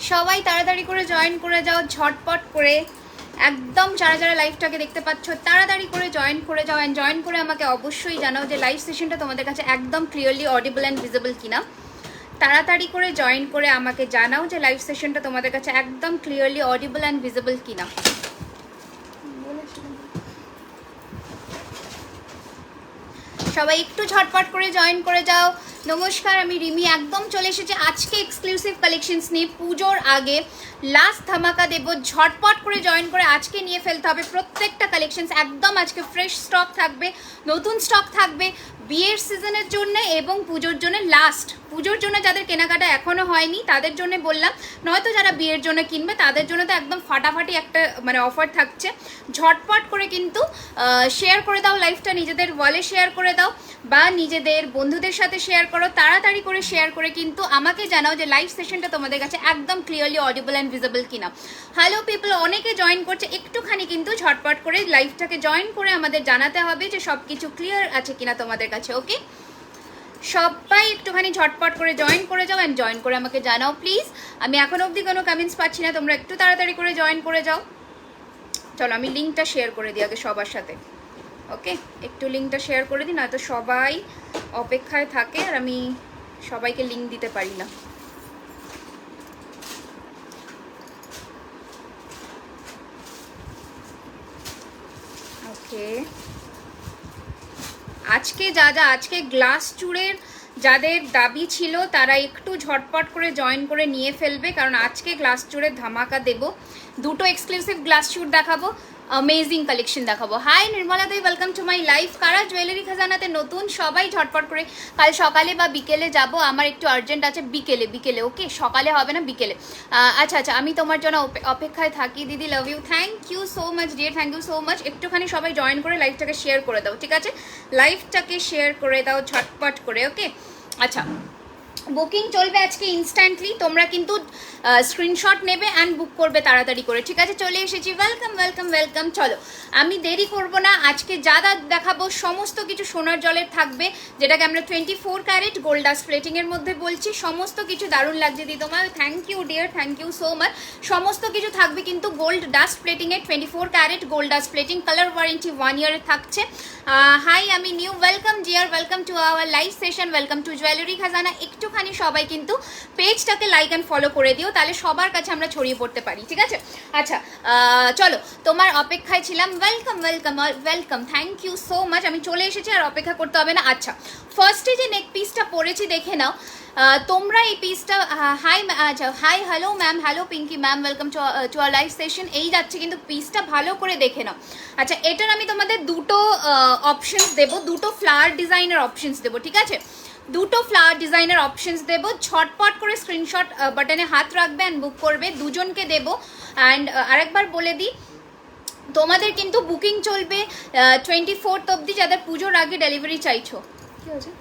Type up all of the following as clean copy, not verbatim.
সবাই তাড়াতাড়ি করে জয়েন করে যাও ঝটপট করে, একদম যারা যারা লাইভটাকে দেখতে পাচ্ছ তাড়াতাড়ি করে জয়েন করে যাও। অ্যান্ড জয়েন করে আমাকে অবশ্যই জানাও যে লাইভ সেশনটা তোমাদের কাছে একদম ক্লিয়ারলি অডিবল অ্যান্ড ভিজিবল কিনা। তাড়াতাড়ি করে জয়েন করে আমাকে জানাও যে লাইভ সেশনটা তোমাদের কাছে একদম ক্লিয়ারলি অডিবল অ্যান্ড ভিজিবল কিনা। সবাই একটু ঝটপট করে জয়েন করে যাও। নমস্কার, আমি রিমি একদম চলে এসেছি আজকে এক্সক্লুসিভ কালেকশনস নিয়ে। পুজোর আগে লাস্ট ধামাকা দেবো, ঝটপট করে জয়েন করে আজকে নিয়ে ফেলতে হবে প্রত্যেকটা কালেকশনস। একদম আজকে ফ্রেশ স্টক থাকবে, নতুন স্টক থাকবে বিয়ের সিজনের জন্য এবং পুজোর জন্য। লাস্ট পুজোর জন্য যাদের কেনাকাটা এখনও হয়নি তাদের জন্য বললাম, নয়তো যারা বিয়ের জন্য কিনবে তাদের জন্য তো একদম ফাটাফাটি একটা মানে অফার থাকছে। ঝটপট করে কিন্তু শেয়ার করে দাও লাইভটা, নিজেদের ওয়ালে শেয়ার করে দাও বা নিজেদের বন্ধুদের সাথে শেয়ার করো। তাড়াতাড়ি করে শেয়ার করে কিন্তু আমাকে জানাও যে লাইভ সেশনটা তোমাদের কাছে একদম ক্লিয়ারলি অডিবল অ্যান্ড ভিজিবল কিনা। হ্যালো পিপল, অনেকে জয়েন করছে, একটুখানি কিন্তু ঝটপট করে লাইভটাকে জয়েন করে আমাদের জানাতে হবে যে সব কিছু ক্লিয়ার আছে কিনা তোমাদের কাছে। ওকে, সবাই একটুখানি ঝটপট করে জয়েন করে যাও অ্যান্ড জয়েন করে আমাকে জানাও প্লিজ। আমি এখন অবধি কোনো কমেন্টস পাচ্ছি না, তোমরা একটু তাড়াতাড়ি করে জয়েন করে যাও। চলো আমি লিঙ্কটা শেয়ার করে দিই আগে সবার সাথে। ওকে, একটু লিঙ্কটা শেয়ার করে দিই, নয়তো সবাই অপেক্ষায় থাকে আর আমি সবাইকে লিঙ্ক দিতে পারি না। ওকে, আজকে আজকে গ্লাস চূড়ের যাদের দাবি ছিল তারা একটু ঝটপট করে জয়েন করে নিয়ে ফেলবে, কারণ আজকে গ্লাস চূড়ের ধামাকা দেবো। দুটো এক্সক্লুসিভ গ্লাস চূড় দেখাবো, অ্যামেজিং কালেকশন দেখাবো। হাই নির্মলা দেই, ওয়েলকাম টু মাই লাইফ। কারা জুয়েলারি খাজানাতে নতুন সবাই ঝটপট করে কাল সকালে বা বিকেলে যাব, আমার একটু আর্জেন্ট আছে। বিকেলে ওকে, সকালে হবে না, বিকেলে। আচ্ছা আমি তোমার জন্য অপেক্ষায় থাকি দিদি, love you, thank you so much dear, thank you so much. একটুখানি সবাই জয়েন করে লাইভটাকে শেয়ার করে দাও, ঠিক আছে? লাইভটাকে শেয়ার করে দাও ঝটপট করে। ওকে, আচ্ছা বুকিং চলবে আজকে ইনস্ট্যান্টলি, তোমরা কিন্তু স্ক্রিনশট নেবে অ্যান্ড বুক করবে তাড়াতাড়ি করে, ঠিক আছে? চলে এসেছি, ওয়েলকাম। চলো আমি দেরি করব না, আজকে যা দেখাবো সমস্ত কিছু সোনার জলের থাকবে, যেটাকে আমরা 24 ক্যারেট গোল্ড ডাস্ট প্লেটিংয়ের মধ্যে বলছি। সমস্ত কিছু দারুণ লাগছে দিদি তোমার, thank you dear, thank you so much. সমস্ত কিছু থাকবে কিন্তু গোল্ড ডাস্ট প্লেটিংয়ের, 24 carat gold dust plating, colour warranty 1 ইয়ারে থাকছে। হাই আমি নিউ, welcome dear, welcome to our live session, welcome to jewellery Khazana. একটুখানি সবাই কিন্তু পেজটাকে লাইক অ্যান্ড ফলো করে দিও, তাহলে সবার কাছে আমরা ছড়িয়ে পড়তে পারি, ঠিক আছে? আচ্ছা চলো, তোমার অপেক্ষায় ছিলাম, welcome, thank you so much. আমি চলে এসেছি, আর অপেক্ষা করতে হবে না। আচ্ছা, ফার্স্টে যে নেক পিসটা পরেছি দেখে নাও তোমরা এই পিসটা। হাই, আচ্ছা hi, hello ma'am, hello Pinki ma'am, welcome to our live session. এই যাচ্ছে কিন্তু পিসটা, ভালো করে দেখে নাও। আচ্ছা, এটার আমি তোমাদের দুটো অপশনস দেবো, দুটো ফ্লাওয়ার ডিজাইনের অপশনস দেবো, ঠিক আছে? দুটো ফ্লাওয়ার ডিজাইনের অপশনস দেবো, ঝটপট করে স্ক্রিনশট বাটনে হাত রাখবে অ্যান্ড বুক করবে, দুজনকে দেবো। অ্যান্ড আরেকবার বলে দিই, তোমাদের কিন্তু বুকিং চলবে 24 অবধি, যাদের পুজোর আগে ডেলিভারি চাইছো। কি হয়েছে?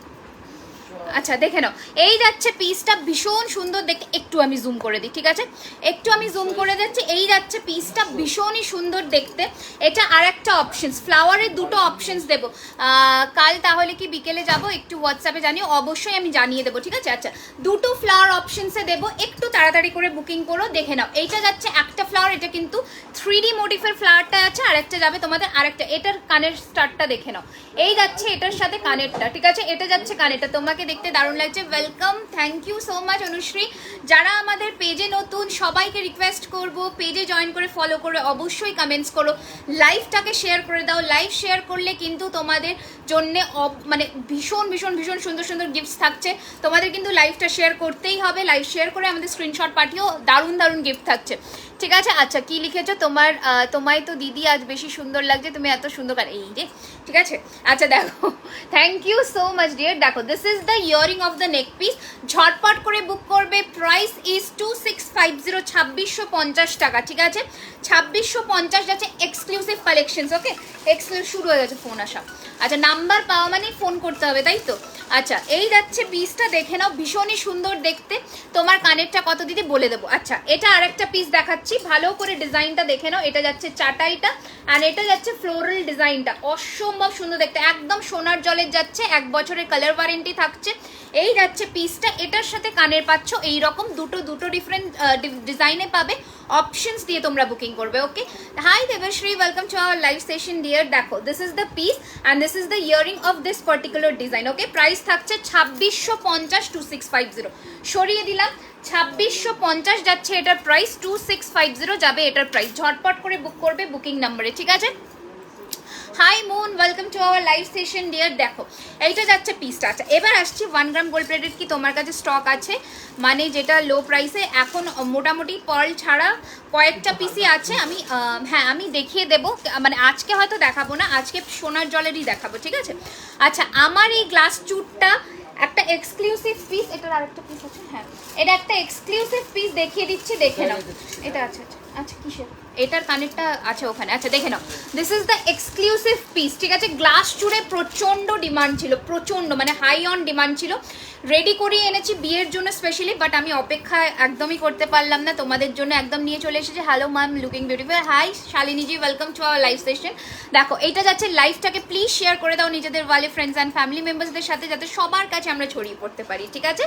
আচ্ছা দেখে নাও, এই যাচ্ছে পিসটা, ভীষণ সুন্দর দেখতে। একটু আমি জুম করে দিই, ঠিক আছে? একটু আমি জুম করে দিচ্ছি। এই যাচ্ছে পিসটা, ভীষণই সুন্দর দেখতে। এটা আর একটা অপশনস, ফ্লাওয়ারের দুটো অপশনস দেবো। কাল তাহলে কি বিকেলে যাব, একটু হোয়াটসঅ্যাপে জানিও, অবশ্যই আমি জানিয়ে দেবো, ঠিক আছে? আচ্ছা, দুটো ফ্লাওয়ার অপশনসে দেবো, একটু তাড়াতাড়ি করে বুকিং করো। দেখে নাও, এইটা যাচ্ছে একটা ফ্লাওয়ার, এটা কিন্তু 3D মোটিফের ফ্লাওয়ারটা আছে, আর একটা যাবে তোমাদের আরেকটা। এটার কানের স্টারটা দেখে নাও, এই যাচ্ছে এটার সাথে কানেরটা, ঠিক আছে? এটা যাচ্ছে কানেরটা, তোমাকে দেখতে দারুণ লাগছে। Welcome, thank you so much Anushree. যারা আমাদের পেজে নতুন সবাইকে রিকোয়েস্ট করব, পেজে জয়েন করে ফলো করে অবশ্যই কমেন্টস করো, লাইভটাকে শেয়ার করে দাও। লাইভ শেয়ার করলে কিন্তু তোমাদের জন্য মানে ভীষণ সুন্দর গিফটস থাকছে। তোমাদের কিন্তু লাইভটা শেয়ার করতেই হবে, লাইভ শেয়ার করে আমাদের স্ক্রিনশট পাঠিয়েও দারুণ গিফট থাকছে, ঠিক আছে? আচ্ছা, কি লিখেছো? তোমায় তো দিদি আজ বেশি সুন্দর লাগছে, তুমি এত সুন্দর, এই যে, ঠিক আছে? আচ্ছা দেখো, thank you so much dear. দেখো, this is the earring of the neck piece, ঝটপট করে বুক করবে। প্রাইস ইজ 2650, 2650 টাকা, ঠিক আছে? 2650 যাচ্ছে এক্সক্লুসিভ কালেকশনস। ওকে, এক্সক্লুসিভ শুরু হয়ে গেছে ফোন আসা। আচ্ছা, নাম্বার পাওয়া মানেই ফোন করতে হবে, তাই তো? আচ্ছা, এই যাচ্ছে পিসটা, দেখে নাও, ভীষণই সুন্দর দেখতে। তোমার কানেরটা কত দিদি বলে দেবো। আচ্ছা, এটা আরেকটা পিস দেখাচ্ছি, ভালো করে ডিজাইনটা দেখে নাও। এটা যাচ্ছে চাটাইটা, আর এটা যাচ্ছে ফ্লোরাল ডিজাইনটা, অসম্ভব সুন্দর দেখতে, একদম সোনার জলের যাচ্ছে, 1 বছরের কালার ওয়ারেন্টি থাকছে। এই যাচ্ছে পিসটা, এটার সাথে কানের পাচ্ছ এইরকম দুটো ডিফারেন্ট ডিজাইনে পাবে, অপশনস দিয়ে তোমরা বুকিং করবে। Okay, hi Debashree, welcome to our live session dear. দেখো this is the piece and this is the earring of this particular design. Okay, price থাকছে 2650 2650, সরিয়ে দিলাম 2650 যাচ্ছে এটার প্রাইস, 2650 যাবে এটার প্রাইস। ঝটপট করে বুক করবে বুকিং নাম্বারে, ঠিক আছে। Hi Moon, welcome to our live session dear. দেখো এইটা যাচ্ছে পিসটা। আচ্ছা এবার আসছি 1 গ্রাম গোল্ড প্লেটেড কি তোমার কাছে স্টক আছে, মানে যেটা লো প্রাইসে এখন মোটামুটি পার্ল ছাড়া কয়েকটা পিসই আছে। আমি হ্যাঁ আমি দেখিয়ে দেবো, মানে আজকে হয়তো দেখাবো না, আজকে সোনার জলেরই দেখাবো, ঠিক আছে। আচ্ছা আমার এই গ্লাস চুটটা একটা এক্সক্লুসিভ পিস, এটার আরেকটা পিস আছে, হ্যাঁ এটা একটা এক্সক্লুসিভ পিস দেখিয়ে দিচ্ছি, দেখে নাও। এটা আচ্ছা আচ্ছা আচ্ছা কিসের, এটার কানেরটা আছে ওখানে, আচ্ছা দেখে নাও। This is the exclusive piece, ঠিক আছে। গ্লাস চুড়ে প্রচণ্ড ডিমান্ড ছিল, প্রচণ্ড মানে হাই অন ডিমান্ড ছিল, রেডি করিয়ে এনেছি বিয়ের জন্য স্পেশালি, বাট আমি অপেক্ষা একদমই করতে পারলাম না, তোমাদের জন্য একদম নিয়ে চলে এসেছি। Hello ma'am, looking beautiful. Hi শালিনীজি, welcome to our live session. দেখো এইটা যাচ্ছে, লাইভটাকে প্লিজ শেয়ার করে দাও নিজেদের ওয়ালে ফ্রেন্ডস অ্যান্ড ফ্যামিলি মেম্বার্সদের সাথে, যাতে সবার কাছে আমরা ছড়িয়ে পড়তে পারি, ঠিক আছে।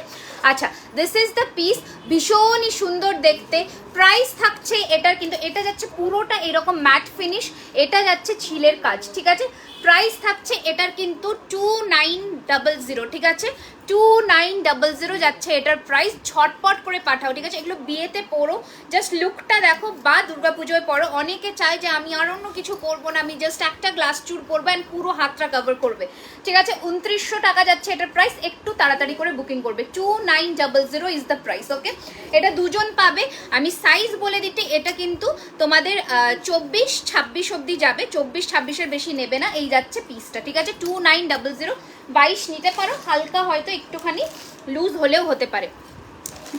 আচ্ছা দিস ইজ দ্য পিস, ভীষণই সুন্দর দেখতে। প্রাইস থাকছে এটার কিন্তু, এটা যাচ্ছে পুরোটা এরকম ম্যাট ফিনিশ, এটা যাচ্ছে ছিলের কাজ, ঠিক আছে। প্রাইস থাকছে এটার কিন্তু 2900, ঠিক আছে, 2900 যাচ্ছে এটার প্রাইস। ঝটপট করে পাঠাও, ঠিক আছে। এগুলো বিয়েতে পরো, জাস্ট লুকটা দেখো, বা দুর্গাপুজোয় পরো। অনেকে চায় যে আমি আর অন্য কিছু করবো না, আমি জাস্ট একটা গ্লাস চুর পরবো অ্যান্ড পুরো হাতটা কভার করবে, ঠিক আছে। 2900 টাকা যাচ্ছে এটার প্রাইস, একটু তাড়াতাড়ি করে বুকিং করবে। 2900 ইজ দ্য প্রাইস। ওকে, এটা দুজন পাবে। আমি সাইজ বলে দিতে, এটা কিন্তু তোমাদের 24-26 অবধি যাবে, 24-26-এর বেশি নেবে না। এই যাচ্ছে পিসটা, ঠিক আছে। 2900, 22 নিতে পারো, হালকা হয়তো একটুখানি লুজ হলেও হতে পারে,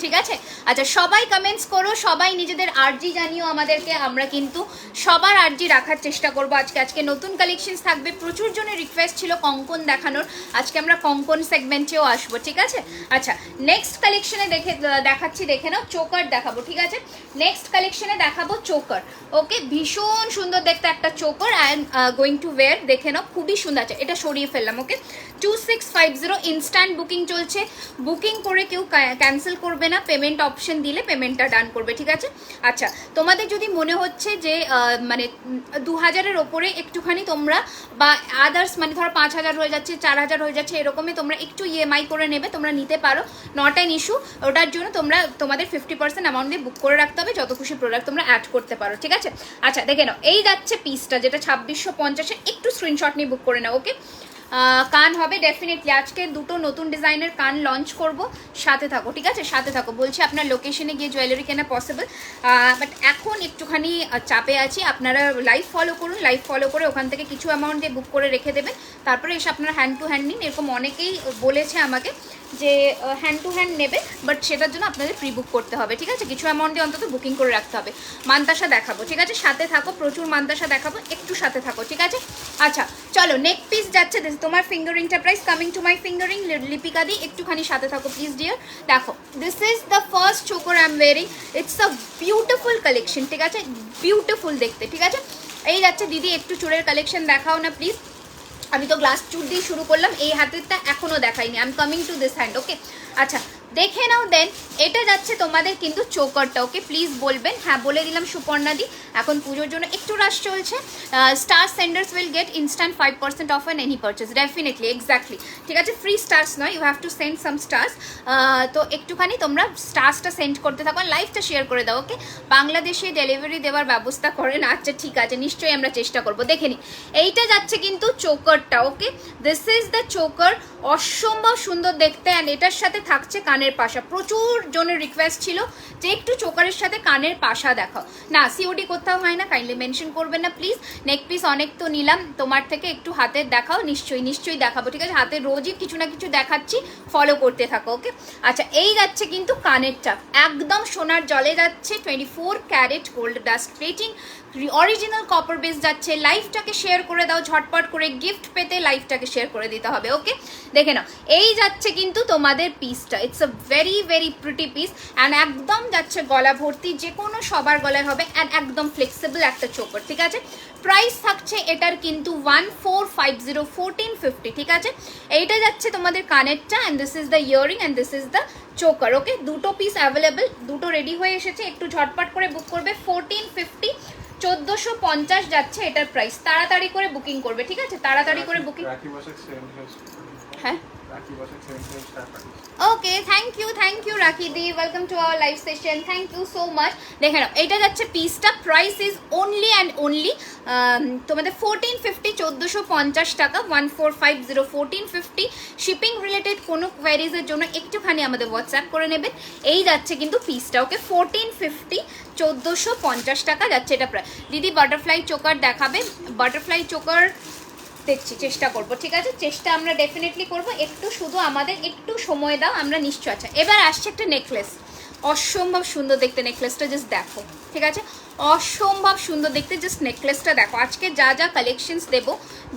ঠিক আছে। আচ্ছা সবাই কমেন্টস করো, সবাই নিজেদের আরজি জানিও আমাদেরকে, আমরা কিন্তু সবার আরজি রাখার চেষ্টা করবো। আজকে নতুন কালেকশনস থাকবে, প্রচুর জনের রিকোয়েস্ট ছিল কঙ্কন দেখানোর, আজকে আমরা কঙ্কন সেগমেন্টেও আসবো, ঠিক আছে। আচ্ছা নেক্সট কালেকশনে দেখাচ্ছি, দেখে নাও, চোকার দেখাবো, ঠিক আছে। নেক্সট কালেকশনে দেখাবো চোকার। ওকে, ভীষণ সুন্দর দেখতে একটা choker, I am going to wire, দেখে নাও, খুবই সুন্দর আছে। এটা সরিয়ে ফেললাম। ওকে, 2650 ইনস্ট্যান্ট বুকিং চলছে, বুকিং করে কেউ ক্যান্সেল করবে না, পেমেন্ট অপশন দিলে পেমেন্টটা ডান করবে, ঠিক আছে। আচ্ছা তোমাদের যদি মনে হচ্ছে যে মানে 2000-এর ওপরে একটুখানি তোমরা, বা আদার্স মানে ধরো 5000 হয়ে যাচ্ছে, 4000 হয়ে যাচ্ছে, এরকমই তোমরা একটু ইএমআই করে নেবে, তোমরা নিতে পারো, নট অ্যান ইস্যু। ওটার জন্য তোমাদের 50% অ্যামাউন্ট দিয়ে বুক করে রাখতে হবে, যত খুশি প্রোডাক্ট তোমরা অ্যাড করতে পারো, ঠিক আছে। আচ্ছা দেখে নাও, এই যাচ্ছে পিসটা, যেটা 2650, একটু স্ক্রিনশট নিয়ে বুক করে নাও। ওকে, কান হবে ডেফিনেটলি, আজকে দুটো নতুন ডিজাইনের কান লঞ্চ করব, সাথে থাকো, ঠিক আছে, সাথে থাকো। বলছি আপনার লোকেশনে গিয়ে জুয়েলারি কেনা পসিবল, বাট এখন একটুখানি চাপে আছি। আপনারা লাইভ ফলো করুন, লাইভ ফলো করে ওখান থেকে কিছু অ্যামাউন্ট দিয়ে বুক করে রেখে দেবেন, তারপরে এসে আপনারা হ্যান্ড টু হ্যান্ড নিন। এরকম অনেকেই বলেছে আমাকে যে হ্যান্ড টু হ্যান্ড নেবে, বাট সেটার জন্য আপনাদের প্রি বুক করতে হবে, ঠিক আছে। কিছু অ্যামাউন্ট দিয়ে অন্তত বুকিং করে রাখতে হবে। মান্তাসা দেখাবো, ঠিক আছে, সাথে থাকো, প্রচুর মান্তাসা দেখাবো, একটু সাথে থাকো, ঠিক আছে। আচ্ছা চলো নেক পিস যাচ্ছে, তোমার ফিঙ্গারিংটা price, coming to my fingering, Lipika দি একটুখানি সাথে থাকো প্লিজ ডিয়ার। দেখো this is the first choker I am wearing, it's a beautiful collection, ঠিক আছে, বিউটিফুল দেখতে, ঠিক আছে। এই যাচ্ছে দিদি, একটু চুড়ের কালেকশন দেখাও না প্লিজ। আমি তো গ্লাস চুর দিয়ে শুরু করলাম, এই হাতেরটা এখনো দেখাইনি, I am coming to this hand. Okay আচ্ছা দেখে নাও। দেন এটা যাচ্ছে তোমাদের কিন্তু চোকারটা। ওকে প্লিজ বলবেন, হ্যাঁ বলে দিলাম সুপর্ণাদি, এখন পুজোর জন্য একটু রাশ চলছে। Star senders will get instant 5% off on any purchase, definitely, exactly, ঠিক আছে। ফ্রি স্টার্স নয়, you have to send some stars. তো একটুখানি তোমরা স্টার্সটা সেন্ড করতে থাকো, লাইভটা শেয়ার করে দাও। ওকে, বাংলাদেশে ডেলিভারি দেওয়ার ব্যবস্থা করেন, আচ্ছা ঠিক আছে, নিশ্চয়ই আমরা চেষ্টা করবো। দেখে নি, এইটা যাচ্ছে কিন্তু চোকারটা। ওকে, দিস ইজ দ্য চোকার, অসম্ভব সুন্দর দেখতে, অ্যান্ড এটার সাথে থাকছে কানের পাশা। প্রচুর জনের রিকোয়েস্ট ছিল যে একটু চোকারের সাথে কানের পাশা দেখাও, না সিওডি কোথাও হয় না, কাইন্ডলি মেনশন করবেন না প্লিজ। নেক পিস অনেক তো নিলাম তোমার থেকে, একটু হাতের দেখাও, নিশ্চয়ই দেখাবো, ঠিক আছে। হাতে রোজই কিছু না কিছু দেখাচ্ছি, ফলো করতে থাকো। ওকে আচ্ছা এই যাচ্ছে কিন্তু কানেরটা, একদম সোনার জলে যাচ্ছে, 24 carat gold dust plating, original copper base যাচ্ছে। লাইভটাকে শেয়ার করে দাও ঝটপট করে, গিফট পেতে লাইভটাকে শেয়ার করে দিতে হবে। ওকে দেখে নাও, এই যাচ্ছে কিন্তু তোমাদের পিসটা, it's a a very very pretty piece and একদম যাচ্ছে গলা ভর্তি, যে কোনো সবার গলায় হবে অ্যান্ড একদম ফ্লেক্সিবল একটা চোকার, ঠিক আছে। প্রাইস থাকছে এটার কিন্তু 1450 1450, ঠিক আছে। এইটা যাচ্ছে তোমাদের কানেরটা and this is the earring and this is the choker, okay. দুটো পিস অ্যাভেলেবেল, দুটো রেডি হয়ে এসেছে, একটু ঝটপট করে বুক করবে। 1450 1450 যাচ্ছে এটার প্রাইস, তাড়াতাড়ি করে বুকিং করবে, ঠিক আছে, তাড়াতাড়ি করে বুকিং। হ্যাঁ ওকে, thank you Rakhi di, welcome to our live session, thank you so much. দেখে নাও এটা যাচ্ছে পিসটা, price is only and only তোমাদের 1450 1450 টাকা, 1450 1450। শিপিং রিলেটেড কোনো কোয়ারিজের জন্য একটুখানি আমাদের হোয়াটসঅ্যাপ করে নেবেন। এই যাচ্ছে কিন্তু পিসটা, ওকে, 1450 1450 টাকা যাচ্ছে এটা প্রায়। দিদি বাটারফ্লাই চোকার দেখাবে, বাটারফ্লাই চোকার দেখছি, চেষ্টা করব, ঠিক আছে, চেষ্টা আমরা ডেফিনেটলি করব, একটু শুধু আমাদের একটু সময় দাও, আমরা নিশ্চয়। আচ্ছা এবার আসছে একটা নেকলেস, অসম্ভব সুন্দর দেখতে নেকলেসটা, জাস্ট দেখো, ঠিক আছে, অসম্ভব সুন্দর দেখতে, জাস্ট নেকলেসটা দেখো। আজকে যা যা কালেকশনস দেবো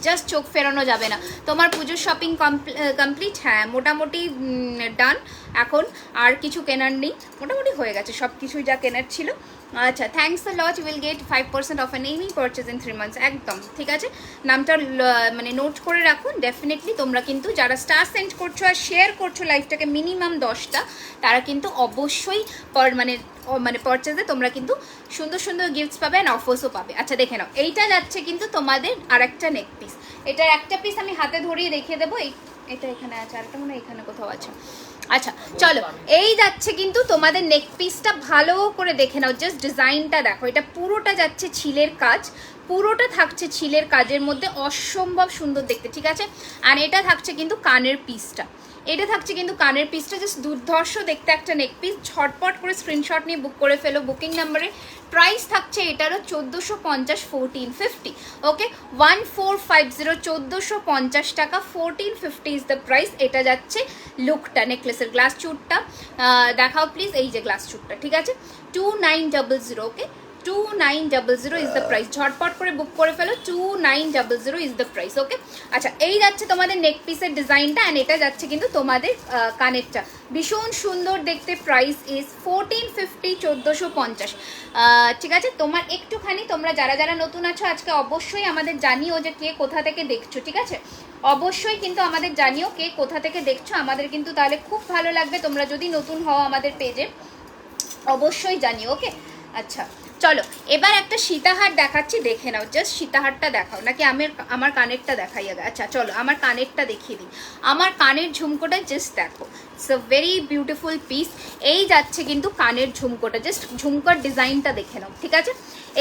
জাস্ট চোখ ফেরানো যাবে না। তোমার পুজোর শপিং কমপ্লিট? হ্যাঁ মোটামুটি ডান, এখন আর কিছু কেনার নেই, মোটামুটি হয়ে গেছে সব কিছুই যা কেনার ছিল। আচ্ছা thanks a lot, you will get 5% off an any purchase in 3 months, একদম ঠিক আছে। নামটা মানে নোট করে রাখুন ডেফিনেটলি। তোমরা কিন্তু যারা স্টার সেন্ড করছো আর শেয়ার করছো লাইভটাকে মিনিমাম 10টা, তারা কিন্তু অবশ্যই মানে পারচেজে তোমরা কিন্তু সুন্দর সুন্দর গিফটস পাবে অ্যান্ড অফার্সও পাবে। আচ্ছা দেখে নাও, এইটা যাচ্ছে কিন্তু তোমাদের আর একটা নেক পিস, এটার একটা পিস আমি হাতে ধরিয়ে দেখিয়ে দেবো, এটা এখানে আছে, আরেকটা মনে হয় এখানে কোথাও আছে। আচ্ছা চলো, এই যাচ্ছে কিন্তু তোমাদের নেক পিসটা, ভালো করে দেখে নাও, জাস্ট ডিজাইনটা দেখো, এটা পুরোটা যাচ্ছে ছিলের কাজ, পুরোটা থাকছে ছিলের কাজের মধ্যে, অসম্ভব সুন্দর দেখতে, ঠিক আছে। আর এটা থাকছে কিন্তু কানের পিসটা, এটা থাকছে কিন্তু কানের পিসটা, জাস্ট দুর্ধর্ষ দেখতে একটা নেক পিস। ঝটপট করে স্ক্রিনশট নিয়ে বুক করে ফেলো বুকিং নাম্বারে। প্রাইস থাকছে এটারও 1450 1450, ওকে, 1450 1450 টাকা, 1450 ইজ দ্য প্রাইস। এটা যাচ্ছে লুকটা, নেকলেসের গ্লাস চুটটা দেখাও প্লিজ, এই যে গ্লাস চুটটা, ঠিক আছে, 2900, ওকে, 2900 ইজ দ্য প্রাইস। ঝটপট করে বুক করে ফেলো, 2900 ইজ দ্য প্রাইস, ওকে। আচ্ছা এই যাচ্ছে তোমাদের নেক পিসের ডিজাইনটা অ্যান্ড এটা যাচ্ছে কিন্তু তোমাদের কানেরটা, ভীষণ সুন্দর দেখতে। প্রাইস ইজ 1450 1450, ঠিক আছে। তোমার একটুখানি তোমরা যারা যারা নতুন আছো আজকে অবশ্যই আমাদের জানিও যে কে কোথা থেকে দেখছো, ঠিক আছে, অবশ্যই কিন্তু আমাদের জানিও কে কোথা থেকে দেখছো, আমাদের কিন্তু তাহলে খুব ভালো লাগবে। তোমরা যদি নতুন হও আমাদের পেজে অবশ্যই জানিও, ওকে। আচ্ছা চলো এবার একটা সীতাহার দেখাচ্ছি, দেখে নাও, জাস্ট সীতাহারটা দেখাও, নাকি আমার কানেরটা দেখাই আগে? আচ্ছা চলো আমার কানেরটা দেখিয়ে দিই, আমার কানের ঝুমকোটা জাস্ট দেখো, it's a very beautiful piece. এই যাচ্ছে কিন্তু কানের ঝুমকোটা, জাস্ট ঝুমকার ডিজাইনটা দেখে নাও, ঠিক আছে।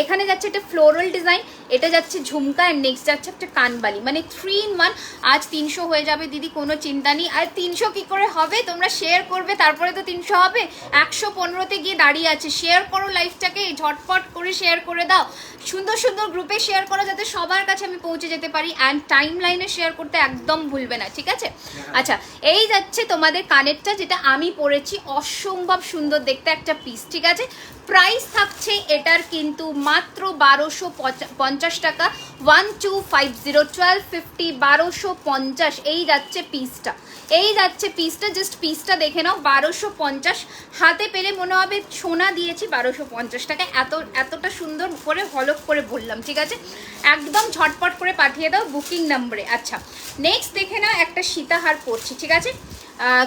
এখানে যাচ্ছে একটা ফ্লোরাল ডিজাইন, এটা যাচ্ছে ঝুমকা অ্যান্ড নেক্সট যাচ্ছে একটা কানবালি, মানে 3 in 1। আজ 300 হয়ে যাবে দিদি, কোনো চিন্তা নেই। আর 300 কি করে হবে, তোমরা শেয়ার করবে তারপরে তো 300 হবে। 115তে গিয়ে দাঁড়িয়ে আছে, শেয়ার করো লাইভটাকে, ঝটপট করে শেয়ার করে দাও, সুন্দর সুন্দর গ্রুপে শেয়ার করো যাতে সবার কাছে আমি পৌঁছে যেতে পারি, অ্যান্ড টাইম লাইনে শেয়ার করতে একদম ভুলবে না, ঠিক আছে। আচ্ছা এই যাচ্ছে তোমাদের কানেরটা, যেটা আমি পরেছি, অসম্ভব সুন্দর দেখতে একটা পিস, ঠিক আছে। প্রাইস থাকছে এটার কিন্তু মাত্র 1250 টাকা, 1250 1250 1250, এই যাচ্ছে পিসটা, এই যাচ্ছে পিসটা, জাস্ট পিসটা দেখে নাও, 1250। হাতে পেলে মনে হবে সোনা দিয়েছি 1250 টাকা, এতটা সুন্দর করে হলক করে বললাম, ঠিক আছে। একদম ঝটপট করে পাঠিয়ে দাও বুকিং নাম্বারে। আচ্ছা নেক্সট দেখে নাও, একটা সীতাহার পরছি, ঠিক আছে,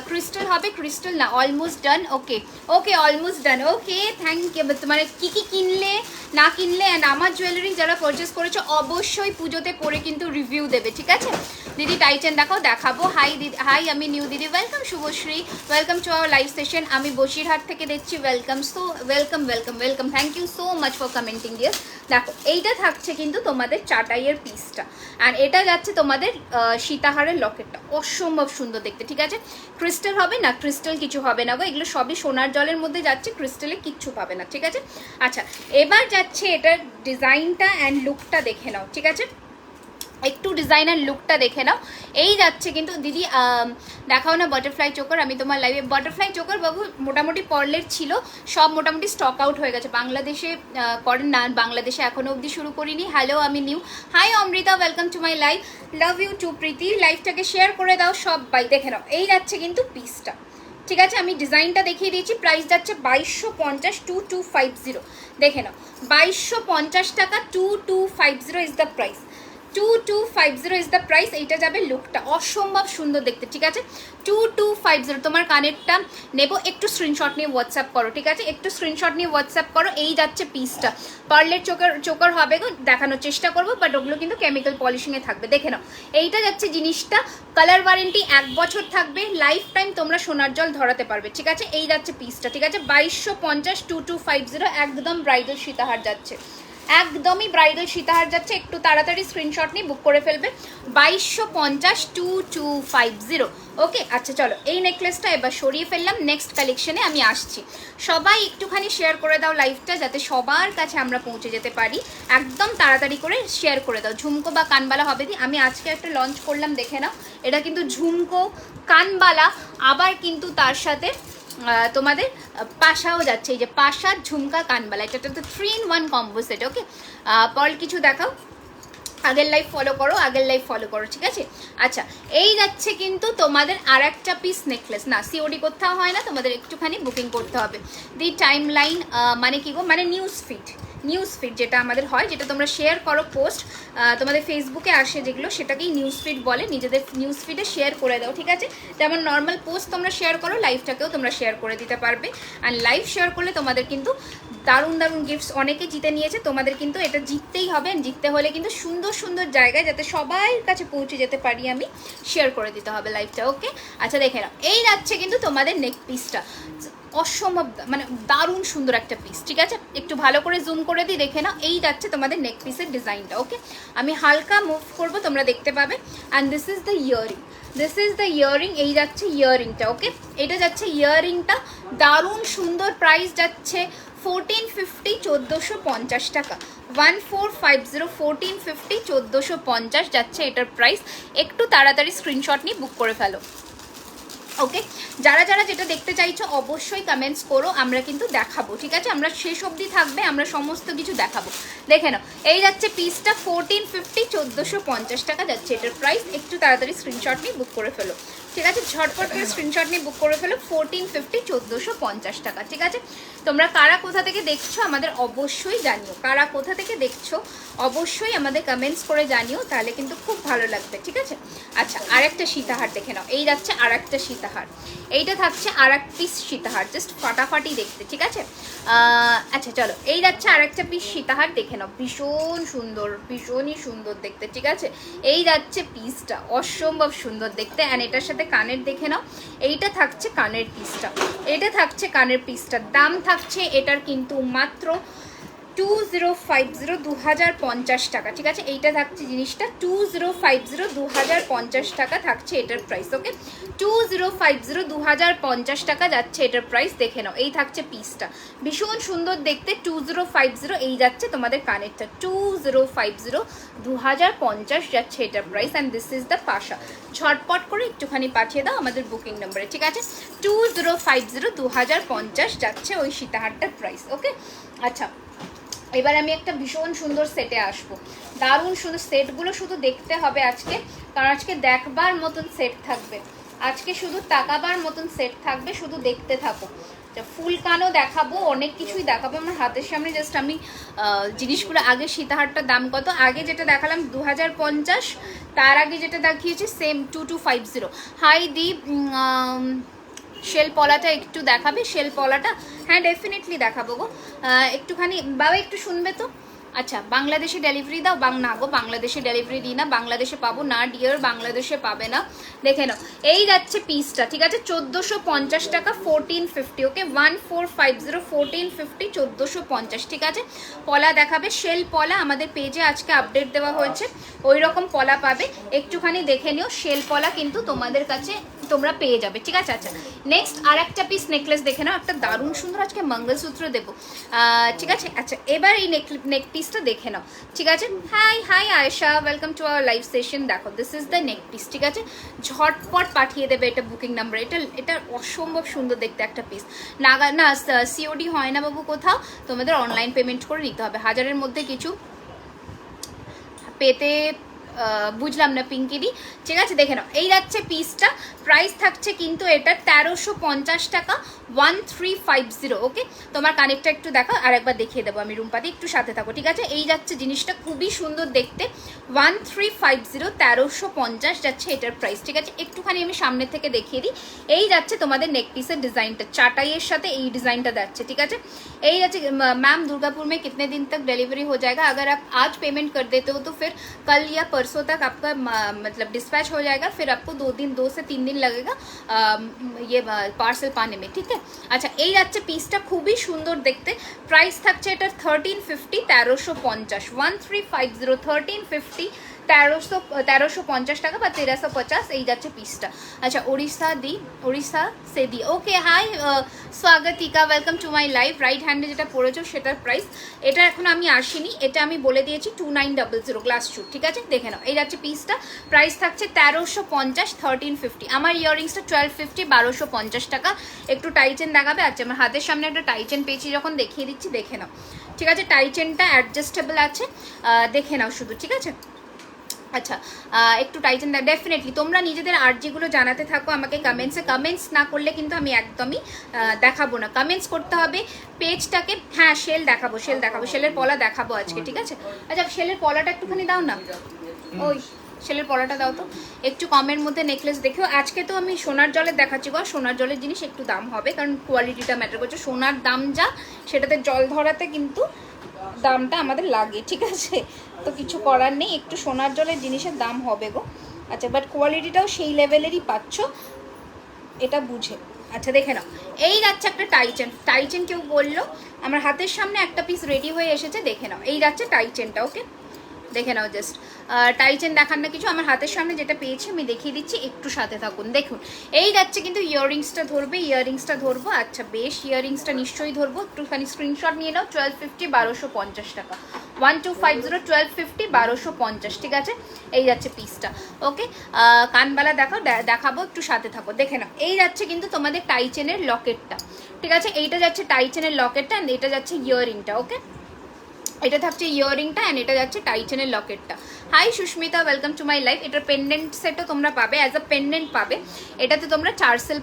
ক্রিস্টাল হবে, ক্রিস্টাল না, almost done, okay okay almost done, okay thank you. মানে কী কী কিনলে না কিনলে অ্যান্ড আমার জুয়েলারি যারা পারচেস করেছো অবশ্যই পুজোতে পরে কিন্তু রিভিউ দেবে, ঠিক আছে। দিদি টাইটেন দেখাবো। হাই দিদি, হাই আমি নিউ দিদি, welcome Shubhashree, welcome to our live session. আমি বসিরহাট থেকে দেখছি, welcome, so welcome welcome welcome, thank you so much for commenting dear. দেখো এইটা থাকছে কিন্তু তোমাদের চাটাইয়ের পিসটা, অ্যান্ড এটা যাচ্ছে তোমাদের সীতাহারের লকেটটা, অসম্ভব সুন্দর দেখতে, ঠিক আছে। ক্রিস্টাল হবে না, ক্রিস্টাল কিছু হবে না গো, এগুলো সবই সোনার জলের মধ্যে যাচ্ছে, ক্রিস্টালে কিচ্ছু পাবে না, ঠিক আছে। আচ্ছা এবার যাচ্ছে এটার ডিজাইনটা অ্যান্ড লুকটা দেখে নাও, ঠিক আছে, একটু ডিজাইনার লুকটা দেখে নাও। এই যাচ্ছে কিন্তু দিদি দেখাও না বাটারফ্লাই চোকার, আমি তোমার লাইভে বাটারফ্লাই চোকার বাবু মোটামুটি পরলের ছিল, সব মোটামুটি স্টক আউট হয়ে গেছে, বাংলাদেশে করেন না, বাংলাদেশে এখনো অবধি শুরু করিনি। হ্যালো আমি new, hi Amrita, welcome to my live, love you too Priti, লাইভটাকে শেয়ার করে দাও সব বাই। দেখে নাও এই যাচ্ছে কিন্তু পিসটা, ঠিক আছে, আমি ডিজাইনটা দেখিয়ে দিয়েছি। প্রাইস যাচ্ছে 2250, 2250। দেখে নাও, 2250 টাকা, 2250 is the price. 2250 is the price. এইটা যাবে, লুকটা অসম্ভব সুন্দর দেখতে। ঠিক আছে, 2250। তোমার কানেরটা নেব, একটু স্ক্রিনশট নিয়ে হোয়াটসঅ্যাপ করো। ঠিক আছে, একটু স্ক্রিনশট নিয়ে হোয়াটসঅ্যাপ করো। এই যাচ্ছে পিসটা, পার্লের চোকার হবে গো, দেখানোর চেষ্টা করবো, বাট ওগুলো কিন্তু কেমিক্যাল পলিশিংয়ে থাকবে। দেখে নাও, এইটা যাচ্ছে জিনিসটা, কালার ওয়ারেন্টি 1 বছর থাকবে, লাইফ টাইম তোমরা সোনার জল ধরাতে পারবে। ঠিক আছে, এই যাচ্ছে পিসটা। ঠিক আছে, 2250, 2250, একদম ব্রাইডাল সীতাহার যাচ্ছে, একদমই ব্রাইডাল সীতাহার যাচ্ছে। একটু তাড়াতাড়ি স্ক্রিনশট নিয়ে বুক করে ফেলবে। 2250, 2250। ওকে, আচ্ছা চলো, এই নেকলেসটা এবার সরিয়ে ফেললাম, নেক্সট কালেকশনে আমি আসছি। সবাই একটুখানি শেয়ার করে দাও লাইভটা, যাতে সবার কাছে আমরা পৌঁছে যেতে পারি। একদম তাড়াতাড়ি করে শেয়ার করে দাও। ঝুমকো বা কানবালা হবে দি, আমি আজকে একটা লঞ্চ করলাম, দেখে নাও। এটা কিন্তু ঝুমকো কানবালা, আবার কিন্তু তার সাথে তোমাদের পাশাও যাচ্ছে, এই যে পাশা ঝুমকা কানবালা, এটা তো 3 in 1 কম্বো সেট। ওকে, পল কিছু দেখাও, আগের লাইভ ফলো করো, আগের লাইভ ফলো করো। ঠিক আছে, আচ্ছা এই যাচ্ছে কিন্তু তোমাদের আর একটা পিস নেকলেস। না, সিওডি করতে হয় না, তোমাদের একটুখানি বুকিং করতে হবে। দি টাইম লাইন মানে কি গো, মানে নিউজ ফিড যেটা আমাদের হয়, যেটা তোমরা শেয়ার করো, পোস্ট তোমাদের ফেসবুকে আসে যেগুলো, সেটাকেই নিউজ ফিড বলে। নিজেদের নিউজ ফিডে শেয়ার করে দাও। ঠিক আছে, যেমন নর্মাল পোস্ট তোমরা শেয়ার করো, লাইভটাকেও তোমরা শেয়ার করে দিতে পারবে। আর লাইভ শেয়ার করলে তোমাদের কিন্তু দারুণ দারুণ গিফটস অনেকে জিতে নিয়েছে, তোমাদের কিন্তু এটা জিততেই হবে। জিততে হলে কিন্তু সুন্দর সুন্দর জায়গায় যাতে সবার কাছে পৌঁছে যেতে পারি আমি, শেয়ার করে দিতে হবে লাইভটা। ওকে, আচ্ছা দেখে নাও, এই যাচ্ছে কিন্তু তোমাদের নেক পিসটা, অসম্ভব মানে দারুণ সুন্দর একটা পিস। ঠিক আছে, একটু ভালো করে জুম করে দিই, দেখে নাও। এই যাচ্ছে তোমাদের নেক পিসের ডিজাইনটা। ওকে, আমি হালকা মুভ করবো, তোমরা দেখতে পাবে। And this is the earring, this is the earring. এই যাচ্ছে ইয়ারিংটা। ওকে, এটা যাচ্ছে ইয়ারিংটা, দারুণ সুন্দর। প্রাইস যাচ্ছে 1450, 1450 টাকা। 1450, 1450, 1450 যাচ্ছে এটার প্রাইস। একটু তাড়াতাড়ি স্ক্রিনশট নিয়ে বুক করে ফেলো। ওকে, যারা যারা যেটা দেখতে চাইছো অবশ্যই কমেন্টস করো, আমরা কিন্তু দেখাবো। ঠিক আছে, আমরা শেষ অবধি থাকবে, আমরা সমস্ত কিছু দেখাবো। দেখে নাও, এই যাচ্ছে পিসটা 1450, 1450 টাকা যাচ্ছে এটার প্রাইস। একটু তাড়াতাড়ি স্ক্রিনশট নিয়ে বুক করে ফেলো। ঠিক আছে, ঝটপট করে স্ক্রিনশট নিয়ে বুক করে ফেলো। 1450, 1450 টাকা। ঠিক আছে, তোমরা কারা কোথা থেকে দেখছো আমাদের অবশ্যই জানিও, কারা কোথা থেকে দেখছো অবশ্যই আমাদের কমেন্টস করে জানিও, তাহলে কিন্তু খুব ভালো লাগবে। ঠিক আছে, আচ্ছা আরেকটা সীতাহার দেখে নাও। এই যাচ্ছে আরেকটা সীতাহার, এইটা থাকছে আর এক পিস সীতাহার, জাস্ট ফাটাফাটি দেখতে। ঠিক আছে, আচ্ছা চলো, এই যাচ্ছে আরেকটা পিস সীতাহার, দেখে নাও। ভীষণ সুন্দর, ভীষণই সুন্দর দেখতে। ঠিক আছে, এই যাচ্ছে পিসটা, অসম্ভব সুন্দর দেখতে। অ্যান্ড এটার সাথে কানের দেখে নাও। এইটা থাকছে কানের পিসটা, এটা থাকছে কানের পিসটার দাম থাকছে এটার কিন্তু মাত্র 2050, 2050 টাকা। ঠিক আছে, এইটা থাকছে জিনিসটা 2050, 2050 টাকা থাকছে এটার প্রাইস। ওকে, 2050, 2050 টাকা যাচ্ছে এটার প্রাইস। দেখে নাও, এই থাকছে পিসটা, ভীষণ সুন্দর দেখতে। 2050, এই যাচ্ছে তোমাদের কানেরটা, 2050, 2050 যাচ্ছে এটার price. And this is the pasha. ঝটপট করে একটুখানি পাঠিয়ে দাও আমাদের বুকিং নাম্বারে। ঠিক আছে, 2050, 2050 যাচ্ছে ওই সীতাহারটার প্রাইস। ওকে, আচ্ছা এবার আমি একটা ভীষণ সুন্দর সেটে আসবো, দারুণ সুন্দর। সেটগুলো শুধু দেখতে হবে আজকে, কারণ আজকে দেখবার মতন সেট থাকবে, আজকে শুধু তাকাবার মতন সেট থাকবে, শুধু দেখতে থাকো। ফুল কানও দেখাবো, অনেক কিছুই দেখাবো আমার হাতের সামনে। জাস্ট আমি জিনিসগুলো, আগে সীতাহারটার দাম কত, আগে যেটা দেখালাম 2050, তার আগে যেটা দেখিয়েছি সেম 2250। হাই দি শেল পলাটা একটু দেখাবে, শেল পলাটা? হ্যাঁ ডেফিনেটলি দেখাবো গো। একটুখানি বাবা একটু শুনবে তো। আচ্ছা, বাংলাদেশে ডেলিভারি দাও? না গো, বাংলাদেশে ডেলিভারি দিই না, বাংলাদেশে পাবো না ডিয়ার, বাংলাদেশে পাবে না। দেখে নাও, এই যাচ্ছে পিসটা। ঠিক আছে, 1450 টাকা, 1450। ওকে, 1450, 1450, 1450। ঠিক আছে, পলা দেখাবে, শেল পলা আমাদের পেজে আজকে আপডেট দেওয়া হয়েছে, ওই রকম পলা পাবে। একটুখানি দেখে নিও, শেল পলা কিন্তু তোমাদের কাছে তোমরা পেয়ে যাবে। ঠিক আছে, আচ্ছা নেক্সট আর একটা পিস নেকলেস দেখে নাও, একটা দারুণ সুন্দর, আজকে মঙ্গলসূত্র দেবো। ঠিক আছে, আচ্ছা এবার এই নেক পিসটা দেখে নাও। ঠিক আছে, hi Ayesha, welcome to our live session. দেখো, this is the neck piece. ঠিক আছে, ঝটপট পাঠিয়ে দেবে এটা বুকিং নাম্বার। এটা অসম্ভব সুন্দর দেখতে একটা পিস। না সিওডি হয় না বাবু কোথাও, তোমাদের অনলাইন পেমেন্ট করে নিতে হবে। 1000-এর মধ্যে কিছু পেতে বুঝলাম না পিঙ্কিদি, ঠিক আছে দেখে নাও। এই যাচ্ছে পিসটা, প্রাইস থাকছে কিন্তু এটা 1350 টাকা, 1350। ওকে, তোমার কানেরটা একটু দেখো, আর একবার দেখিয়ে দেবো আমি রুম্পাদি, একটু সাথে থাকো, ঠিক আছে। এই যাচ্ছে জিনিসটা, খুবই সুন্দর দেখতে, 1350, 1350 যাচ্ছে এটার প্রাইস, ঠিক আছে। একটুখানি আমি সামনে থেকে দেখিয়ে দিই। এই যাচ্ছে তোমাদের নেক পিসের ডিজাইনটা, চাটাইয়ের সাথে এই ডিজাইনটা যাচ্ছে, ঠিক আছে। এই যাচ্ছে मैम दुर्गापुर में कितने दिन तक डिलीवरी हो जाएगा? अगर आप आज पेमेंट कर देते हो तो फिर कल या परसों तक आपका मतलब डिस्पैच हो जाएगा, फिर आपको 2 से 3 दिन लगेगा ये पार्सल पाने में, ठीक है। अच्छा, এই যাচ্ছে পিসটা, খুবই সুন্দর দেখতে, প্রাইস থাকছে এটার 1350, 1350, 1350, 1350, 1350 টাকা বা 1350 এই যাচ্ছে পিসটা। আচ্ছা, উড়িষ্যা সে di, okay hi Swagatika, welcome to my live. Right হ্যান্ডে যেটা পড়েছো সেটার প্রাইস, এটা এখন আমি আসিনি, এটা আমি বলে দিয়েছি 2900 গ্লাস শুট, ঠিক আছে দেখে নাও। এই যাচ্ছে পিসটা, প্রাইস থাকছে 1350, 1350। আমার ইয়াররিংসটা 1250, 1250 টাকা। একটু টাইচেন দেখাবে? আচ্ছা, আমার হাতের সামনে একটা টাইচেন পেয়েছি, যখন দেখিয়ে দিচ্ছি দেখে নাও, ঠিক আছে। টাইচেনটা অ্যাডজাস্টেবল আছে, দেখে নাও শুধু, ঠিক আছে। আচ্ছা, একটু টাইটেন ডেফিনেটলি তোমরা নিজেদের আর্জিগুলো জানাতে থাকো আমাকে কমেন্টসে। কমেন্টস না করলে কিন্তু আমি একদমই দেখাবো না, কমেন্টস করতে হবে পেজটাকে। হ্যাঁ, শেল দেখাবো, শেলের পলা দেখাবো আজকে, ঠিক আছে। আচ্ছা, শেলের পলাটা একটুখানি দাও না, ওই শেলের পলাটা দাও তো একটু। কমের মধ্যে নেকলেস দেখেও, আজকে তো আমি সোনার জলের দেখাচ্ছি গো, সোনার জলের জিনিস একটু দাম হবে, কারণ কোয়ালিটিটা ম্যাটার করছে। সোনার দাম যা, সেটাতে জল ধরাতে কিন্তু দামটা আমাদের লাগে, ঠিক আছে। তো কিছু করার নেই, একটু সোনার জলের জিনিসের দাম হবে গো। আচ্ছা, বাট কোয়ালিটিটাও সেই লেভেলেরই পাচ্ছ, এটা বুঝে। আচ্ছা, দেখে নাও। এই যাচ্ছে একটা টাইচেন কেউ বললো, আমার হাতের সামনে একটা পিস রেডি হয়ে এসেছে, দেখে নাও। এই যাচ্ছে টাইচেনটা, ওকে দেখে নাও। জাস্ট টাইচেন দেখান না কিছু, আমার হাতের সামনে যেটা পেয়েছি আমি দেখিয়ে দিচ্ছি, একটু সাথে থাকুন। দেখুন, এই যাচ্ছে কিন্তু ইয়াররিংসটা ধরবো। আচ্ছা বেশ, ইয়াররিংসটা নিশ্চয়ই ধরবো, একটুখানি স্ক্রিনশট নিয়ে নাও। 1250, 1250 টাকা, 1250, 1250, 1250, ঠিক আছে। এই যাচ্ছে পিসটা, ওকে। কানবালা দেখাবো, একটু সাথে থাকো, দেখে নাও। এই যাচ্ছে কিন্তু তোমাদের টাইচেনের লকেটটা, ঠিক আছে। এইটা যাচ্ছে টাইচেনের লকেটটা, অ্যান্ড এটা যাচ্ছে ইয়াররিংটা, ওকে। এটা থাকছে ইয়াররিংটা, অ্যান্ড এটা যাচ্ছে টাইচেনের লকেটটা। Hi Susmita, welcome to my life. এটার পেন্ডেন্ট সেটও তোমরা পাবে, অ্যাজ আ পেন্ডেন্ট পাবে। এটাতে তোমরা টার্সেল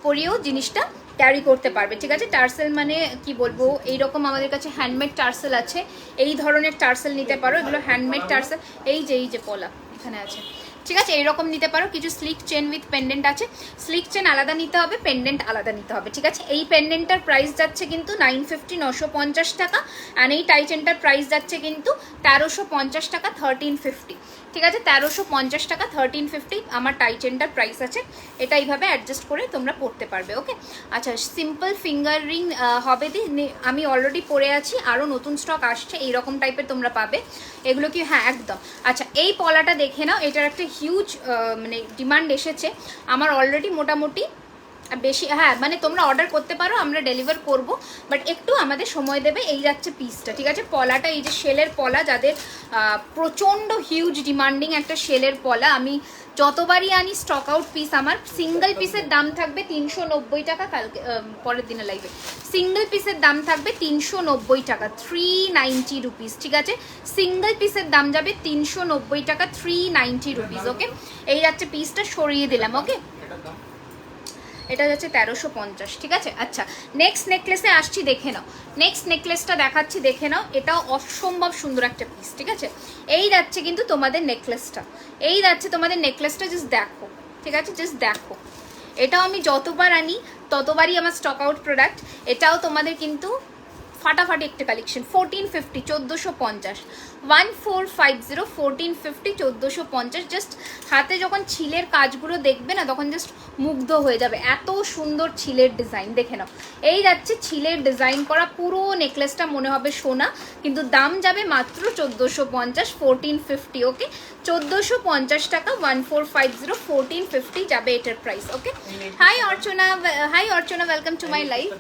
পরেও জিনিসটা ক্যারি করতে পারবে, ঠিক আছে। টার্সেল মানে কি বলবো, এইরকম আমাদের কাছে হ্যান্ডমেড টার্সেল আছে, এই ধরনের টার্সেল নিতে পারো, এগুলো হ্যান্ডমেড টার্সেল। এই যে পলা এখানে আছে, ঠিক আছে, এইরকম নিতে পারো। কিছু স্লিক চেন উইথ পেন্ডেন্ট আছে, স্লিক চেন আলাদা নিতে হবে, পেন্ডেন্ট আলাদা নিতে হবে, ঠিক আছে। এই পেন্ডেন্টটার প্রাইস যাচ্ছে কিন্তু 950, 950 টাকা, অ্যান্ড এই টাইচেনটার প্রাইস যাচ্ছে কিন্তু 1350 টাকা, 1350, ঠিক আছে। 1350 টাকা, 1350 আমার টাইচেনটার প্রাইস আছে। এটা এইভাবে অ্যাডজাস্ট করে তোমরা পরতে পারবে, ওকে। আচ্ছা, সিম্পল ফিঙ্গার রিং হবে আমি অলরেডি পরে আছি, আরও নতুন স্টক আসছে এইরকম টাইপের তোমরা পাবে। এগুলো কি, হ্যাঁ একদম। আচ্ছা, এই পলাটা দেখে নাও, এটার একটা হিউজ মানে ডিমান্ড এসেছে আমার অলরেডি, মোটামুটি বেশি। হ্যাঁ, মানে তোমরা অর্ডার করতে পারো, আমরা ডেলিভার করব, বাট একটু আমাদের সময় দেবে। এই যাচ্ছে পিসটা, ঠিক আছে। পলাটা এই যে শেলের পলা, যাদের প্রচণ্ড হিউজ ডিমান্ডিং একটা শেলের পলা, আমি যতবারই আনি স্টক আউট পিস, আমার সিঙ্গেল পিসের দাম থাকবে 390 টাকা। কালকে পরের দিনে লাইভে সিঙ্গেল পিসের দাম থাকবে 390 টাকা, 390 রুপিস, ঠিক আছে। সিঙ্গেল পিসের দাম যাবে 390 টাকা, 390 রুপিস, ওকে। এই যাচ্ছে পিসটা, সরিয়ে দিলাম, ওকে। এটা যাচ্ছে 1350, ঠিক আছে। আচ্ছা, নেক্সট নেকলেসে আসছি, দেখে নাও। নেক্সট নেকলেসটা দেখাচ্ছি, দেখে নাও। এটাও অসম্ভব সুন্দর একটা পিস, ঠিক আছে। এই যাচ্ছে কিন্তু তোমাদের নেকলেসটা, জাস্ট দেখো, ঠিক আছে, জাস্ট দেখো। এটাও আমি যতবার আনি ততবারই আমার স্টক আউট প্রোডাক্ট। এটাও তোমাদের কিন্তু ফাটাফাটি একটা কালেকশন। 1450, 1450, 1450, 1450, 1450। জাস্ট হাতে যখন ছিলের কাজগুলো দেখবে না, তখন জাস্ট মুগ্ধ হয়ে যাবে, এত সুন্দর ছিলের ডিজাইন, দেখে নাও। এই যাচ্ছে ছিলের ডিজাইন করা পুরো নেকলেসটা, মনে হবে সোনা, কিন্তু দাম যাবে মাত্র 1450, 1450, ওকে। 1450 টাকা, 1450, 1450 যাবে এটার price, okay. Hi Archana, welcome to my live.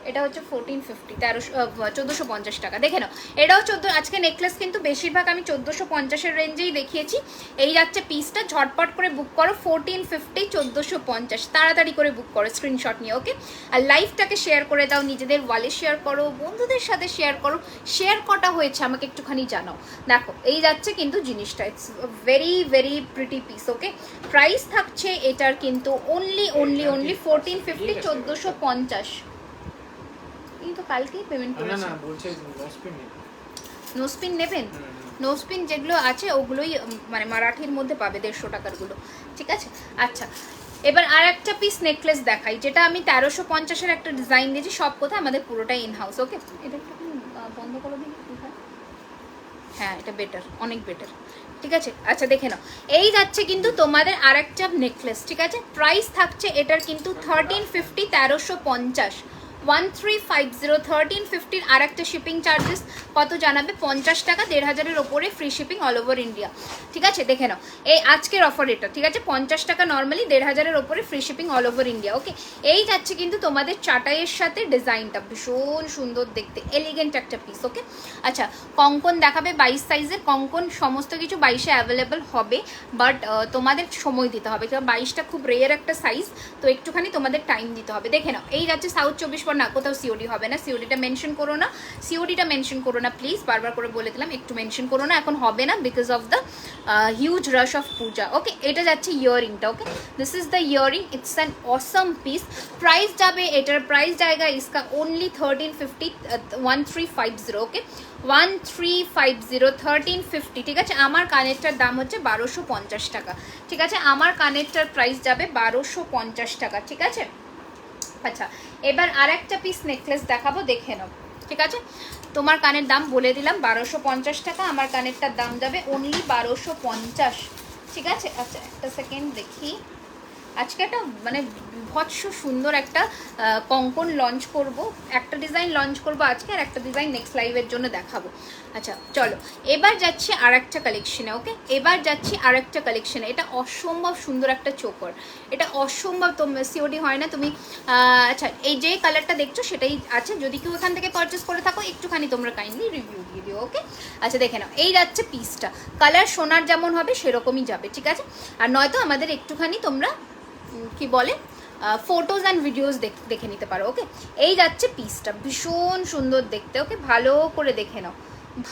এটা হচ্ছে 1450, 1450 টাকা। দেখে নাও, এটাও 14। আজকে নেকলেস কিন্তু বেশিরভাগ আমি 1450-এর রেঞ্জেই দেখিয়েছি। এই যাচ্ছে পিসটা, ঝটপট করে বুক করো 1450, 1450, তাড়াতাড়ি করে বুক করো স্ক্রিনশট নিয়ে, ওকে? আর লাইভটাকে শেয়ার করে দাও, নিজেদের ওয়ালে শেয়ার করো, বন্ধুদের সাথে শেয়ার করো। শেয়ার কটা হয়েছে আমাকে একটুখানি জানাও। দেখো এই যাচ্ছে কিন্তু জিনিসটা, it's very very pretty piece, okay? Price থাকছে এটার কিন্তু অনলি 1450, 1450। এই তো কালকেই পেমেন্ট করেছি। না বলছে নো স্পিন নেবেন? নো স্পিন যেগুলো আছে ওগুলোই মানে মারাঠির মধ্যে পাবে 150 টাকারগুলো, ঠিক আছে? আচ্ছা, এবার আর একটা পিস নেকলেস দেখাই, যেটা আমি 1350-এর একটা ডিজাইন দিয়েছি। সব কথা আমাদের পুরোটাই ইন হাউস, ওকে? এটা একটু বন্ধ করে দিই, হ্যাঁ এটা বেটার, অনেক বেটার, ঠিক আছে? আচ্ছা দেখে নাও, এই যাচ্ছে কিন্তু তোমাদের আর একটা নেকলেস, ঠিক আছে? প্রাইস থাকছে এটার কিন্তু 1350, 1350, 1350, 1350। আর একটা শিপিং চার্জেস কত জানাবে? 50 টাকা, 1500-এর ওপরে free shipping all over India, ঠিক আছে? দেখে নাও, এই আজকের অফার এটা, ঠিক আছে? 50 টাকা নর্মালি, 1500-এর ওপরে free shipping all over India, okay? এই যাচ্ছে কিন্তু তোমাদের চাটাইয়ের সাথে, ডিজাইনটা ভীষণ সুন্দর দেখতে, এলিগেন্ট একটা পিস, ওকে? আচ্ছা, কঙ্কন দেখাবে 22 সাইজের কঙ্কন, সমস্ত কিছু 22-এ অ্যাভেলেবেল হবে, বাট তোমাদের সময় দিতে হবে, কারণ 22টা খুব রেয়ার একটা সাইজ, তো একটুখানি তোমাদের টাইম দিতে হবে। দেখে নাও, এই যাচ্ছে সাউথ 24 না, কোথাও সিওডি হবে না, সিওডিটা মেনশন করো না, সিওডিটা মেনশন করো না প্লিজ, বারবার করে বলে দিলাম, একটু মেনশন করো না, এখন হবে না because of the huge rush of Puja, okay? এটা যাচ্ছে ইয়ারিংটা, okay? This is the earring, it's an awesome piece. Price যাবে এটার, প্রাইস জায়গা ইসকা অনলি 1350, 1350, ওকে? 1350, 1350, ঠিক আছে? আমার কানেরটার দাম হচ্ছে 1250 টাকা, ঠিক আছে? আমার কানেরটার প্রাইস যাবে 1250 টাকা, ঠিক আছে? আচ্ছা, এবার আর একটা পিস নেকলেস দেখাবো, দেখে নাও, ঠিক আছে? তোমার কানের দাম বলে দিলাম 1250 টাকা, আমার কানেরটার দাম যাবে অনলি 1250, ঠিক আছে? আচ্ছা একটা সেকেন্ড দেখি, আজকে একটা মানে বিভৎস সুন্দর একটা কঙ্কন লঞ্চ করব, একটা ডিজাইন লঞ্চ করব আজকে, আর একটা ডিজাইন নেক্সট লাইভের জন্য দেখাবো। আচ্ছা চলো, এবার যাচ্ছি আর একটা কালেকশনে, ওকে? এবার যাচ্ছি আর একটা কালেকশনে। এটা অসম্ভব সুন্দর একটা চোকর, এটা অসম্ভব, সিওডি হয় না তুমি। আচ্ছা, এই যে কালারটা দেখছো সেটাই আছে, যদি কেউ এখান থেকে পারচেস করে থাকো একটুখানি তোমরা কাইন্ডলি রিভিউ দিয়ে দিও, ওকে? আচ্ছা দেখে নাও, এই যাচ্ছে পিসটা, কালার সোনার যেমন হবে সেরকমই যাবে, ঠিক আছে? আর নয়তো আমাদের একটুখানি তোমরা কি বলে ফটোজ অ্যান্ড ভিডিওস দেখে নিতে পারো, ওকে? এই যাচ্ছে পিসটা, ভীষণ সুন্দর দেখতে, ওকে? ভালো করে দেখে নাও,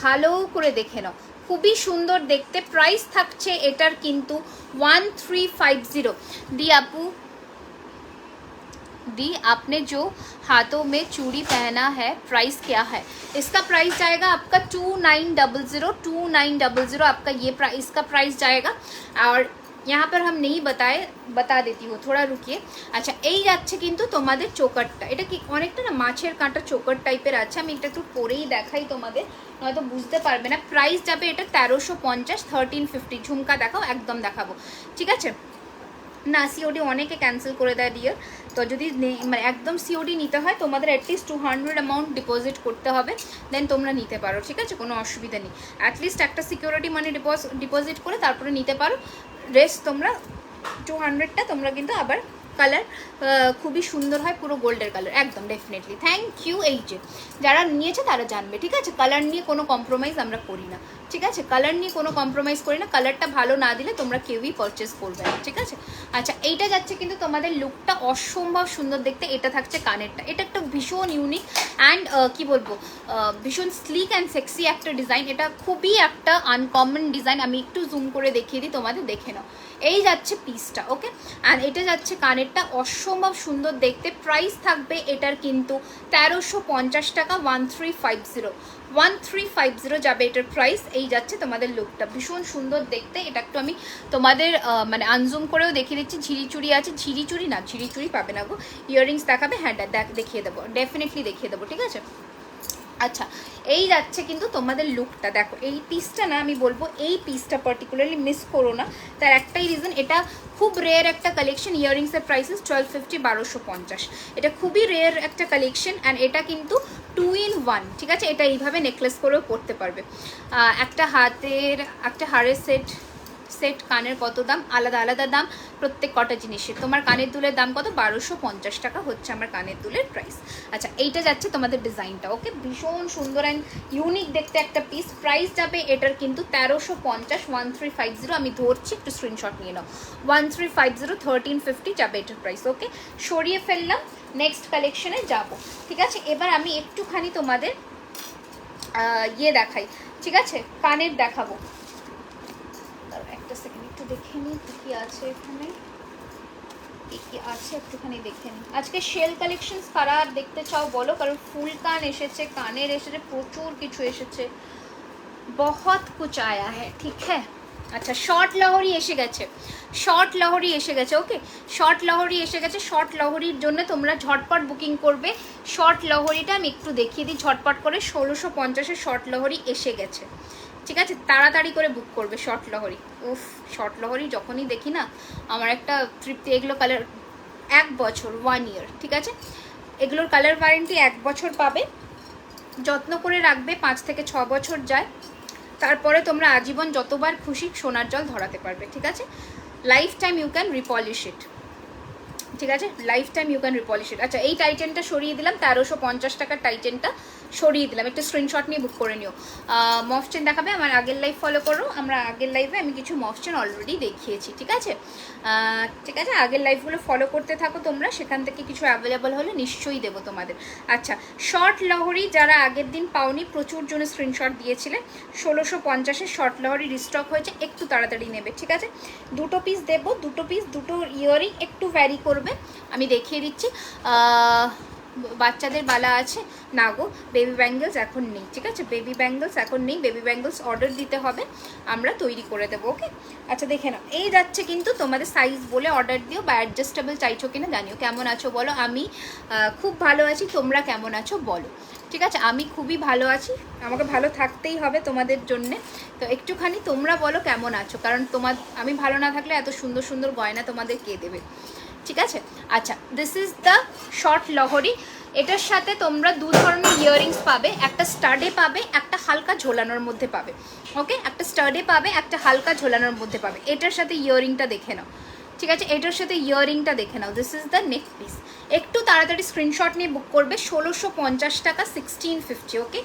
ভালো করে দেখে নাও, খুবই সুন্দর দেখতে। প্রাইস থাকছে এটার কিন্তু 1350। দি আপু, दी आपने जो हाथों में चूड़ी पहना है, प्राइस क्या है? इसका प्राइस जाएगा आपका 2900, 2900 आपका ये इसका प्राइस जाएगा। और यहाँ पर हम नहीं बता देती हूँ, थोड़ा रुकिए। अच्छा, এই যাচ্ছে কিন্তু তোমাদের চোকারটা, এটা কি অনেকটা না মাছের কাঁটা চোকার টাইপের আছে, আমি এটা একটু পরেই দেখাই তোমাদের, নয়তো বুঝতে পারবে না। প্রাইস যাবে এটা 1350, 1350। ঝুমকা দেখাও, একদম দেখাবো, ঠিক আছে? না সিওডি অনেকে ক্যান্সেল করে দেয় ডিয়ার, তো যদি মানে একদম সিওডি নিতে হয় তোমাদের অ্যাটলিস্ট 200 অ্যামাউন্ট ডিপোজিট করতে হবে, দেন তোমরা নিতে পারো, ঠিক আছে? কোনো অসুবিধা নেই, অ্যাটলিস্ট একটা সিকিউরিটি মানি ডিপোজিট করে তারপরে নিতে পারো। রেস্ট তোমরা 200টা তোমরা কিন্তু আবার কালার খুবই সুন্দর হয়, পুরো গোল্ডের কালার, একদম ডেফিনেটলি। Thank you. এই যে যারা নিয়েছে তারা জানবে, ঠিক আছে? কালার নিয়ে কোনো কম্প্রোমাইজ আমরা করি না, ঠিক আছে? কালার নিয়ে কোনো কম্প্রোমাইজ করি না, কালারটা ভালো না দিলে তোমরা কেউই পারচেস করবে না, ঠিক আছে? আচ্ছা, এইটা যাচ্ছে কিন্তু তোমাদের লুকটা অসম্ভব সুন্দর দেখতে। এটা থাকছে কানেরটা, এটা একটা ভীষণ ইউনিক অ্যান্ড কি বলবো, ভীষণ স্লিক অ্যান্ড সেক্সি একটা ডিজাইন, এটা খুবই একটা আনকমন ডিজাইন। আমি একটু জুম করে দেখিয়ে দিই তোমাদের, দেখে নাও। এই যাচ্ছে পিসটা, ওকে? অ্যান্ড এটা যাচ্ছে কানেরটা, অসম্ভব সুন্দর দেখতে। প্রাইস থাকবে এটার কিন্তু 1350 টাকা, 1350, 1350 যাবে এটার প্রাইস। এই যাচ্ছে তোমাদের লুকটা, ভীষণ সুন্দর দেখতে। এটা একটু আমি তোমাদের মানে আনজুম করেও দেখিয়ে দিচ্ছি। ঝিরিচুরি আছে, ঝিরিচুরি না, ঝিরিচুরি পাবে না গো। ইয়াররিংস দেখাবে, হ্যাঁ দেখিয়ে দেবো, ডেফিনেটলি দেখিয়ে দেবো, ঠিক আছে? আচ্ছা, এই যাচ্ছে কিন্তু তোমাদের লুকটা, দেখো এই পিসটা না, আমি বলবো এই পিসটা পার্টিকুলারলি মিস করো না, তার একটাই রিজন, এটা খুব রেয়ার একটা কালেকশন। ইয়াররিংসের প্রাইসেস 1250, 1250, এটা খুবই রেয়ার একটা কালেকশন। অ্যান্ড এটা কিন্তু 2 in 1, ঠিক আছে? এটা এইভাবে নেকলেস করেও পরতে পারবে। একটা হাড়ের সেট, সেট কানের কত দাম, আলাদা আলাদা দাম প্রত্যেক কটা জিনিসের। তোমার কানের দুলের দাম কত, 1250 টাকা হচ্ছে আমার কানের দুলের প্রাইস। আচ্ছা এইটা যাচ্ছে তোমাদের ডিজাইনটা, ওকে, ভীষণ সুন্দর অ্যান্ড ইউনিক দেখতে একটা পিস। প্রাইস যাবে এটার কিন্তু 1350, 1350, আমি ধরছি একটু স্ক্রিনশট নিয়ে নাও, 1350, 1350 যাবে এটার প্রাইস, ওকে। সরিয়ে ফেললাম, নেক্সট কালেকশনে যাব, ঠিক আছে। এবার আমি একটুখানি তোমাদের ইয়ে দেখাই, ঠিক আছে, কানের দেখাবো। একটা সেকেন্ড একটু দেখে নিই কি আছে এখানে, কি আছে একটুখানি দেখে নিই। আজকে শেল কালেকশনস কারা দেখতে চাও বলো, কারণ ফুল কান এসেছে, কানের এসেছে, প্রচুর কিছু এসেছে, বহুত কুছ আয়া হ্যাঁ, ঠিক হ্যাঁ। আচ্ছা শর্ট লহরি এসে গেছে, শর্ট লহরি এসে গেছে, ওকে, শর্ট লহরি এসে গেছে। শর্ট লহরির জন্য তোমরা ঝটপট বুকিং করবে। শর্ট লহরিটা আমি একটু দেখিয়ে দিই ঝটপট করে, 1650-এর শর্ট লহরি এসে গেছে, ঠিক আছে, তাড়াতাড়ি করে বুক করবে শর্ট লহরি। উফ, শর্ট লহরি যখনই দেখি না আমার একটা তৃপ্তি। এগুলো কালার 1 বছর, 1 ইয়ার, ঠিক আছে, এগুলোর কালার ওয়ারেন্টি 1 বছর পাবে, যত্ন করে রাখবে, 5 থেকে 6 বছর যায়, তারপরে তোমরা আজীবন যতবার খুশি সোনার জল ধরাতে পারবে, ঠিক আছে। লাইফ টাইম ইউ ক্যান রিপলিশ ইট, ঠিক আছে, লাইফ টাইম ইউ ক্যান রিপলিশ ইট। আচ্ছা এই টাইটেনটা সরিয়ে দিলাম, 1350 টাকার টাইটেনটা সরিয়ে দিলাম, একটা স্ক্রিনশট নিয়ে বুক করে নিও। মফ চেন দেখাবে, আমার আগের লাইভ ফলো করো, আমরা আগের লাইভে আমি কিছু মফ চেন অলরেডি দেখিয়েছি, ঠিক আছে, ঠিক আছে, আগের লাইভগুলো ফলো করতে থাকো তোমরা, সেখান থেকে কিছু অ্যাভেলেবল হলে নিশ্চয়ই দেবো তোমাদের। আচ্ছা শর্ট লহরি যারা আগের দিন পাওনি, প্রচুর জন্য স্ক্রিনশট দিয়েছিলে, 1650-এর শর্ট লহরি রিস্টক হয়েছে, একটু তাড়াতাড়ি নেবে, ঠিক আছে। দুটো পিস দেবো, দুটো পিস, দুটো ইয়ারিং, একটু ভ্যারি করবে, আমি দেখিয়ে দিচ্ছি। বাচ্চাদের বালা আছে না গো, বেবি ব্যাঙ্গলস এখন নেই, ঠিক আছে, বেবি ব্যাঙ্গলস এখন নেই, বেবি ব্যাঙ্গলস অর্ডার দিতে হবে, আমরা তৈরি করে দেবো, ওকে। আচ্ছা দেখে নাও, এই যাচ্ছে কিন্তু তোমাদের সাইজ বলে অর্ডার দিও, বা অ্যাডজাস্টেবল চাইছো কিনা জানিও। কেমন আছো বলো, আমি খুব ভালো আছি, তোমরা কেমন আছো বলো, ঠিক আছে, আমি খুবই ভালো আছি, আমাকে ভালো থাকতেই হবে তোমাদের জন্যে, তো একটুখানি তোমরা বলো কেমন আছো, কারণ আমি ভালো না থাকলে এত সুন্দর সুন্দর গয়না তোমাদের কে দেবে, ঠিক আছে। আচ্ছা দিস ইজ দ্য শর্ট লহরি, এটার সাথে তোমরা 2 ধরনের ইয়াররিংস পাবে, একটা স্টাডে পাবে, একটা হালকা ঝোলানোর মধ্যে পাবে, ওকে, একটা স্টাডে পাবে, একটা হালকা ঝোলানোর মধ্যে পাবে। এটার সাথে ইয়াররিংটা দেখে নাও, ঠিক আছে, এটার সাথে ইয়াররিংটা দেখে নাও, this is the neck piece. একটু তাড়াতাড়ি স্ক্রিনশট নিয়ে বুক করবে, 1650 টাকা, 1650, ওকে,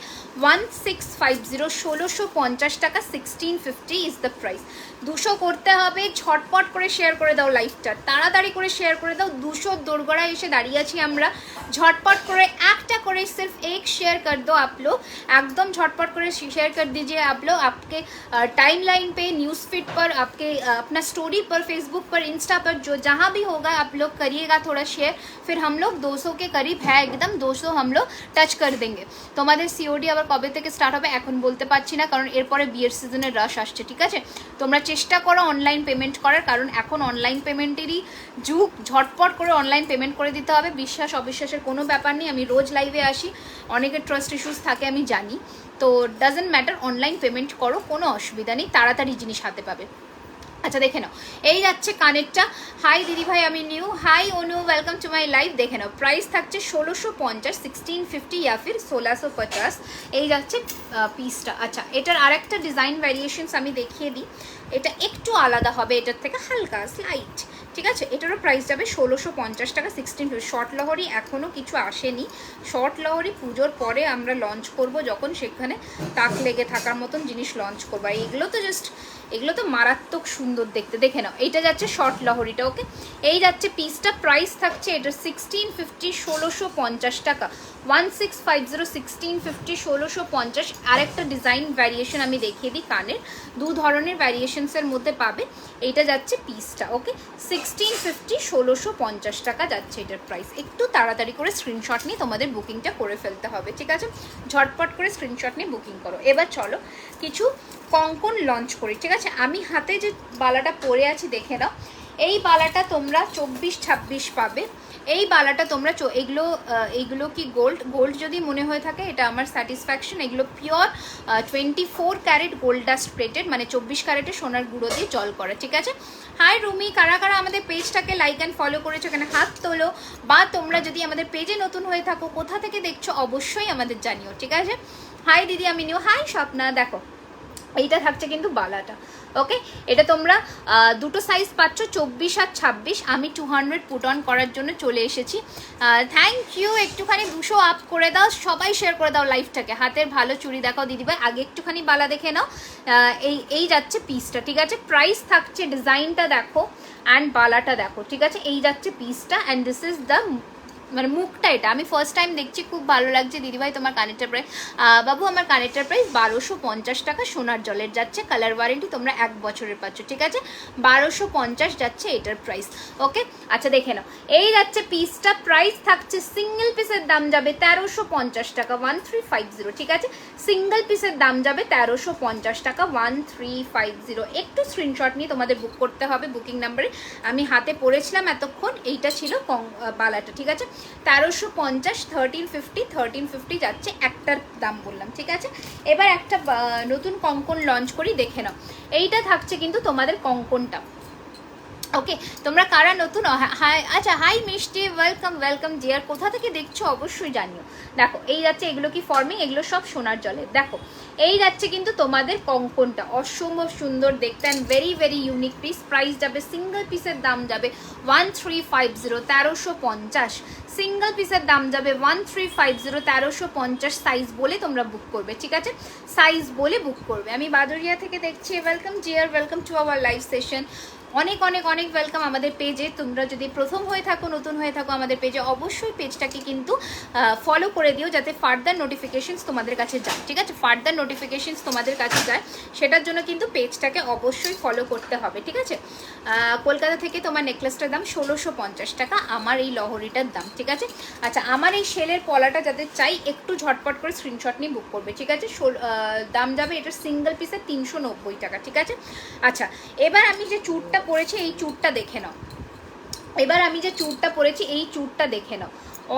1650, 1650 টাকা, 1650 ইজ দ্য প্রাইস। 200 করতে হবে, ঝটপট করে শেয়ার করে দাও লাইভটা, তাড়াতাড়ি করে শেয়ার করে দাও, 200 দোরগোড়ায় এসে দাঁড়িয়ে আছি আমরা, ঝটপট করে একটা করে सिर्फ एक शेयर कर दो आप लोग, एकदम झटपट করে शेयर कर दीजिए आप लोग, आपके टाइमलाइन पे, न्यूज़ फीड पर, आपके अपना स्टोरी पर, फेसबुक पर, इंस्टा पर, जो जहाँ भी होगा आप लोग करिएगा थोड़ा शेयर, फिर हम लोग 200 के करीब है एकदम, 200 हम लोग টাচ করে দেंगे। তোমাদের সিওডি আবার কবে থেকে স্টার্ট হবে এখন বলতে পারছি না, কারণ এরপরে বিয়ের সিজনের রাশ আসছে, ঠিক আছে। তোমরা চেষ্টা করো অনলাইন পেমেন্ট করার, কারণ এখন অনলাইন পেমেন্টেরই যুগ, ঝটপট করে অনলাইন পেমেন্ট করে দিতে হবে, বিশ্বাস অবিশ্বাসের কোনো ব্যাপার নেই। আমি রোজ লাইভে আসি, অনেকের ট্রাস্ট ইস্যুস থাকে আমি জানি, তো ডাজেন্ট ম্যাটার, অনলাইন পেমেন্ট করো, কোনো অসুবিধা নেই, তাড়াতাড়ি জিনিস হাতে পাবে। আচ্ছা দেখে নাও, এই যাচ্ছে কানেরটা। হাই দিদি ভাই আমি new, hi Anu, welcome to my live. দেখে নাও প্রাইস থাকছে 1650, 1650 या फिर 1650, এই যাচ্ছে পিসটা। আচ্ছা এটার আরেকটা ডিজাইন ভ্যারিয়েশনস আমি দেখিয়ে দিই, এটা একটু আলাদা হবে এটার থেকে, হালকা স্লাইট, ঠিক আছে। এটারও প্রাইস যাবে 1650 টাকা, 1650। শর্ট লহরি এখনও কিছু আসেনি, শর্ট লহরি পুজোর পরে আমরা লঞ্চ করব, যখন সেখানে তাক লেগে থাকার মতন জিনিস লঞ্চ করবো। আর এগুলো তো মারাত্মক সুন্দর দেখতে। দেখে নাও এইটা যাচ্ছে শর্ট লহরিটা, ওকে, এই যাচ্ছে পিসটা। প্রাইস থাকছে এটা 1650, 1650 টাকা, 1650, 1650, 1650। আরেকটা ডিজাইন ভ্যারিয়েশন আমি দেখিয়ে দিই, কানের 2 ধরনের ভ্যারিয়েশনসের মধ্যে পাবে। এইটা যাচ্ছে পিসটা, ওকে, 1650, 1650 টাকা যাচ্ছে এটার প্রাইস। একটু তাড়াতাড়ি করে স্ক্রিনশট নিয়ে তোমাদের বুকিংটা করে ফেলতে হবে, ঠিক আছে, ঝটপট করে স্ক্রিনশট নিয়ে বুকিং করো। এবার চলো কিছু কঙ্কন লঞ্চ করি, ঠিক আছে। আমি হাতে যে বালাটা পরে আছি দেখে নাও, এই বালাটা তোমরা 24-26 পাবে। এই বালাটা তোমরা এইগুলো কি গোল্ড যদি মনে হয়ে থাকে এটা আমার স্যাটিসফ্যাকশন। এগুলো pure 24 carat gold dust plated, মানে 24 ক্যারেটের সোনার গুঁড়ো দিয়ে জল করা, ঠিক আছে। হাই রুমি, কারা কারা আমাদের পেজটাকে লাইক অ্যান্ড ফলো করেছো এখানে হাত তোলো, বা তোমরা যদি আমাদের পেজে নতুন হয়ে থাকো কোথা থেকে দেখছো অবশ্যই আমাদের জানিও, ঠিক আছে। হাই দিদি আমি নিউ, হাই স্বপ্না। দেখো এইটা থাকছে কিন্তু বালাটা। ওকে, এটা তোমরা দুটো সাইজ পাচ্ছ, 24 আর 26। আমি 200 পুট অন করার জন্য চলে এসেছি। Thank you. একটুখানি 200 আপ করে দাও, সবাই শেয়ার করে দাও লাইভটাকে। হাতের ভালো চুড়ি দেখাও দিদিভাই, আগে একটুখানি বালা দেখে নাও। এই যাচ্ছে পিসটা, ঠিক আছে। প্রাইস থাকছে, ডিজাইনটা দেখো অ্যান্ড বালাটা দেখো, ঠিক আছে। এই যাচ্ছে পিসটা অ্যান্ড দিস ইজ দ্য মানে মুখটা। এটা আমি ফার্স্ট টাইম দেখছি, খুব ভালো লাগছে। দিদিভাই তোমার কানেরটার প্রাইস, বাবু আমার কানেরটার প্রাইস 1250 টাকা, সোনার জলের যাচ্ছে, কালার ওয়ারেন্টি তোমরা 1 বছরের পাচ্ছ, ঠিক আছে। 1250 যাচ্ছে এটার প্রাইস। ওকে, আচ্ছা দেখে নাও। এই যাচ্ছে পিসটা, প্রাইস থাকছে সিঙ্গেল পিসের দাম যাবে 1350 টাকা, 1350, ঠিক আছে। সিঙ্গেল পিসের দাম যাবে 1350 টাকা, 1350। একটু স্ক্রিনশট নিয়ে তোমাদের বুক করতে হবে বুকিং নাম্বারে। আমি হাতে পড়েছিলাম এতক্ষণ, এইটা ছিল বালাটা, ঠিক আছে। 1350, 1350 যাচ্ছে, একটার দাম বললাম, ঠিক আছে। এবার একটা নতুন কঙ্কন লঞ্চ করি, দেখে নাও। এইটা থাকছে কিন্তু তোমাদের কঙ্কনটা। ওকে, তোমরা কারা নতুন, হাই, আচ্ছা হাই মিষ্টি, ওয়েলকাম ওয়েলকাম ডিয়ার। কোথা থেকে দেখছো অবশ্যই জানিও। দেখো এই যাচ্ছে, এগুলো কি ফর্মিং, এগুলো সব সোনার জলে। দেখো এই যাচ্ছে কিন্তু তোমাদের কঙ্কনটা, অসম্ভব সুন্দর দেখতে and very very unique piece. Price যাবে, সিঙ্গেল পিসের দাম যাবে 1350, 1350। সিঙ্গেল পিসের দাম যাবে 1350, 1350। সাইজ বলে তোমরা বুক করবে, ঠিক আছে। সাইজ বলে বুক করবে। আমি বাদুরিয়া থেকে দেখছি, welcome deer, welcome to our live session. অনেক অনেক অনেক ওয়েলকাম আমাদের পেজে। তোমরা যদি প্রথম হয়ে থাকো, নতুন হয়ে থাকো আমাদের পেজে, অবশ্যই পেজটাকে কিন্তু ফলো করে দিও, যাতে ফার্দার নোটিফিকেশনস তোমাদের কাছে যায়, ঠিক আছে। ফার্দার নোটিফিকেশনস তোমাদের কাছে যায়, সেটার জন্য কিন্তু পেজটাকে অবশ্যই ফলো করতে হবে, ঠিক আছে। কলকাতা থেকে তোমার নেকলেসটার দাম 1650 টাকা, আমার এই লহরিটার দাম, ঠিক আছে। আচ্ছা, আমার এই শেলের পলাটা যাদের চাই, একটু ঝটপট করে স্ক্রিনশট নিয়ে বুক করবে, ঠিক আছে। দাম যাবে এটার সিঙ্গেল পিসে 390 টাকা, ঠিক আছে। আচ্ছা, এবার আমি যে চুড়টা পরেছি, এই চুড়টা দেখে নাও। এবার আমি যে চুড়টা পরেছি, এই চুড়টা দেখে নাও।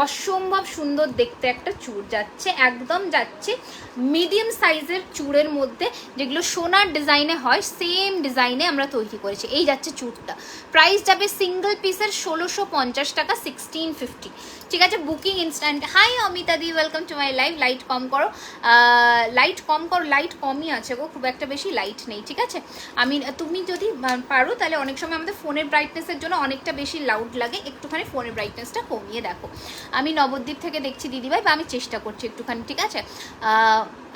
অসম্ভব সুন্দর দেখতে একটা চুড় যাচ্ছে, একদম যাচ্ছে মিডিয়াম সাইজের চুড়ের মধ্যে, যেগুলো সোনার ডিজাইনে হয়, সেম ডিজাইনে আমরা তৈরি করেছি। এই যাচ্ছে চুড়টা, প্রাইস যাবে সিঙ্গেল পিসের 1650 টাকা, 1650, ঠিক আছে। Booking instant. Hi Amita di, welcome to my live. Light কম করো, লাইট কম করো, লাইট কমই আছে গো, খুব একটা বেশি লাইট নেই, ঠিক আছে। তুমি যদি পারো তাহলে, অনেক সময় আমাদের ফোনের ব্রাইটনেসের জন্য অনেকটা বেশি লাউড লাগে, একটুখানি ফোনের ব্রাইটনেসটা কমিয়ে দেখো। আমি নবদ্বীপ থেকে দেখছি দিদিভাই, বা আমি চেষ্টা করছি একটুখানি, ঠিক আছে।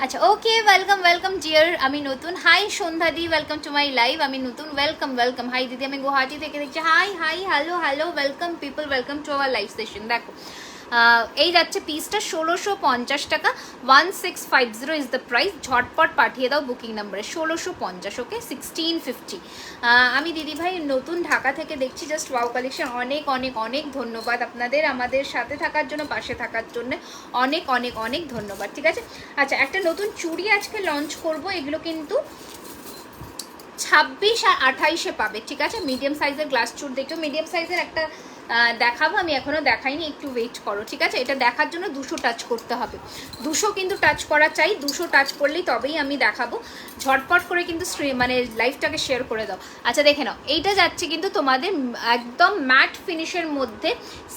আচ্ছা, ওকে, ওয়েলকাম ওয়েলকাম ডিয়ার, আমি নতুন। হাই সন্ধ্যা দি, ওয়েলকাম টু মাই লাইভ, আমি নতুন, ওয়েলকাম ওয়েলকাম। হাই দিদি, আমি গুয়াহাটি থেকে দেখছি। High high, hello hello, welcome people, welcome to our live session. দেখো এই যাচ্ছে পিসটা 1650 টাকা, 1650 ইজ দ্য প্রাইস। ঝটপট পাঠিয়ে দাও বুকিং নাম্বারে, 1650, ওকে, 1650। আমি দিদিভাই নতুন, ঢাকা থেকে দেখছি, জাস্ট ওয়াও কালেকশন। অনেক অনেক অনেক ধন্যবাদ আপনাদের, আমাদের সাথে থাকার জন্য, পাশে থাকার জন্য অনেক অনেক অনেক ধন্যবাদ, ঠিক আছে। আচ্ছা, একটা নতুন চুড়ি আজকে লঞ্চ করব, এগুলো কিন্তু 26 আর 28-এ পাবে, ঠিক আছে। মিডিয়াম সাইজের গ্লাস চুড় দেখো, মিডিয়াম সাইজের একটা দেখাবো, আমি এখনো দেখাইনি, একটু ওয়েট করো, ঠিক আছে। এটা দেখার জন্য 200 টাচ করতে হবে, 200 কিন্তু টাচ করা চাই, 200 টাচ করলেই তবেই আমি দেখাবো। ঝটপট করে কিন্তু মানে লাইভটাকে শেয়ার করে দাও। আচ্ছা দেখে নাও, এইটা যাচ্ছে কিন্তু তোমাদের একদম ম্যাট ফিনিশের মধ্যে,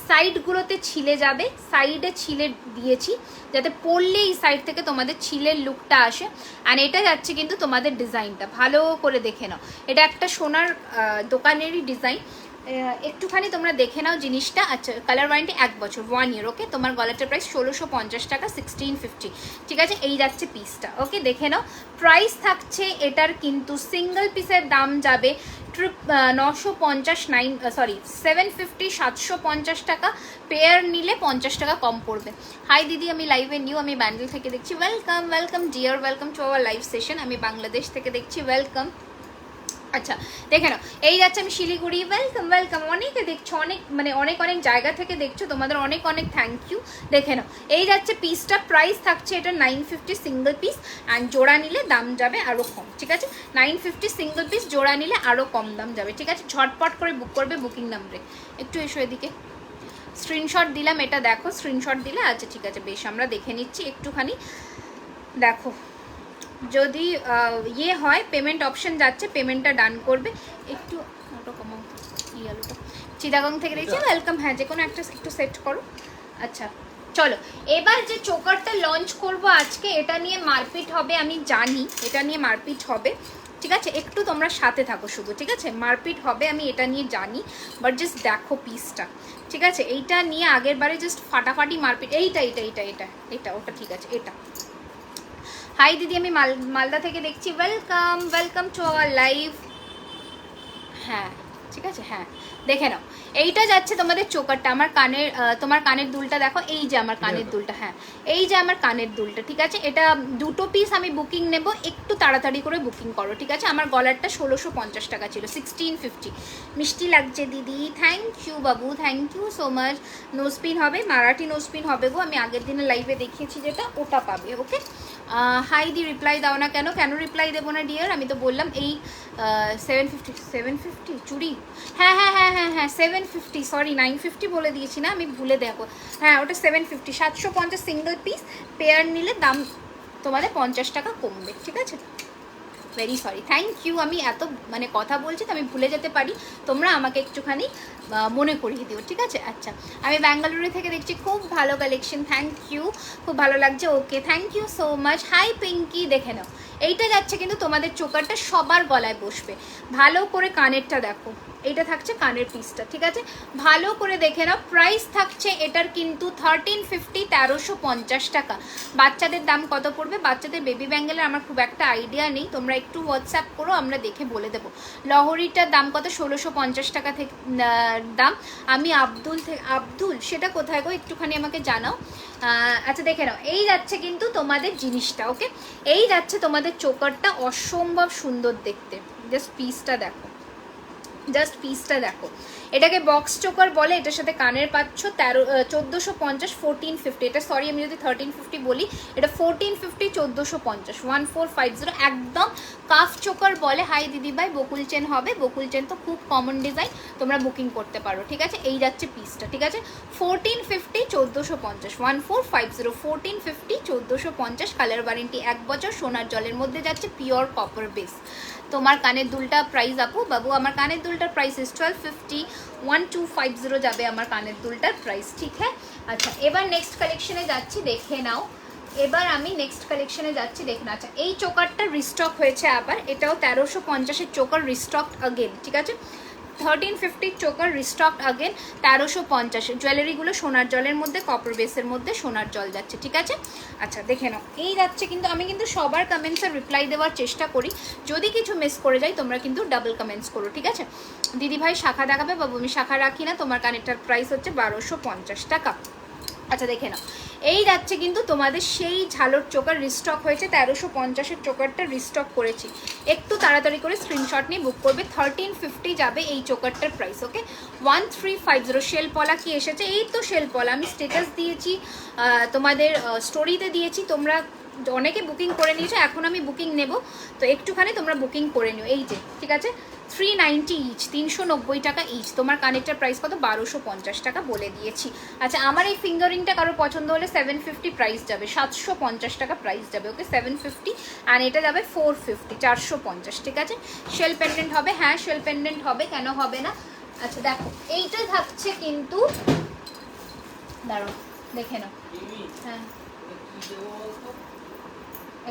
সাইডগুলোতে ছিলে যাবে, সাইডে ছিলে দিয়েছি যাতে পরলে এই সাইড থেকে তোমাদের ছিলের লুকটা আসে। আর এটা যাচ্ছে কিন্তু তোমাদের ডিজাইনটা ভালো করে দেখে নাও, এটা একটা সোনার দোকানেরই ডিজাইন, একটুখানি তোমরা দেখে নাও জিনিসটা। আচ্ছা, কালার ওয়ারেন্টি 1 বছর, 1 ইয়ার, ওকে। তোমার গলাটার প্রাইস 1650 টাকা, 1650, ঠিক আছে। এই যাচ্ছে পিসটা, ওকে, দেখে নাও। প্রাইস থাকছে এটার কিন্তু সিঙ্গেল পিসের দাম যাবে 750, 750 টাকা। পেয়ার নিলে 50 টাকা কম পড়বে। হাই দিদি, আমি লাইভে নিউ, আমি ব্যান্ডেল থেকে দেখছি। Welcome welcome deer, welcome to our live session. আমি বাংলাদেশ থেকে দেখছি, ওয়েলকাম। আচ্ছা দেখে নাও, এই যাচ্ছে আমি শিলিগুড়ি, ওয়েলকাম ওয়েলকাম। অনেকে দেখছো, অনেক মানে অনেক অনেক জায়গা থেকে দেখছো, তোমাদের অনেক অনেক থ্যাংক ইউ। দেখে নাও, এই যাচ্ছে পিসটা, প্রাইস থাকছে এটা 950 সিঙ্গেল পিস, অ্যান্ড জোড়া নিলে দাম যাবে আরও কম, ঠিক আছে। 950 সিঙ্গেল পিস, জোড়া নিলে আরও কম দাম যাবে, ঠিক আছে। ঝটপট করে বুক করবে বুকিং নাম্বারে। একটু এসো এদিকে, স্ক্রিনশট দিলাম, এটা দেখো, স্ক্রিনশট দিলে, আচ্ছা ঠিক আছে, বেশ, আমরা দেখে নিচ্ছি একটুখানি। দেখো, যদি ইয়ে হয়, পেমেন্ট অপশন যাচ্ছে, পেমেন্টটা ডান করবে। একটু ওটা কমাও, এই আলোটা। চিটাগং থেকে দেখছি, ওয়েলকাম। হ্যাঁ, যে কোনো একটা একটু সেট করো। আচ্ছা, চলো এবার যে চোকারটা লঞ্চ করব আজকে, এটা নিয়ে মারপিট হবে আমি জানি, এটা নিয়ে মারপিট হবে, ঠিক আছে? একটু তোমরা সাথে থাকো শুধু, ঠিক আছে? মারপিট হবে আমি এটা নিয়ে জানি, বাট জাস্ট দেখো পিসটা, ঠিক আছে? এইটা নিয়ে আগের বারে জাস্ট ফাটাফাটি মারপিট, এইটা এটা এটা এটা এটা ওটা, ঠিক আছে? এটা হাই দিদি, আমি মালদা থেকে দেখছি, welcome welcome to our live. হ্যাঁ ঠিক আছে, হ্যাঁ দেখে নাও। এইটা যাচ্ছে তোমাদের চোকারটা, আমার কানের, তোমার কানের দুলটা দেখো, এই যে আমার কানের দুলটা, হ্যাঁ এই যে আমার কানের দুলটা, ঠিক আছে? এটা দুটো পিস আমি বুকিং নেব, একটু তাড়াতাড়ি করে বুকিং করো, ঠিক আছে? আমার গলারটা 1650 টাকা ছিল, 1650। মিষ্টি লাগছে দিদি, থ্যাংক ইউ বাবু, thank you so much. Nose pin হবে, মারাঠি নোজপিন হবে গো, আমি আগের দিনে লাইভে দেখিয়েছি যেটা, ওটা পাবে, ওকে? হাই দি, রিপ্লাই দাও না কেন? কেন রিপ্লাই দেবো না ডিয়ার? আমি তো বললাম এই 750 চুড়ি, হ্যাঁ হ্যাঁ হ্যাঁ হ্যাঁ হ্যাঁ 750, সরি 950 বলে দিয়েছি না আমি, ভুলে দেখো, হ্যাঁ ওটা 750, 750 সিঙ্গেল পিস, পেয়ার নিলে দাম তোমাদের 50 টাকা কমবে, ঠিক আছে? Very sorry, thank you. আমি এত মানে কথা বলছি তো আমি ভুলে যেতে পারি, তোমরা আমাকে একটুখানি মনে করিয়ে দিও, ঠিক আছে? আচ্ছা, আমি ব্যাঙ্গালুরু থেকে দেখছি, খুব ভালো কালেকশন, থ্যাংক ইউ, খুব ভালো লাগছে, okay thank you so much. Hi Pinki, দেখে নাও এইটা যাচ্ছে কিন্তু তোমাদের চোকারটা সবার গলায় বসবে, ভালো করে কানেরটা দেখো, এইটা থাকছে কানের পিসটা, ঠিক আছে? ভালো করে দেখে নাও। প্রাইস থাকছে এটার কিন্তু 1350, 1350 টাকা। বাচ্চাদের দাম কত পড়বে? বাচ্চাদের বেবি ব্যাঙ্গেলের আমার খুব একটা আইডিয়া নেই, তোমরা একটু হোয়াটসঅ্যাপ করো, আমরা দেখে বলে দেবো। লহরিটার দাম কত? 1650 টাকা থেকে দাম। আমি আব্দুল সেটা কোথায় গো, একটুখানি আমাকে জানাও। আচ্ছা দেখে নাও, এই যাচ্ছে কিন্তু তোমাদের জিনিসটা, ওকে? এই যাচ্ছে তোমাদের চোকারটা, অসম্ভব সুন্দর দেখতে, জাস্ট পিসটা দেখো, জাস্ট পিসটা দেখো। এটাকে বক্স চোকার বলে, এটার সাথে কানের পাচ্ছ 1450, 1450, এটা সরি আমি যদি 1350 বলি, এটা 1450, 1450, 1450, একদম কাফ চোকার বলে। হাই দিদি ভাই, বকুল চেন হবে, বকুল চেন তো খুব কমন ডিজাইন, তোমরা বুকিং করতে পারো, ঠিক আছে? এই যাচ্ছে পিসটা, ঠিক আছে? 1450, 1450, 1450, 1450, 1450, কালার ওয়ারেন্টি 1 বছর, সোনার জলের মধ্যে যাচ্ছে, পিওর কপার বেস। তোমার কানের দুলটা প্রাইস আপু বাবু, আমার কানের দুলটার প্রাইস ইস 1250, 1250 যাবে আমার কানের দুলটার প্রাইস, ঠিক হ্যাঁ? আচ্ছা, এবার নেক্সট কালেকশনে যাচ্ছি, দেখে নাও। এবার আমি নেক্সট কালেকশনে যাচ্ছি, দেখে নাও। আচ্ছা, এই চোকারটা রিস্টক হয়েছে আবার, এটাও 1350-এর চোকার রিস্টক আগেন, ঠিক আছে? 1350 চোকার রিস্টক আগেন, 1350। জুয়েলারিগুলো সোনার জলের মধ্যে, কপার বেসের মধ্যে সোনার জল যাচ্ছে, ঠিক আছে? আচ্ছা দেখে নাও, এই যাচ্ছে কিন্তু, আমি কিন্তু সবার কমেন্টসের রিপ্লাই দেওয়ার চেষ্টা করি, যদি কিছু মিস করে যাই তোমরা কিন্তু ডাবল কমেন্টস করো, ঠিক আছে? দিদি ভাই শাখা দেখাবে বাবু, আমি শাখা রাখি না, তোমার কানেরটার প্রাইস হচ্ছে 1250 টাকা। আচ্ছা দেখে নাও, এই যাচ্ছে কিন্তু তোমাদের সেই ঝালর চোকার, রিস্টক হয়েছে, 1350-এর চোকারটা রিস্টক করেছি, একটু তাড়াতাড়ি করে স্ক্রিনশট নিয়ে বুক করবে। 1350 যাবে এই চোকারটার প্রাইস, ওকে? 1350। শেলপলা কি এসেছে? এই তো শেলপলা, আমি স্টেটাস দিয়েছি, তোমাদের স্টোরিতে দিয়েছি, তোমরা অনেকে বুকিং করে নিয়েছো, এখন আমি বুকিং নেব, তো একটুখানি তোমরা বুকিং করে নিও। এই যে, ঠিক আছে? 390 ইচ, 390 টাকা ইচ। তোমার কানেরটার প্রাইস কত? 1250 টাকা বলে দিয়েছি। আচ্ছা, আমার এই ফিঙ্গারিংটা কারোর পছন্দ হলে 750 প্রাইস যাবে, 750 টাকা প্রাইস যাবে, ওকে? 750, আর এটা যাবে 450, 450, ঠিক আছে? শেল পেন্ডেন্ট হবে, হ্যাঁ শেল পেন্ডেন্ট হবে, কেন হবে না? আচ্ছা দেখো, এইটা থাকছে কিন্তু, দাঁড়ো দেখে নাও, হ্যাঁ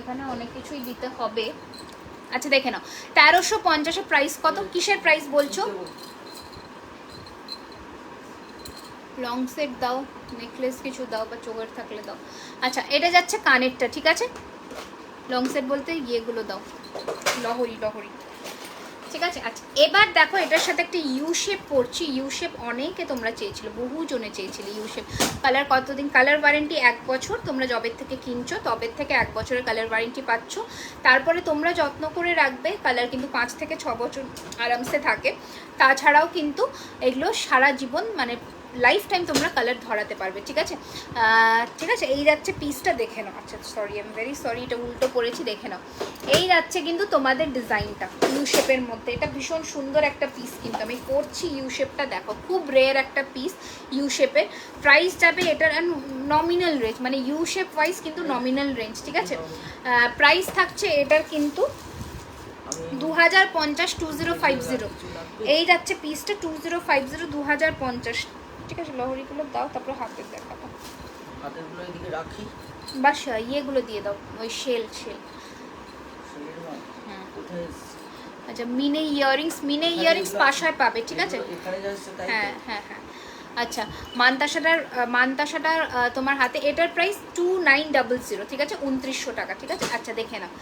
এখানে অনেক কিছুই দিতে হবে। আচ্ছা দেখে নাও, 1350-এর প্রাইস কত? কিসের প্রাইস বলছো? লং সেট দাও, নেকলেস কিছু দাও, বা চোখের থাকলে দাও। আচ্ছা, এটা যাচ্ছে কানেরটা, ঠিক আছে? লং সেট বলতে ইয়েগুলো দাও, লহরি, ঠিক আছে? আচ্ছা, এবার দেখো, এটার সাথে একটা ইউ শেপ পড়ছি, ইউ শেপ অনেকে তোমরা চেয়েছিলে, বহু জনে চেয়েছিলে ইউ শেপ। কালার কতদিন? কালার ওয়ারেন্টি 1 বছর, তোমরা যবের থেকে কিনছো তবের থেকে 1 বছরের কালার ওয়ারেন্টি পাচ্ছ। তারপরে তোমরা যত্ন করে রাখবে, কালার কিন্তু 5 থেকে 6 বছর আরামসে থাকে। তাছাড়াও কিন্তু এগুলো সারা জীবন, মানে লাইফ টাইম তোমরা কালার ধরাতে পারবে, ঠিক আছে? ঠিক আছে, এই যাচ্ছে পিসটা, দেখে নাও। আচ্ছা sorry, I am very sorry, এটা উল্টো পড়েছি, দেখে নাও। এই যাচ্ছে কিন্তু তোমাদের ডিজাইনটা ইউ শেপের মধ্যে, এটা ভীষণ সুন্দর একটা পিস, কিন্তু আমি করছি ইউ শেপটা দেখো, খুব রেয়ার একটা পিস ইউ শেপের। প্রাইস যাবে এটার নমিনাল রেঞ্জ, মানে ইউ শেপ ওয়াইজ কিন্তু নমিনাল রেঞ্জ, ঠিক আছে? প্রাইস থাকছে এটার কিন্তু 2050, 2050। এই যাচ্ছে পিসটা 2050, 2050, ঠিক আছে? লহরিগুলো দাও, তারপরে হাতের দেখাবো। হাতেরগুলো এদিকে রাখি, বাস ইয়েগুলো দিয়ে দাও, ওই শেল। হ্যাঁ কোথায় আচ্ছা, মিনে ইয়ারিংস পাশায় পাবে, ঠিক আছে? এখানে যাচ্ছে তাই? হ্যাঁ। আচ্ছা, মানতাসাটার তোমার হাতে এটার প্রাইস 2900, ঠিক আছে, 2900 টাকা, ঠিক আছে? আচ্ছা দেখে নাও,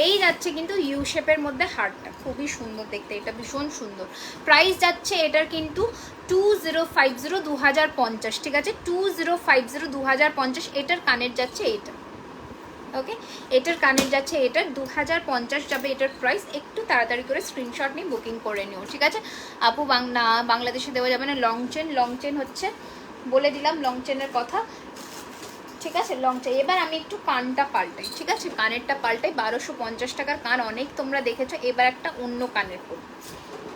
এই যাচ্ছে কিন্তু ইউ শেপের মধ্যে হারটা, খুবই সুন্দর দেখতে, এটা ভীষণ সুন্দর। প্রাইস যাচ্ছে এটার কিন্তু 2050, 2050, ঠিক আছে? 2050, 2050। এটার কানের যাচ্ছে এটা, ওকে, এটার কানের যাচ্ছে এটার 2050 যাবে এটার প্রাইস। একটু তাড়াতাড়ি করে স্ক্রিনশট নিয়ে বুকিং করে নিও, ঠিক আছে? আপু বাংলাদেশে দেওয়া যাবে না। লং চেন হচ্ছে, বলে দিলাম লং চেনের কথা, ঠিক আছে? Long chain. এবার আমি একটু কানটা পাল্টাই, ঠিক আছে? কানেরটা পাল্টাই। 1250 টাকার কান অনেক তোমরা দেখেছো, এবার একটা অন্য কানের পরি,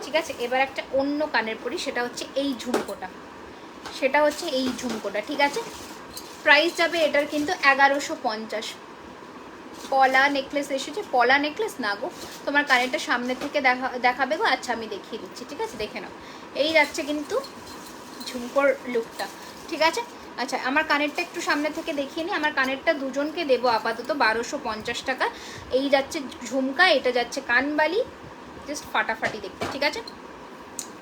ঠিক আছে? এবার একটা অন্য কানের পরি, সেটা হচ্ছে এই ঝুমকোটা, ঠিক আছে? প্রাইস যাবে এটার কিন্তু 1150। পলা নেকলেস এসেছে, পলা নেকলেস না গো, তোমার কানেরটা সামনে থেকে দেখাবে গো। আচ্ছা আমি দেখিয়ে দিচ্ছি, ঠিক আছে? দেখে নাও, এই যাচ্ছে কিন্তু ঝুমকোর লুকটা, ঠিক আছে? আচ্ছা আমার কানেরটা একটু সামনে থেকে দেখিয়ে নিই। আমার কানেরটা দুজনকে দেবো আপাতত 1250 টাকা। এই যাচ্ছে ঝুমকা, এটা যাচ্ছে কানবালি, জাস্ট ফাটাফাটি দেখতে, ঠিক আছে?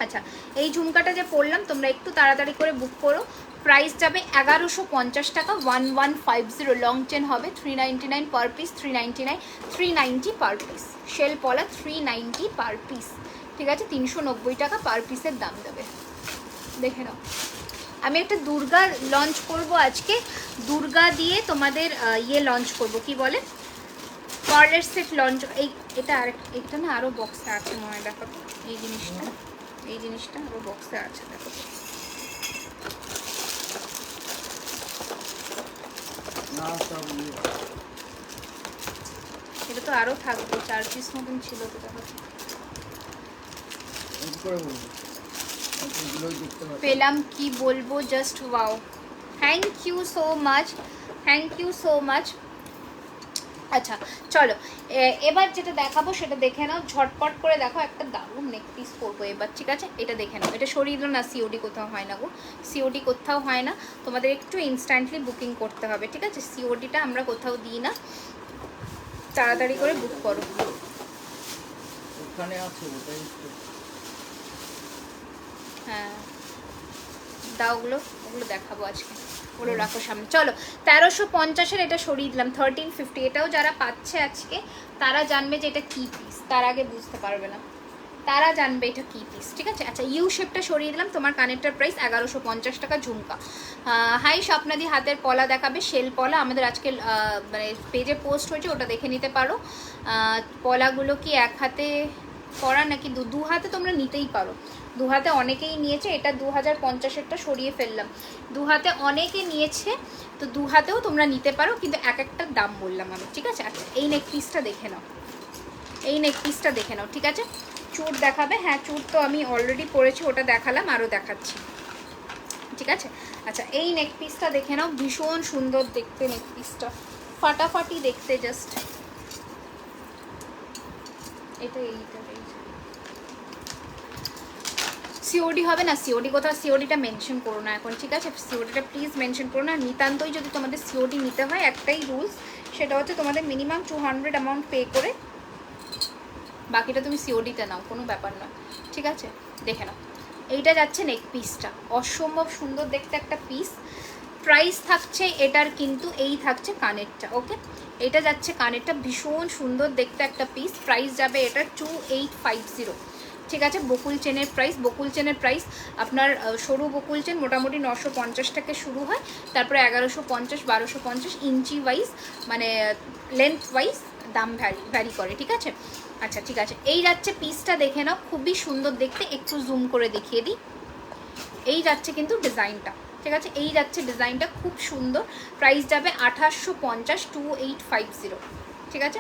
আচ্ছা এই ঝুমকাটা যে পরলাম, তোমরা একটু তাড়াতাড়ি করে বুক করো। প্রাইস যাবে 1150 টাকা, 1150। লং চেন হবে 399 per piece, 390 per piece. Shell পলা 390 পার পিস, ঠিক আছে? 390 টাকা পার পিসের দাম দেবে। দেখে নাও, আমি একটা দুর্গা লঞ্চ করব আজকে, দুর্গা দিয়ে তোমাদের ইয়ে লঞ্চ করব, কি বলে, পার্লার সেট লঞ্চ। এটা না আরও বক্সে আছে মনে হয়, দেখো এই জিনিসটা আরও বক্সে আছে, দেখো। এটা তো আরও থাকবে, 4 পিস মতন ছিল তো, দেখো। পেলাম কি বলবো, just wow, thank you so much. আচ্ছা চলো, এবার যেটা দেখাবো সেটা দেখে নাও, ঝটপট করে দেখো। একটা দারুণ নেক পিস করবো এবার, ঠিক আছে? এটা দেখে নাও, এটা সরিয়ে দিল না, সিওডি কোথাও হয় না গো, সিওডি কোথাও হয় না, তোমাদের একটু ইনস্ট্যান্টলি বুকিং করতে হবে, ঠিক আছে? সিওডিটা আমরা কোথাও দিই না, তাড়াতাড়ি করে বুক করো। হ্যাঁ দাও, ওগুলো দেখাবো আজকে, ওগুলো রাখো সামনে। চলো 1350-এর এটা সরিয়ে দিলাম, 1350। এটাও যারা পাচ্ছে আজকে তারা জানবে যে এটা কী পিস, তার আগে বুঝতে পারবে না, তারা জানবে এটা কী পিস, ঠিক আছে? আচ্ছা ইউ শেপটা সরিয়ে দিলাম, তোমার কানেরটার প্রাইস 1150 টাকা। ঝুমকা, হাই স্বপ্নাদি হাতের পলা দেখাবে, শেল পলা, আমাদের আজকে মানে পেজে পোস্ট হয়েছে, ওটা দেখে নিতে পারো। পলাগুলো কি এক হাতে পরা নাকি দু হাতে, তোমরা নিতেই পারো, দু হাতে অনেকেই নিয়েছে। এটা 2050-এরটা সরিয়ে ফেললাম, দু হাতে অনেকে নিয়েছে, তো দু হাতেও তোমরা নিতে পারো, কিন্তু এক একটা দাম বললাম আমি, ঠিক আছে? আচ্ছা এই নেক পিসটা দেখে নাও, ঠিক আছে? চুড় দেখাবে, হ্যাঁ চুড় তো আমি অলরেডি পরেছি, ওটা দেখালাম, আরও দেখাচ্ছি, ঠিক আছে? আচ্ছা এই নেক পিসটা দেখে নাও, ভীষণ সুন্দর দেখতে নেক পিসটা, ফাটাফাটি দেখতে, জাস্ট এইটা সিওডি হবে না, সিওডি কোথাও, সিওডিটা মেনশন করো না এখন, ঠিক আছে? সিওডিটা প্লিজ মেনশন করো না। নিতান্তই যদি তোমাদের সিওডি নিতে হয়, একটাই রুলস, সেটা হচ্ছে তোমাদের মিনিমাম 200 অ্যামাউন্ট পে করে বাকিটা তুমি সিওডিতে নাও, কোনো ব্যাপার নয়, ঠিক আছে? দেখে নাও, এইটা যাচ্ছে নেক পিসটা, অসম্ভব সুন্দর দেখতে একটা পিস। প্রাইস থাকছে এটার কিন্তু, এই থাকছে কানেরটা, ওকে? এটা যাচ্ছে কানেরটা, ভীষণ সুন্দর দেখতে একটা পিস। প্রাইস যাবে এটার 2850, ঠিক আছে? বকুল চেনের প্রাইস আপনার সরু বকুল চেন মোটামুটি 950 থেকে শুরু হয়, তারপরে 1150, 1250 ইঞ্চি ওয়াইজ, মানে লেন্থ ওয়াইজ দাম ভ্যারি করে, ঠিক আছে? আচ্ছা ঠিক আছে, এই যাচ্ছে পিসটা, দেখে নাও, খুবই সুন্দর দেখতে। একটু জুম করে দেখিয়ে দিই, এই যাচ্ছে কিন্তু ডিজাইনটা, ঠিক আছে? এই যাচ্ছে ডিজাইনটা, খুব সুন্দর। প্রাইস যাবে 2850, 2850, ঠিক আছে?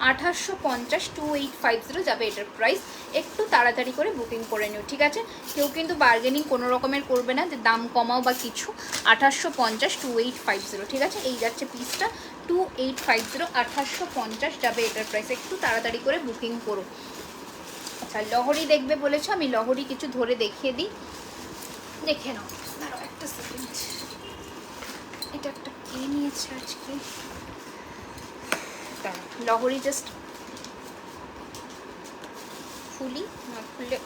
2850, 2850 যাবে এটার প্রাইস। একটু তাড়াতাড়ি করে বুকিং করে নিও, ঠিক আছে? কেউ কিন্তু বার্গেনিং কোনো রকমের করবে না যে দাম কমাও বা কিছু। 2850, 2850, ঠিক আছে? এই যাচ্ছে পিসটা 2850, 2850 যাবে এটার প্রাইস। একটু তাড়াতাড়ি করে বুকিং করো। আচ্ছা লহরি দেখবে বলেছো, আমি লহরি কিছু ধরে দেখিয়ে দিই, দেখে নাও। দাঁড়াও একটা সেকেন্ড, এটা একটা কি কে নিয়েছে আজকে? লহরি জাস্ট খুলি, না খুললে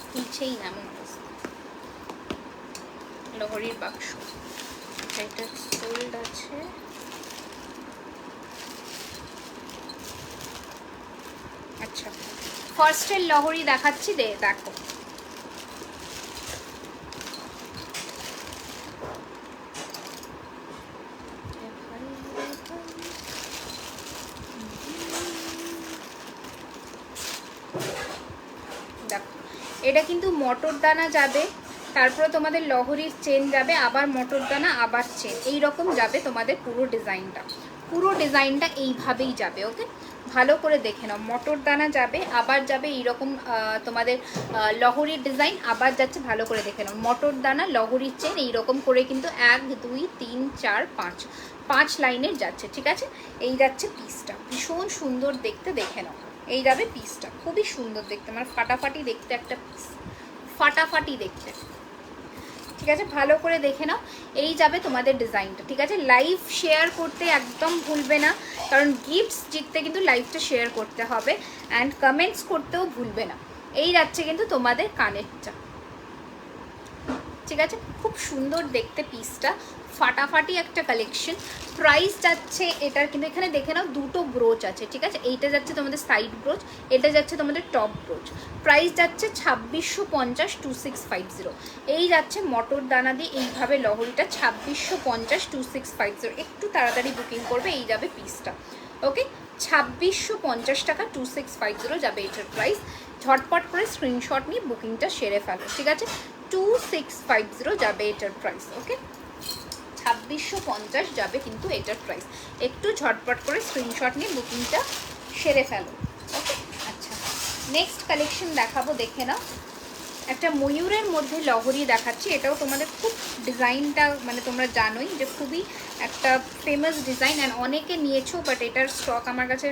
খুলছেই না এমন অবস্থা। লহরির বাক্স, এটা সোল্ড আছে। আচ্ছা, ফার্স্টের লহরি দেখাচ্ছি, দেখো। দেখো, এটা কিন্তু মটর দানা যাবে, তারপরে তোমাদের লহরির চেন যাবে, আবার মটর দানা, আবার চেন, এইরকম যাবে তোমাদের পুরো ডিজাইনটা। পুরো ডিজাইনটা এইভাবেই যাবে। ওকে, ভালো করে দেখে নাও। মটর দানা যাবে, আবার যাবে এইরকম তোমাদের লহরির ডিজাইন, আবার যাচ্ছে, ভালো করে দেখে নাও। মটর দানা, লহরির চেন, এইরকম করে কিন্তু 1 2 3 4 5 লাইনের যাচ্ছে। ঠিক আছে, এই যাচ্ছে পিসটা, ভীষণ সুন্দর দেখতে, দেখে নাও। এই যাবে পিসটা, খুবই সুন্দর দেখতে, মানে ফাটাফাটি দেখতে একটা পিস, ফাটাফাটি দেখতে। ঠিক আছে, ভালো করে দেখে নাও। এই যাবে তোমাদের ডিজাইনটা। ঠিক আছে, লাইভ শেয়ার করতে একদম ভুলবে না, কারণ গিফটস জিততে কিন্তু লাইভটা শেয়ার করতে হবে, অ্যান্ড কমেন্টস করতেও ভুলবে না। এই যাচ্ছে কিন্তু তোমাদের কানেরটা। ঠিক আছে, খুব সুন্দর দেখতে পিসটা, ফাটাফাটি একটা কালেকশন। প্রাইস যাচ্ছে এটার কিন্তু এখানে দেখে নাও, দুটো ব্রোচ আছে। ঠিক আছে, এইটা যাচ্ছে তোমাদের সাইড ব্রোচ, এটা যাচ্ছে তোমাদের টপ ব্রোচ। প্রাইস যাচ্ছে 2650, 2650। এই যাচ্ছে মটর দানা দিয়ে এইভাবে লহরিটা, 2650, 2650। একটু তাড়াতাড়ি বুকিং করবে, এই যাবে পিসটা। ওকে, 2650 টাকা, 2650 যাবে এটার প্রাইস। ঝটপট করে স্ক্রিনশট নিয়ে বুকিংটা সেরে ফেলো। ঠিক আছে, 2650 যাবে এটার প্রাইস। ওকে, 2650 যাবে কিন্তু এটার প্রাইস। একটু ঝটপট করে স্ক্রিনশট নিয়ে বুকিংটা সেরে ফেলো। ওকে, আচ্ছা, নেক্সট কালেকশন দেখাবো, দেখে নাও। একটা ময়ূরের মধ্যে লহরি দেখাচ্ছি, এটাও তোমাদের খুব ডিজাইনটা, মানে তোমরা জানোই যে খুবই একটা ফেমাস ডিজাইন, অ্যান্ড অনেকে নিয়েছো, বাট এটার স্টক আমার কাছে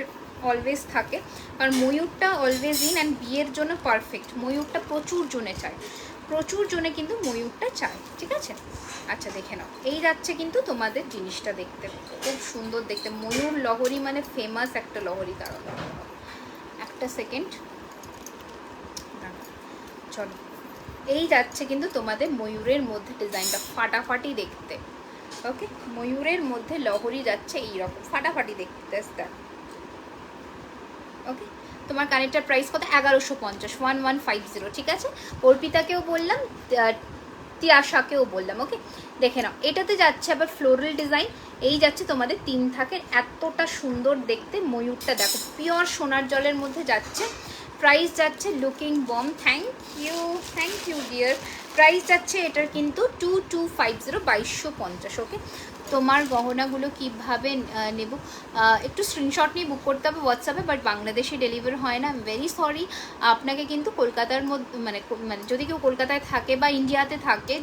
অলওয়েজ থাকে, কারণ ময়ূরটা অলওয়েজ ইন, অ্যান্ড বিয়ের জন্য পারফেক্ট। ময়ূরটা প্রচুর জনে চায়, প্রচুর জনে কিন্তু ময়ূরটা চায়। ঠিক আছে, আচ্ছা দেখে নাও। এই যাচ্ছে কিন্তু তোমাদের জিনিসটা দেখতে খুব সুন্দর দেখতে, ময়ূর লহরি মানে ফেমাস একটা লহরি। কারণ একটা সেকেন্ড, চলো, এই যাচ্ছে কিন্তু তোমাদের ময়ূরের মধ্যে ডিজাইনটা, ফাটাফাটি দেখতে। ওকে, ময়ূরের মধ্যে লহরি যাচ্ছে এইরকম ফাটাফাটি দেখতে। ওকে, তোমার কানেরটার প্রাইস কত? 1150, 1150। ঠিক আছে, অর্পিতাকেও বললাম, তিয়াশাকেও বললাম। ওকে, দেখে নাও। এটাতে যাচ্ছে আবার ফ্লোরাল ডিজাইন, এই যাচ্ছে তোমাদের 3 থাকের, এতটা সুন্দর দেখতে। ময়ূরটা দেখো, পিওর সোনার জলের মধ্যে যাচ্ছে। প্রাইস যাচ্ছে looking bomb, thank you dear. Price যাচ্ছে এটার কিন্তু 2250, 2250। ওকে, তোমার গহনাগুলো কীভাবে নেব, একটু স্ক্রিনশট নিয়ে বুক করতে হবে হোয়াটসঅ্যাপে, বাট বাংলাদেশে ডেলিভার হয় না, ভেরি সরি। আপনাকে কিন্তু কলকাতার মধ্যে, মানে যদি কেউ কলকাতায় থাকে বা ইন্ডিয়াতে থাকে,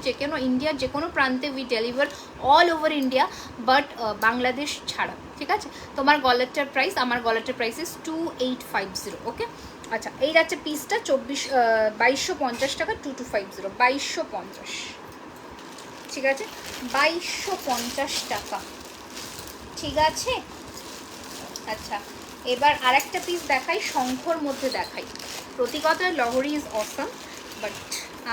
ইন্ডিয়ার যে কোনো প্রান্তে we deliver all over India, but Bangladesh ছাড়া। ঠিক আছে, তোমার গলারটার প্রাইস, আমার গলারটার প্রাইস ইস 2850। ওকে, আচ্ছা, এই যাচ্ছে পিসটা 2250 টাকা, 2250, 2250। ঠিক আছে, 2250 টাকা। ঠিক আছে, আচ্ছা, এবার আরেকটা পিস দেখাই, শঙ্খর মধ্যে দেখাই। প্রতিকতার লহরি ইজ অসম, বাট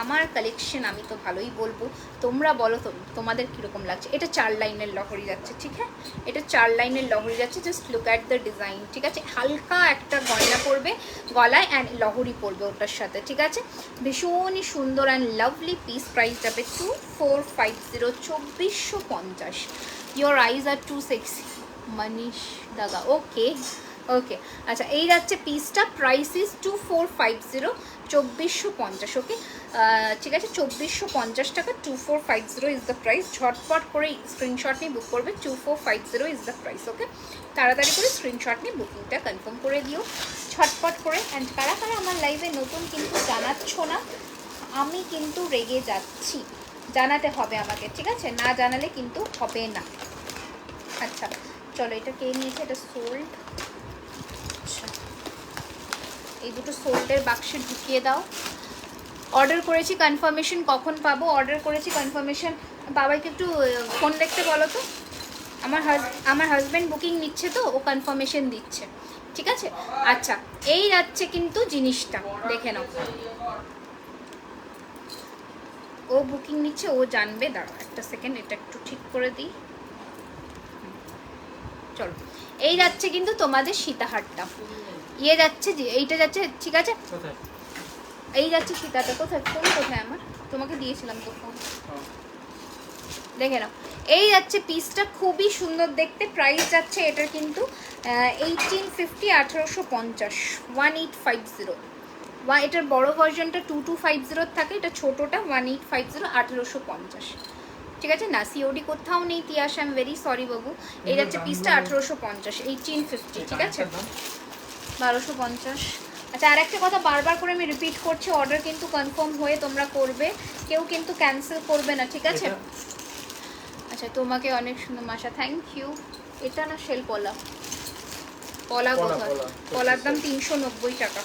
আমার কালেকশন আমি তো ভালোই বলবো। তোমরা বলো তো তোমাদের কীরকম লাগছে। এটা 4 লাইনের লহরি যাচ্ছে। ঠিক আছে, এটা 4 লাইনের লহরি যাচ্ছে, just look at the design. ঠিক আছে, হালকা একটা গয়না পরবে গলায়, অ্যান্ড লহরি পরবে ওটার সাথে। ঠিক আছে, ভীষণই সুন্দর অ্যান্ড লাভলি পিস। প্রাইস যাবে 2450, 2450। Your eyes are too sexy, Manish Daga. Okay, ওকে, আচ্ছা, এই যাচ্ছে পিসটা, প্রাইস ইজ 2450, 2450। ওকে, ঠিক আছে, 2450 টাকা, 2450 ইজ দ্য প্রাইস। ঝটপট করে স্ক্রিনশট নিয়ে বুক করবে, 2450 ইজ দ্য প্রাইস। ওকে, তাড়াতাড়ি করে স্ক্রিনশট নিয়ে বুকিংটা কনফার্ম করে দিও ঝটপট করে। অ্যান্ড কারা কারা আমার লাইভে নতুন কিন্তু জানাচ্ছ না, আমি কিন্তু রেগে যাচ্ছি, জানাতে হবে আমাকে। ঠিক আছে, না জানালে কিন্তু হবে না। আচ্ছা, চলো, এটা কে নিয়েছে? এটা সোল্ড। আচ্ছা, এই দুটো সোল্ডের বাক্সে ঢুকিয়ে দাও। অর্ডার করেছি, কনফার্মেশন কখন পাবো? অর্ডার করেছি, কনফার্মেশন বাবাইকে একটু ফোন দেখতে বলো তো। আমার হাজব্যান্ড বুকিং নিচ্ছে তো, ও কনফার্মেশন দিচ্ছে, ঠিক আছে। আচ্ছা, এই যাচ্ছে কিন্তু জিনিসটা, দেখে নাও। ও বুকিং নিচ্ছে, ও জানবে। দাঁড়াও একটা সেকেন্ড, এটা একটু ঠিক করে দিই। চলো, এই যাচ্ছে কিন্তু তোমাদের সীতাহারটা, ইয়ে যাচ্ছে যে এইটা যাচ্ছে, ঠিক আছে। এই যাচ্ছে সীতাটা। কোথায় ফোন, কোথায় আমার? তোমাকে দিয়েছিলাম তো ফোন, দেখে নাও। এই যাচ্ছে পিসটা, খুবই সুন্দর দেখতে। প্রাইস যাচ্ছে এটার কিন্তু 1850, 1850, 1850। বা এটার বড় ভার্জনটা 2250 থাকে, এটা ছোটোটা 1850, 1850, ঠিক আছে না। সিওডি কোথাও নেই Tiyas, I am very sorry বাবু। এই যাচ্ছে পিসটা 1850, 1850, ঠিক আছে, 1250। আচ্ছা, আর একটা কথা বারবার করে আমি রিপিট করছি, অর্ডার কিন্তু কনফার্ম হয়ে তোমরা করবে, কেউ কিন্তু ক্যান্সেল করবে না, ঠিক আছে। আচ্ছা, তোমাকে অনেক সুন্দর মাসা, থ্যাংক ইউ। এটা না শেল পলা, পলা বোধহয়। পলার দাম 390 টাকা,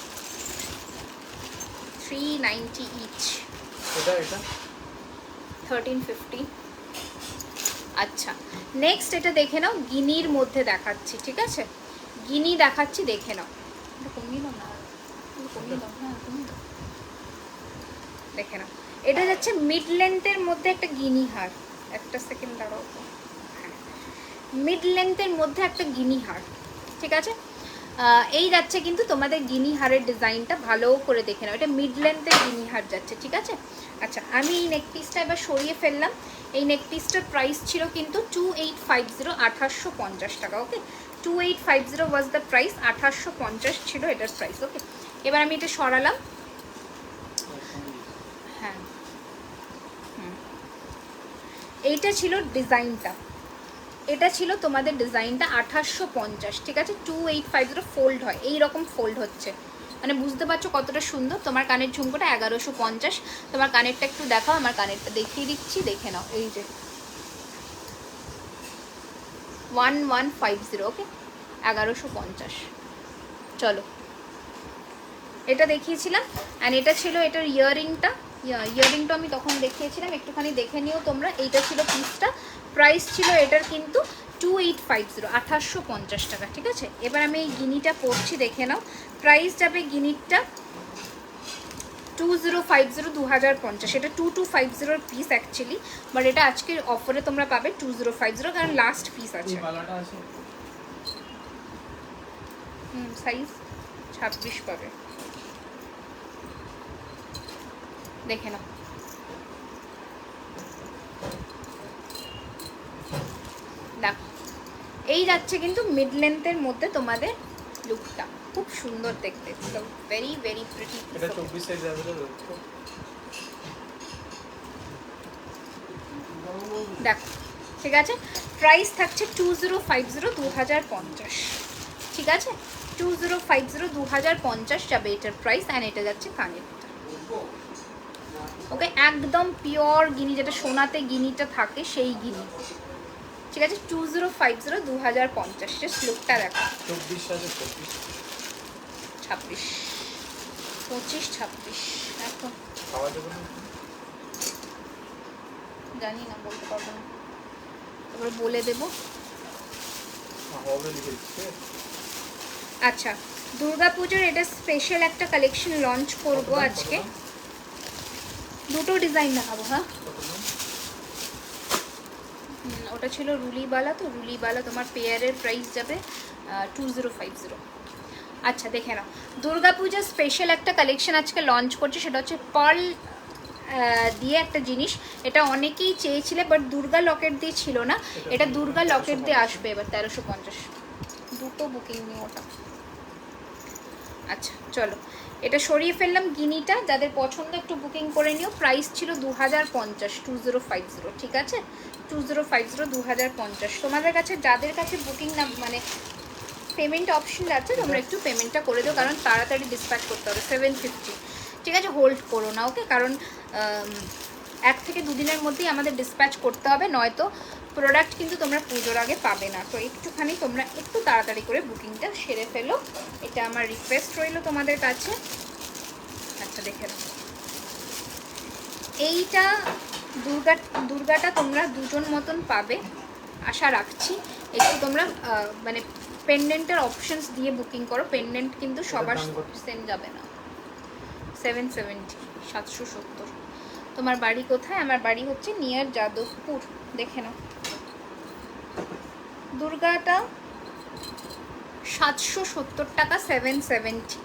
390 ইচ, 1350। আচ্ছা, নেক্সট এটা দেখে নাও, গিনির মধ্যে দেখাচ্ছি, ঠিক আছে, গিনি দেখাচ্ছি, দেখে নাও। এটা কমিয়ে দাও না, কমিয়ে দাও, হ্যাঁ কমিয়ে দাও। দেখে নাও, এটা যাচ্ছে মিড লেন্থের মধ্যে একটা গিনি হার। একটা সেকেন্ড দাঁড়াও, হ্যাঁ, মিড লেন্থের মধ্যে একটা গিনি হার, ঠিক আছে। এই যাচ্ছে কিন্তু তোমাদের গিনি হারের ডিজাইনটা, ভালো করে দেখে নাও, এটা মিড লেন্থের গিনি হার যাচ্ছে, ঠিক আছে। আচ্ছা, আমি এই নেক পিসটা এবার সরিয়ে ফেললাম। এই নেক পিসটার প্রাইস ছিল কিন্তু 2850, 2850 টাকা, ওকে। 2850 ওয়াজ দ্য প্রাইস, 2850 ছিল এটার প্রাইস, ওকে। এবার আমি এটা সরালাম, হ্যাঁ, এইটা ছিল ডিজাইনটা, এটা ছিল তোমাদের ডিজাইনটা 2850, ঠিক আছে। 2850 ফোল্ড হয়, এইরকম ফোল্ড হচ্ছে, মানে বুঝতে পারছো কতটা সুন্দর। তোমার কানের ঝুমকোটা 1150, তোমার কানেরটা একটু দেখাও, আমার কানেরটা দেখিয়ে দিচ্ছি, দেখে নাও। এই যে 1150, ওকে, 1150। চলো, এটা দেখিয়েছিলাম, অ্যান্ড এটা ছিল এটার ইয়াররিংটা, ইয়াররিংটা আমি তখন দেখিয়েছিলাম, একটুখানি দেখে নিও তোমরা। এইটা ছিল পিসটা, প্রাইস ছিল এটার কিন্তু 2850, 2850 টাকা, ঠিক আছে। এবার আমি এই গিনিটা পরছি, দেখে নাও। প্রাইস যাবে গিনিরটা 2050, 2050। এটা 2250 পিস অ্যাকচুয়ালি, বাট এটা আজকের অফারে তোমরা পাবে 2050, কারণ লাস্ট পিস আছে। সাইজ 26 পাবে, দেখে নাও। দেখো, এই যাচ্ছে কিন্তু মিড লেন্থের মধ্যে তোমাদের লুকটা, খুব সুন্দর দেখতে, ভেরি ভেরি প্রিটি। এটা 24 সাইজ अवेलेबल আছে, দেখো, ঠিক আছে। প্রাইস থাকছে 2050, 2050, ঠিক আছে। 2050, 2050 যাবে এটার প্রাইস, অ্যান্ড এটা যাচ্ছে কানেরটা, ওকে। একদম পিওর গিনি, যেটা সোনাতে গিনিটা থাকে সেই গিনি, ঠিক আছে। 2050, 2050, জাস্ট লুকটা দেখো। 24 সাইজ 26 26, 25, 26 এখন পাওয়া যাবে না, জানি না, বলতে পারবো না, তারপরে বলে দেবো। হবে লিখেছে। আচ্ছা, দুর্গাপুজোর এটা স্পেশাল একটা কালেকশন লঞ্চ করব আজকে, দুটো ডিজাইন দেখাবো, হ্যাঁ। ওটা ছিল রুলিবালা, তো রুলিবালা তোমার পেয়ারের প্রাইস যাবে 2050। আচ্ছা, দেখে নাও, দুর্গাপূজার স্পেশাল একটা কালেকশন আজকে লঞ্চ করছে, সেটা হচ্ছে পার্ল দিয়ে একটা জিনিস। এটা অনেকেই চেয়েছিলে, বাট দুর্গা লকেট দিয়ে ছিল না, এটা দুর্গা লকেট দিয়ে আসবে এবার 1350। দুটো বুকিং নিয়ে ওটা। আচ্ছা, চলো, এটা সরিয়ে ফেললাম গিনিটা, যাদের পছন্দ একটু বুকিং করে নিও। প্রাইস ছিল 2050, 2050, ঠিক আছে, 2050, 2050। তোমাদের কাছে যাদের কাছে বুকিং না, মানে পেমেন্ট অপশন আছে, তোমরা একটু পেমেন্টটা করে দিও, কারণ তাড়াতাড়ি ডিসপ্যাচ করতে হবে। 750, ঠিক আছে, হোল্ড করো না, ওকে, কারণ 1 থেকে 2 দিনের মধ্যেই আমাদের ডিসপ্যাচ করতে হবে, নয়তো প্রোডাক্ট কিন্তু তোমরা পুজোর আগে পাবে না। তো একটুখানি তোমরা একটু তাড়াতাড়ি করে বুকিংটা সেরে ফেলো, এটা আমার রিকোয়েস্ট রইল তোমাদের কাছে। আচ্ছা, দেখে নাও, এইটা দুর্গাটা তোমরা দুজন মতন পাবে, আশা রাখছি। একটু তোমরা মানে পেন্ডেন্টের অপশনস দিয়ে বুকিং করো, পেন্ডেন্ট কিন্তু সবার দাম কত? সেম যাবে না। 770, 770। তোমার বাড়ি কোথায়? আমার বাড়ি হচ্ছে নিয়ার যাদবপুর, দেখে নাও। দুর্গাটা 770 টাকা, 770,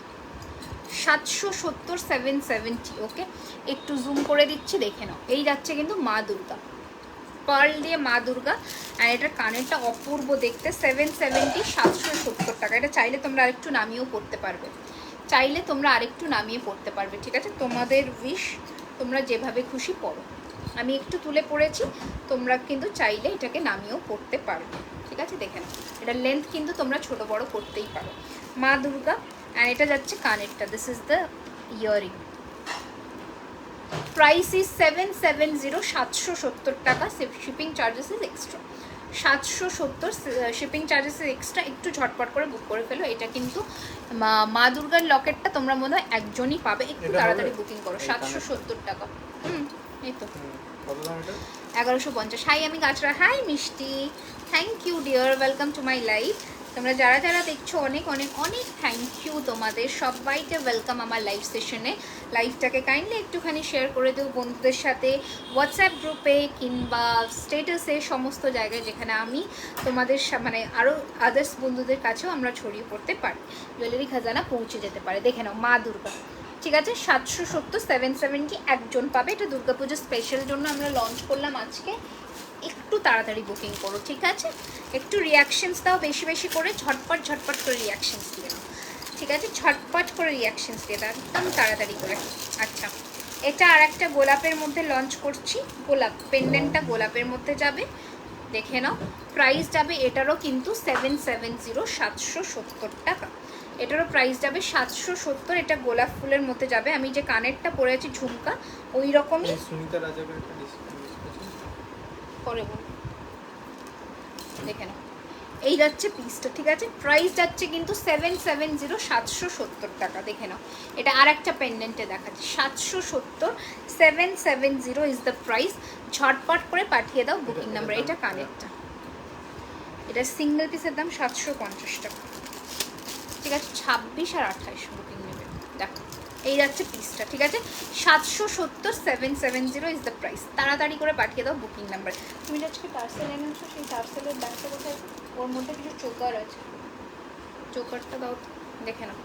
770, 770। ওকে, একটু জুম করে দিচ্ছি, দেখে নাও। এই যাচ্ছে কিন্তু মা দুর্গা, পার্ল দিয়ে মা দুর্গা। আর এটার কানেরটা অপূর্ব দেখতে, 770, 770 টাকা। এটা চাইলে তোমরা আরেকটু নামিয়েও পড়তে পারবে, চাইলে তোমরা আরেকটু নামিয়ে পড়তে পারবে, ঠিক আছে? তোমাদের উইশ, তোমরা যেভাবে খুশি পড়ো। আমি একটু তুলে পড়েছি, তোমরা কিন্তু চাইলে এটাকে নামিয়েও পড়তে পারবে, ঠিক আছে? দেখে নাও, এটার লেন্থ কিন্তু তোমরা ছোট বড় করতেই পারো। মা দুর্গা। আর এটা যাচ্ছে কানেরটা, this is the earring. Price is 770, 770 টাকা। Shipping charges is extra, 770 shipping charges extra. একটু ঝটপট করে বুক করে ফেলো। এটা কিন্তু মা দুর্গার লকেটটা তোমরা মনে হয় একজনই পাবে, একটু এটা তাড়াতাড়ি হবে? বুকিং করো। এই 770 টাকা। এই তো কত দাম এটা? 1150। হাই, আমি গাছরা। Hi Mishti, thank you dear, welcome to my live. তোমরা যারা যারা দেখছো অনেক অনেক অনেক থ্যাংক ইউ তোমাদের সবাইকে, ওয়েলকাম আমার লাইভ সেশনে। লাইভটাকে কাইন্ডলি একটুখানি শেয়ার করে দিও বন্ধুদের সাথে, হোয়াটসঅ্যাপ গ্রুপে কিংবা স্টেটাসে, সমস্ত জায়গায় যেখানে আমি তোমাদের মানে আরও আদার্স বন্ধুদের কাছেও আমরা ছড়িয়ে পড়তে পারি, জুয়েলারি খাজানা পৌঁছে যেতে পারে। দেখে নাও মা দুর্গা, ঠিক আছে? 770, 770 একজন পাবে। এটা দুর্গাপুজোর স্পেশাল জন্য আমরা লঞ্চ করলাম আজকে। একটু তাড়াতাড়ি বুকিং করো, ঠিক আছে? একটু রিয়াকশনস দাও বেশি বেশি করে, ঝটপট ঝটপট করে রিয়াকশনস দিয়ে দাও, ঠিক আছে? ঝটপট করে রিয়াকশনস দিয়ে দাও, একদম তাড়াতাড়ি করে। আচ্ছা, এটা আর একটা গোলাপের মধ্যে লঞ্চ করছি। গোলাপ পেন্ডেন্টটা গোলাপের মধ্যে যাবে, দেখে নাও। প্রাইস যাবে এটারও কিন্তু 770, 770 টাকা। এটারও প্রাইস যাবে 770। এটা গোলাপ ফুলের মধ্যে যাবে। আমি যে কানেরটা পরেছি ঝুমকা, ওই রকমই এই সুনিতা রাজাবের একটা ডিসকাউন্ট করে বল, দেখে নাও। এই যাচ্ছে পিসটা, ঠিক আছে? প্রাইস যাচ্ছে কিন্তু 770, 770 টাকা। দেখে নাও, এটা আর একটা পেন্ডেন্টে দেখাচ্ছি, 770, 770 ইজ দ্য প্রাইস। ঝটপট করে পাঠিয়ে দাও বুকিং নাম্বার। এটা কানেরটা, এটা সিঙ্গেল পিসের দাম 750 টাকা, ঠিক আছে? 26 আর 28 বুকিং নেবে। দেখো, এই যাচ্ছে পিসটা, ঠিক আছে? 770, 770 ইজ দ্য প্রাইস। তাড়াতাড়ি করে পাঠিয়ে দাও বুকিং নাম্বার। তুমি আজকে পার্সেল এনেছো, সেই পার্সেলের ব্যাগটা কোথায়? ওর মধ্যে কিছু চোকার আছে, চোকারটা দাও তো, দেখে নাও।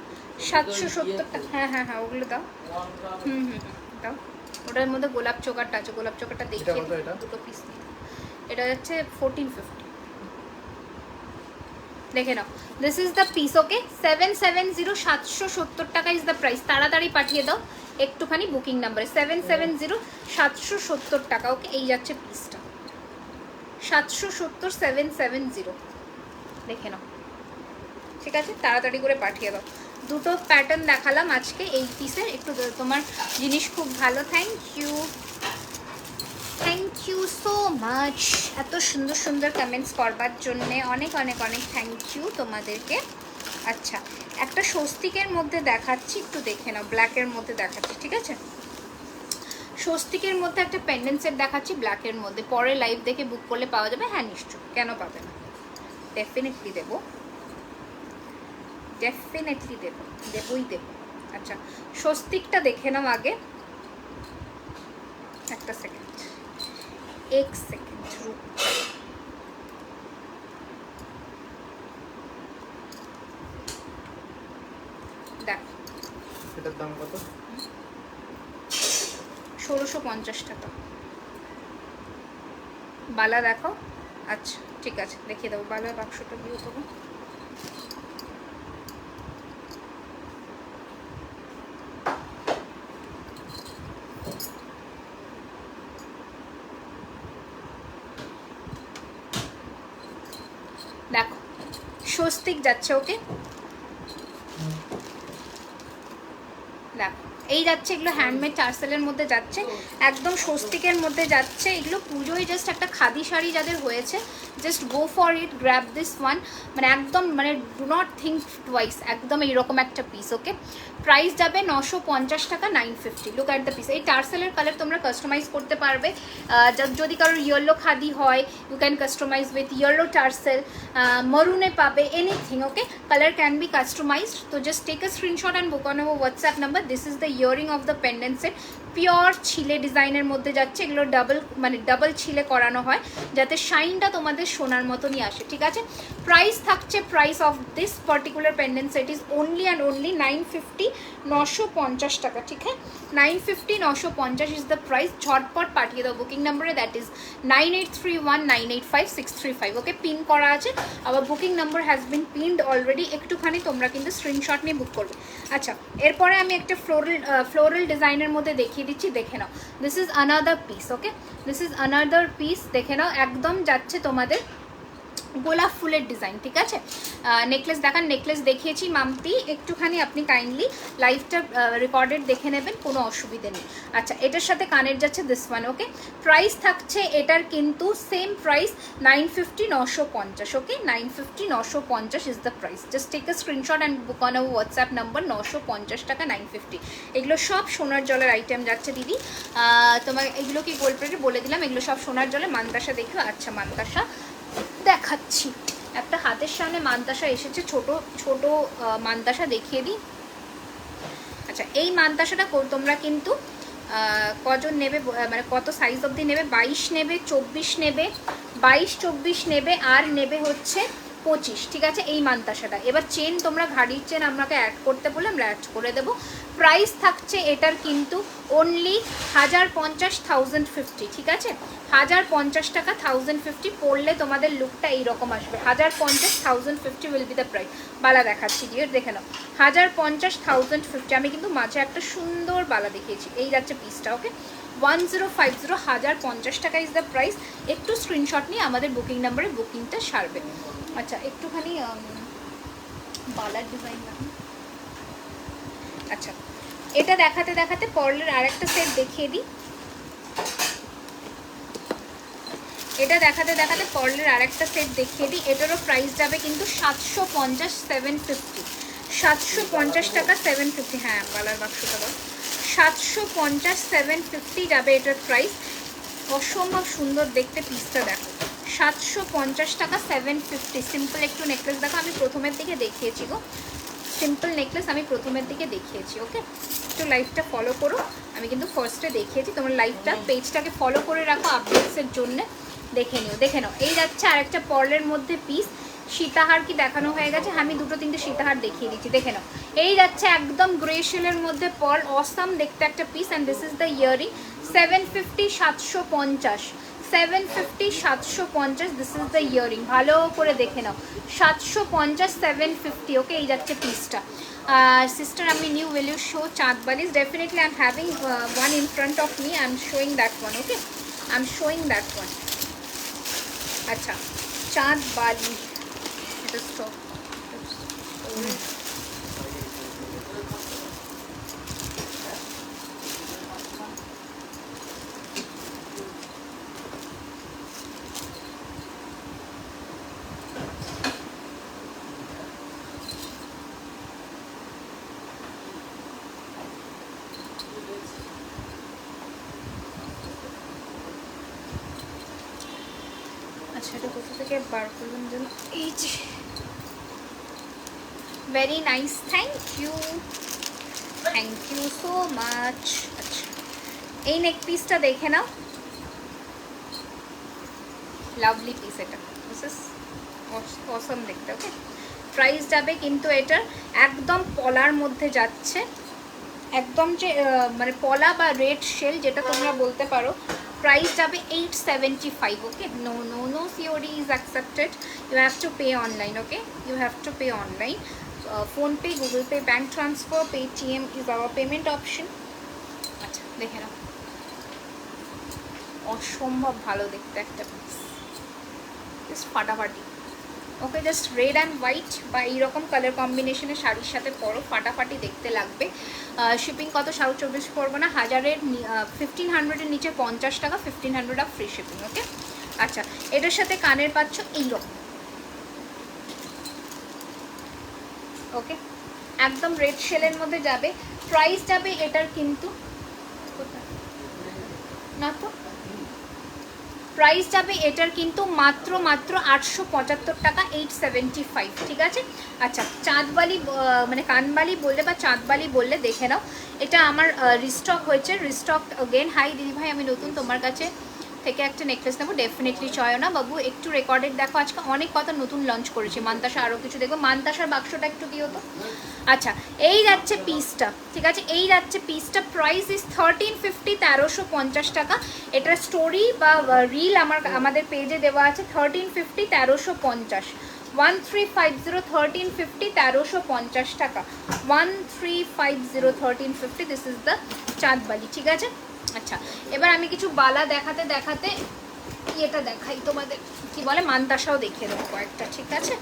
770 টাকা। হ্যাঁ হ্যাঁ হ্যাঁ, ওগুলো দাও। দাও। ওটার মধ্যে গোলাপ চোকারটা আছে, গোলাপ চোকারটা দেখিয়ে কত এটা? দুটো পিস নিয়ে। এটা যাচ্ছে 1450, দেখে নাও। দিস ইজ দ্য পিস, ওকে? 770, 770 টাকা ইজ দ্য প্রাইস। তাড়াতাড়ি পাঠিয়ে দাও একটুখানি বুকিং নাম্বারে। 770, 770 টাকা, ওকে? এই যাচ্ছে পিসটা, 770, 770, দেখে নাও, ঠিক আছে? তাড়াতাড়ি করে পাঠিয়ে দাও। দুটো প্যাটার্ন দেখালাম আজকে এই পিসের। একটু তোমার জিনিস খুব ভালো, thank you, thank you so much এত সুন্দর সুন্দর কমেন্টস করবার জন্যে। অনেক অনেক অনেক থ্যাংক ইউ তোমাদেরকে। আচ্ছা, একটা স্বস্তিকের মধ্যে দেখাচ্ছি, একটু দেখে নাও। ব্ল্যাকের মধ্যে দেখাচ্ছি, ঠিক আছে? স্বস্তিকের মধ্যে একটা পেন্ডেন্ট সেট দেখাচ্ছি ব্ল্যাকের মধ্যে। পরে লাইভ দেখে বুক করলে পাওয়া যাবে। হ্যাঁ নিশ্চয়, কেন পাবে না? ডেফিনেটলি দেবো, ডেফিনেটলি দেবো, দেবই দেবো। আচ্ছা, স্বস্তিকটা দেখে নাও আগে, একটা সেকেন্ড, এক সেকেন্ড রুক। দেখো, এটার দাম কত? 1650 টাকা। বালা দেখো। আচ্ছা ঠিক আছে, দেখিয়ে দেবো। বালার বাক্সটা দিও তখন। দেখো, স্বস্তিক যাচ্ছে, ওকে? দেখো, এই যাচ্ছে, এগুলো হ্যান্ডমেড টার্সেলের মধ্যে যাচ্ছে, একদম স্বস্তিকের মধ্যে যাচ্ছে। এগুলো পুজোয় জাস্ট একটা খাদি শাড়ি যাদের হয়েছে, just go for it, grab this one. মানে একদম মানে ডু নট থিঙ্ক টুয়াইস, একদম এইরকম একটা পিস। ওকে, প্রাইস যাবে 950 টাকা, 950। Look at the piece. এই টার্সেলের কালার তোমরা কাস্টমাইজ করতে পারবে। যদি কারোর ইয়েলো খাদি হয়, you can customise with yellow tassel, মরুনে পাবে, anything. Okay, colour can be customised. তো just take a screenshot and book on our WhatsApp number. This is the earring of the pendant set. Pure ছিলে ডিজাইনের মধ্যে যাচ্ছে, এগুলো double ছিলে করানো হয় যাতে শাইনটা তোমাদের সোনার মতনই আসে। ঠিক আছে, প্রাইস থাকছে, price of this particular pendant set is only and only 950, 950 টাকা। ঠিক আছে, 950, 950 ইজ দ্য প্রাইস। ঝটপট পাঠিয়ে দাও বুকিং নাম্বারে, দ্যাট ইজ 9831985635। ওকে, পিন করা আছে, আবার booking number has been pinned already. একটুখানি তোমরা কিন্তু স্ক্রিনশট নিয়ে বুক করবে। আচ্ছা, এরপরে আমি একটা ফ্লোরাল ডিজাইনের মধ্যে দেখিয়ে দিচ্ছি, দেখে নাও। This is another piece. Okay, this is another piece, দেখে নাও। একদম যাচ্ছে তোমাদের গোলাপ ফুলের ডিজাইন। ঠিক আছে, নেকলেস দেখান, নেকলেস দেখিয়েছি মামতি, একটুখানি আপনি কাইন্ডলি লাইভটা রেকর্ডেড দেখে নেবেন, কোনো অসুবিধে নেই। আচ্ছা, এটার সাথে কানের যাচ্ছে দিস ওয়ান। ওকে, প্রাইস থাকছে এটার কিন্তু same price 950, 950। Okay, 950, 950 is the price. Just take a screenshot and book on our WhatsApp number. 950 টাকা, 950। এগুলো সব সোনার জলের আইটেম যাচ্ছে দিদি। তোমার এগুলো কি গোল্ড প্লেটে বলে দিলাম, এগুলো সব সোনার জলে। মান্তাসা দেখো। আচ্ছা, মান্তাসা দেখাচ্ছি, একটা হাতের সামনে মান্তাসা এসেছে, ছোট ছোট মান্তাসা দেখিয়ে দিই। আচ্ছা, এই মান্তাসাটা তোমরা কিন্তু কজন নেবে, মানে কত সাইজ অবধি নেবে? 22 নেবে, 24 নেবে, 22, 24 নেবে, আর নেবে হচ্ছে 25। ঠিক আছে, এই মান্তাসাটা। এবার চেন তোমরা ঘাড়ির চেন আমাকে অ্যাড করতে বলে আমরা অ্যাড করে দেবো। প্রাইস থাকছে এটার কিন্তু অনলি 1050, 1050। ঠিক আছে, 1050 টাকা, 1050 পড়লে তোমাদের লুকটা এইরকম আসবে। 1050, 1050 উইল বি দ্য প্রাইস। বালা দেখাচ্ছি, ডিয়ার দেখে নাও। 1050, 1050। আমি কিন্তু মাঝে একটা সুন্দর বালা দেখিয়েছি, এই যাচ্ছে পিসটা। ওকে, 1050, 1050 টাকা ইজ দ্য প্রাইস। একটু স্ক্রিনশট নিয়ে আমাদের বুকিং নাম্বারে বুকিংটা সারবে। আচ্ছা, একটুখানি বালার ডিজাইন দেখুন। আচ্ছা, এটা দেখাতে দেখাতে পরলের আরেকটা সেট দেখিয়ে দিই। এটা দেখাতে দেখাতে পরলের আরেকটা সেট দেখিয়ে দিই। এটারও প্রাইস যাবে কিন্তু 750, 750। 750 টাকা, 750। হ্যাঁ, বালার বাক্সটা দাও। 750, 750 যাবে এটার প্রাইস। অসম্ভব সুন্দর দেখতে পিসটা দেখো। 750 টাকা, 750। সিম্পল একটু নেকলেস দেখো, আমি প্রথমের দিকে দেখিয়েছি গো, সিম্পল নেকলেস আমি প্রথমের দিকে দেখিয়েছি। ওকে, একটু লাইভটা ফলো করো, আমি কিন্তু ফার্স্টে দেখিয়েছি। তোমার লাইভটা পেজটাকে ফলো করে রাখো আপডেটসের জন্য, দেখে নিও। দেখে নাও, এই যাচ্ছে আরেকটা পর্লের মধ্যে পিস। সীতাহার কি দেখানো হয়ে গেছে? আমি 2-3টে সীতাহার দেখিয়ে দিচ্ছি, দেখে নাও। এই যাচ্ছে একদম গ্রে শেলের মধ্যে পার্ল, অসাম দেখতে একটা piece. And this is the earring. 750, 750, 750, 750। This is the earring, ভালো করে দেখে নাও। 750, 750। ওকে, এই যাচ্ছে পিসটা। Sister, আমি নিউ ভ্যালু শো চাঁদবালিশ। Definitely I am having one in front of me. I am showing that one. Okay, I am showing that one. আচ্ছা, চাঁদবালিশ, এটা স্টক। আচ্ছা, এটা কোথা থেকে বার করলাম যেন? এই যে, very nice, thank you, thank you so much. আচ্ছা, এই নেক পিসটা দেখে নাও, লাভলি পিস। এটা দিস ইজ অসম দেখতে। ওকে, প্রাইস যাবে কিন্তু এটার একদম পলার মধ্যে যাচ্ছে, একদম যে মানে পলা বা রেড শেল যেটা তোমরা বলতে পারো। প্রাইস যাবে 875। Okay, no no no, COD is accepted, you have to pay online. Okay, you have to pay online. PhonePe, Google Pay, bank transfer, Paytm is our payment option. আচ্ছা, দেখে নাও, অসম্ভব ভালো দেখতে একটা পিস, ফাটাফাটি। Okay, just red and white বা এইরকম কালার কম্বিনেশনের শাড়ির সাথে পরো, ফাটাফাটি দেখতে লাগবে। শিপিং কত? 24 পড়বো না, 1500-এর নিচে 50 টাকা, 1500 অফ ফ্রি শিপিং। ওকে, আচ্ছা এটার সাথে কানের পাচ্ছ এইরকম। ওকে, একদম রেড শেলের মধ্যে যাবে। প্রাইস যাবে এটার কিন্তু না, তো প্রাইস যাবে এটার কিন্তু মাত্র 875 টাকা, 875, ঠিক আছে। আচ্ছা, চাঁদবালি মানে কানবালি বললে বা চাঁদবালি বললে দেখে নাও, এটা আমার রিস্টক হয়েছে, রিস্টক অগেন। হাই দিদি ভাই, আমি নতুন, তোমার কাছে থেকে একটা নেকলেস নেবো, ডেফিনেটলি চয়না বাবু। একটু রেকর্ডেড দেখো, আজকে অনেক কথা নতুন লঞ্চ করেছে মান্তাসা, আরও কিছু দেখবো। মান্তাসার বাক্সটা একটু দিও তো। আচ্ছা, এই যাচ্ছে পিসটা, ঠিক আছে, এই যাচ্ছে পিসটা। প্রাইস ইজ 1350, 1350 টাকা। এটার স্টোরি বা রিল আমাদের পেজে দেওয়া আছে। 1350, 1350, 1350, 1350, 1350 টাকা, 1350, 1350। দিস ইজ দ্য চাঁদবালি, ঠিক আছে। আচ্ছা, এবার আমি কিছু বালা দেখাতে দেখাতে এটা দেখাই তোমাদের, কি বলে মান্তাসাও দেখিয়ে দেবো কয়েকটা, ঠিক আছে।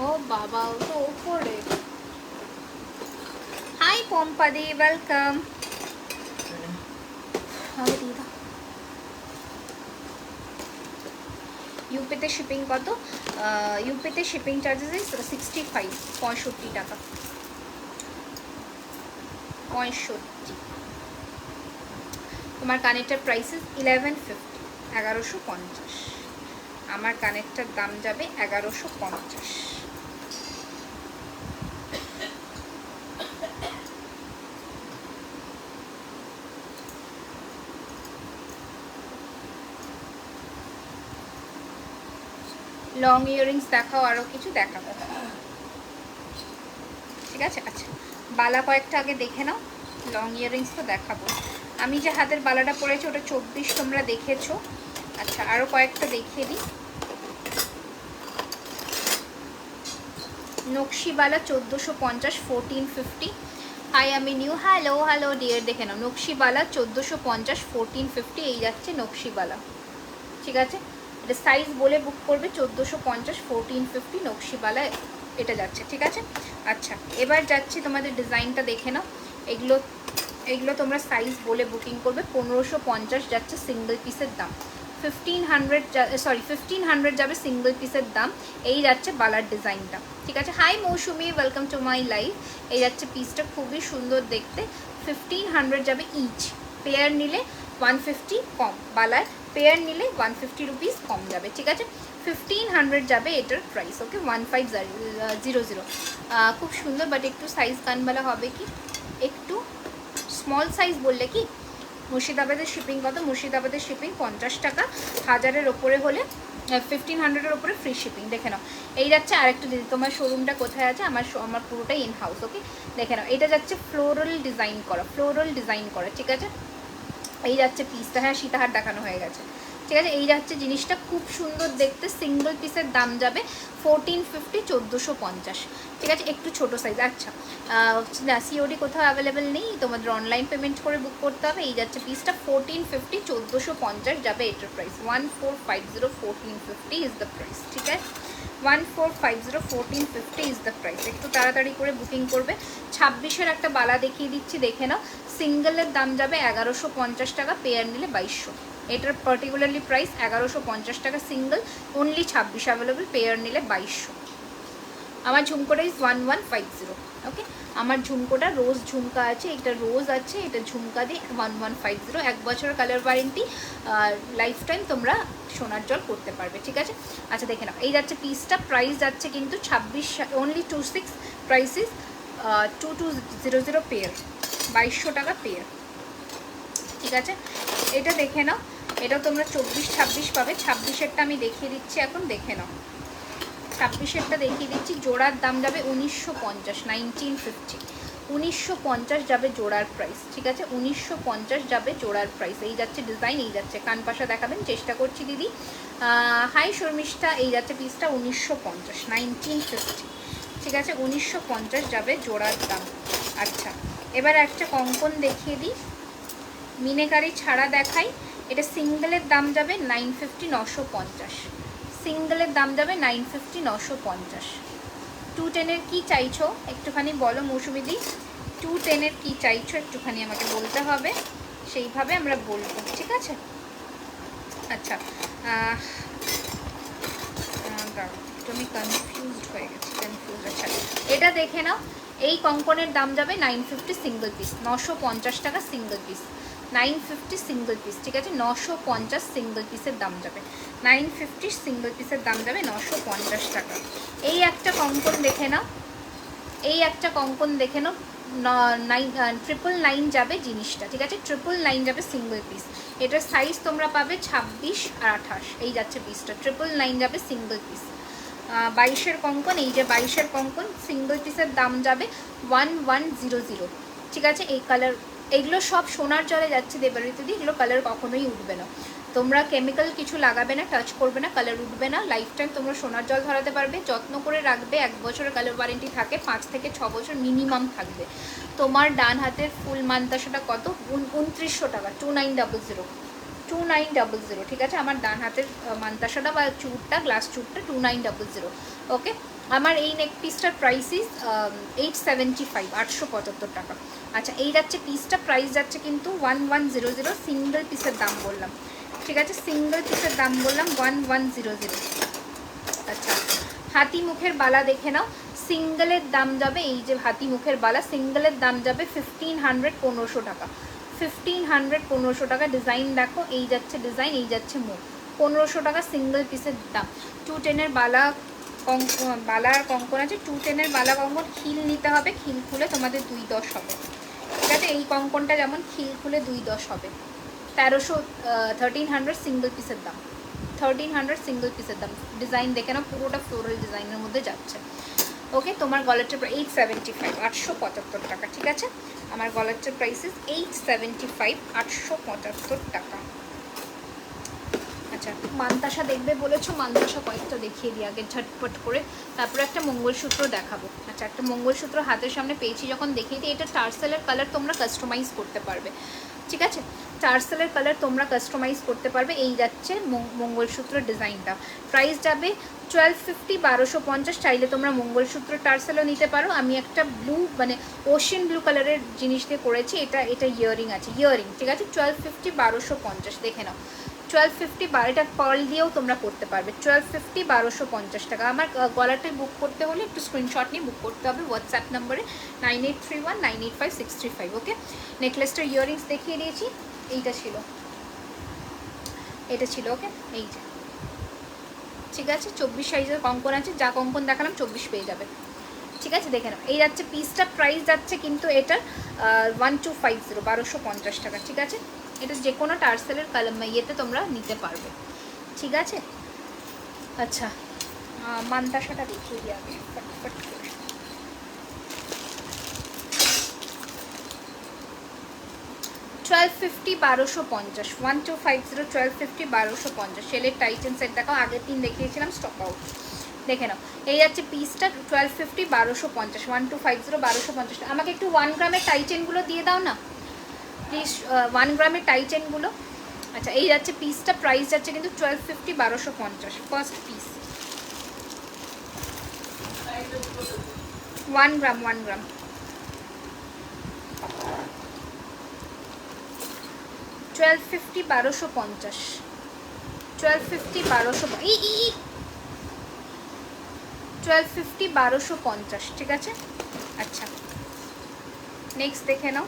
ও বাবা, ও তো ওপরে। Hi Pompadi, welcome. দিদা, ইউপিতে শিপিং কত? ইউপিতে শিপিং চার্জেস 65, 65 টাকা, 65। তোমার কানেক্টার প্রাইসেস 1150, 1150। আমার কানেক্টার দাম যাবে 1150। লং ইয়ারিংস দেখাও, আরও কিছু দেখাবো, ঠিক আছে। আচ্ছা, বালা কয়েকটা আগে দেখে নাও, লং ইয়ারিংস তো দেখাবো। আমি যে হাতের বালাটা পরেছি ওটা 24, তোমরা দেখেছো। আচ্ছা, আরও কয়েকটা দেখিয়ে দিই। নকশিবালা 1450, 1450। হাই আমি নিউ, হ্যালো হ্যালো ডিয়ার, দেখে নাও নকশিবালা 1450, 1450। এই যাচ্ছে নকশিবালা, ঠিক আছে। এটা সাইজ বলে বুক করবে, 1450, 1450 নকশিবালা এটা যাচ্ছে, ঠিক আছে। আচ্ছা, এবার যাচ্ছি তোমাদের ডিজাইনটা দেখে নাও। এগুলো তোমরা সাইজ বলে বুকিং করবে। 1550 যাচ্ছে সিঙ্গেল পিসের দাম, 1500 যাবে সিঙ্গেল পিসের দাম। এই যাচ্ছে বালার ডিজাইনটা, ঠিক আছে। Hi Mousumi, welcome to my life. এই যাচ্ছে পিসটা, খুবই সুন্দর দেখতে। 1500 যাবে ইচ, পেয়ার নিলে 150 কম, বালার পেয়ার নিলে 150 রুপিস কম যাবে, ঠিক আছে। 1500 যাবে এটার প্রাইস। ওকে, 1500। খুব সুন্দর, বাট একটু সাইজ কানবালা হবে কি, একটু স্মল সাইজ বললে কি। মুর্শিদাবাদের শিপিং কত? মুর্শিদাবাদের শিপিং 50 টাকা, 1000-এর ওপরে হলে 1500-এর ওপরে ফ্রি শিপিং। দেখে নাও, এই যাচ্ছে আরেকটু দিদি, তোমার শোরুমটা কোথায় আছে? আমার পুরোটাই ইন হাউস। ওকে, দেখে নাও, এটা যাচ্ছে ফ্লোরাল ডিজাইন করা, ঠিক আছে। এই যাচ্ছে পিসটা, হ্যাঁ সীতাহার দেখানো হয়ে গেছে, ঠিক আছে। এই যাচ্ছে জিনিসটা, খুব সুন্দর দেখতে। সিঙ্গল পিসের দাম যাবে 1450, 1450, ঠিক আছে, একটু ছোটো সাইজ। আচ্ছা, না সিওডি কোথাও অ্যাভেলেবেল নেই, তোমাদের অনলাইন পেমেন্ট করে বুক করতে হবে। এই যাচ্ছে পিসটা 1450, 1450 যাবে এটার প্রাইস। 1450, 1450 ইজ দ্য প্রাইস, ঠিক আছে। 1450, 1450 ইজ দ্য প্রাইস। একটু তাড়াতাড়ি করে বুকিং করবে। 26-এর একটা বালা দেখিয়ে দিচ্ছি, দেখে নাও। সিঙ্গেলের দাম যাবে 1150 টাকা, পেয়ার নিলে 2200। এটার পার্টিকুলারলি প্রাইস 1150 টাকা সিঙ্গেল, অনলি 26 অ্যাভেলেবল, পেয়ার নিলে 2200। আমার ঝুমকোটা ইজ 1150। ওকে, আমার ঝুমকোটা রোজ ঝুমকা আছে, এটা রোজ আছে, এটা ঝুমকা দিয়ে 1150। 1 বছরের কালার ওয়ারেন্টি, লাইফ টাইম তোমরা সোনার জল করতে পারবে, ঠিক আছে। আচ্ছা, দেখে নাও, এই যাচ্ছে পিসটা। প্রাইস যাচ্ছে কিন্তু 26, অনলি 26, প্রাইস ইজ 2200 পেয়ার, 2200 টাকা পেয়ার, ঠিক আছে। এটা দেখে নাও, এটা তোমরা 24, 26 পাবে। 26-এরটা আমি দেখিয়ে দিচ্ছি এখন, দেখে নাও। 26-এরটা দেখিয়ে দিচ্ছি, জোড়ার দাম যাবে 1950, 1950, 1950 যাবে জোড়ার প্রাইস, ঠিক আছে। 1950 যাবে জোড়ার প্রাইস। এই যাচ্ছে ডিজাইন, এই যাচ্ছে কানপাশা দেখাবেন, চেষ্টা করছি দিদি। হাই শর্মিষ্ঠা, এই যাচ্ছে পিসটা 1950, 1950, ঠিক আছে। 1950 যাবে জোড়ার দাম। আচ্ছা, এবার একটা কঙ্কন দেখিয়ে দিই, মিনেকারি ছাড়া দেখাই। এটা সিঙ্গেলের দাম যাবে 950, 950, সিঙ্গেলের দাম যাবে 950, 950। 210-এর কী চাইছো একটুখানি বলো মৌসুমিদি, 210-এর কী চাইছো একটুখানি আমাকে বলতে হবে, সেইভাবে আমরা বলবো, ঠিক আছে? আচ্ছা তুমি কনফিউজড হয়ে গেছি, আচ্ছা এটা দেখে নাও। এই কঙ্কনের দাম যাবে 950 সিঙ্গেল পিস, 950 টাকা সিঙ্গেল পিস, 950 সিঙ্গেল পিস, ঠিক আছে? 950 সিঙ্গেল পিসের দাম যাবে, 950 সিঙ্গেল পিসের দাম যাবে 950 টাকা। এই একটা কঙ্কন দেখে নাও, এই একটা কঙ্কন দেখে নাও, 999 যাবে জিনিসটা, ঠিক আছে? 999 যাবে সিঙ্গেল পিস। এটার সাইজ তোমরা পাবে 26 আর 28, এই যাচ্ছে পিসটা, 999 যাবে সিঙ্গেল পিস। 22-এর কঙ্কন, এই যে 22-এর কঙ্কন সিঙ্গেল পিসের দাম যাবে 1100, ঠিক আছে? এই কালার, এগুলো সব সোনার জলে যাচ্ছে দেবারিতিদি, এগুলো কালার কখনোই উঠবে না, তোমরা কেমিক্যাল কিছু লাগাবে না, টাচ করবে না, কালার উঠবে না, লাইফ টাইম তোমরা সোনার জল ধরাতে পারবে, যত্ন করে রাখবে। 1 বছরের কালার ওয়ারেন্টি থাকে, 5 থেকে 6 বছর মিনিমাম থাকবে। তোমার ডান হাতের ফুল মান্তাসাটা কত? 2900 টাকা, 2900, 2900, ঠিক আছে? আমার ডান হাতের মান্তাসাটা বা চুরটা, গ্লাস চুরটা 2900, ওকে? আমার এই নেক পিসটার প্রাইস ইজ 875, 875 টাকা। আচ্ছা এই যাচ্ছে পিসটা, প্রাইস যাচ্ছে কিন্তু 1100, সিঙ্গেল পিসের দাম বললাম, ঠিক আছে? সিঙ্গেল পিসের দাম বললাম 1100। আচ্ছা হাতি মুখের বালা দেখে নাও, সিঙ্গেলের দাম যাবে, এই যে হাতি মুখের বালা, সিঙ্গেলের দাম যাবে 1500, 1500 টাকা, 1500, 1500 টাকা। ডিজাইন দেখো, এই যাচ্ছে ডিজাইন, এই যাচ্ছে মুখ, 1500 টাকা সিঙ্গেল পিসের দাম। 210-এর বালা বালার কঙ্কন আছে, 210-এর বালা কঙ্কন খিল নিতে হবে, খিল খুলে তোমাদের 210 হবে, ঠিক আছে? এই কঙ্কনটা যেমন খিল খুলে 210 হবে, 1300 সিঙ্গেল পিসের দাম, 1300 সিঙ্গেল পিসের দাম। ডিজাইন দেখে না, পুরোটা ফ্লোরাল ডিজাইনের মধ্যে যাচ্ছে, ওকে? তোমার গলারটার প্রাইস 875, 875 টাকা, ঠিক আছে? আমার গলারটার প্রাইস ইজ 875, 875 টাকা। আচ্ছা মান্তাসা দেখবে বলেছো, মান্তাসা কয়েকটা দেখিয়ে দিই আগে ঝটপট করে, তারপরে একটা মঙ্গলসূত্র দেখাবো। আচ্ছা একটা মঙ্গলসূত্র হাতের সামনে পেয়েছি যখন, দেখিয়ে দিই। এটা টার্সেলের কালার তোমরা কাস্টমাইজ করতে পারবে, ঠিক আছে? টার্সেলের কালার তোমরা কাস্টমাইজ করতে পারবে। এই যাচ্ছে মঙ্গলসূত্র ডিজাইনটা, প্রাইস যাবে 1250, 1250। চাইলে তোমরা মঙ্গলসূত্র টার্সেলও নিতে পারো। আমি একটা ব্লু মানে ওশিয়ান ব্লু কালারের জিনিস দিয়ে করেছি, এটা ইয়ারিং আছে, ইয়ারিং, ঠিক আছে? 1250, 1250 দেখে নাও, 1250, এটা পার্ল দিয়েও তোমরা করতে পারবে। 1250, 1250 টাকা। আমার গলাটায় বুক করতে হলে একটু স্ক্রিনশট নিয়ে বুক করতে হবে হোয়াটসঅ্যাপ নম্বরে 9831985635, ওকে? নেকলেসটার ইয়ারিংস দেখিয়ে দিয়েছি, এইটা ছিল, এটা ছিল, ওকে? এই যে, ঠিক আছে? 24 সাইজের কঙ্কন আছে, যা কঙ্কন দেখালাম 24 পেয়ে যাবে, ঠিক আছে? দেখে নাও। এই যাচ্ছে পিসটা, প্রাইস যাচ্ছে কিন্তু এটা 1250, 1250 টাকা, ঠিক আছে? এটা যে কোনো টার্সেলের ইয়েতে তোমরা নিতে পারবে, ঠিক আছে? আচ্ছা মান্তাসাটা দেখিয়ে দিই আগে ফটফট করে। $1250, 1250, 1250, 1250, 1250। সেলের টাইটেন সেট দেখাও, আগের দিন দেখিয়েছিলাম, স্টক আউট, দেখে নাও। এই যাচ্ছে পিসটা 1250, 1250, 1250, 1250। আমাকে একটু 1 গ্রামের টাইটেনগুলো দিয়ে দাও না প্লিজ, 1 গ্রামের টাইটেনগুলো। আচ্ছা এই যাচ্ছে পিসটা, প্রাইস যাচ্ছে কিন্তু 1250, 1250, ফার্স্ট পিস, 1 গ্রাম, 1 গ্রাম। $1250, 1250, 1250, 1250, 1250, 1250, ঠিক আছে? আচ্ছা নেক্সট দেখে নাও,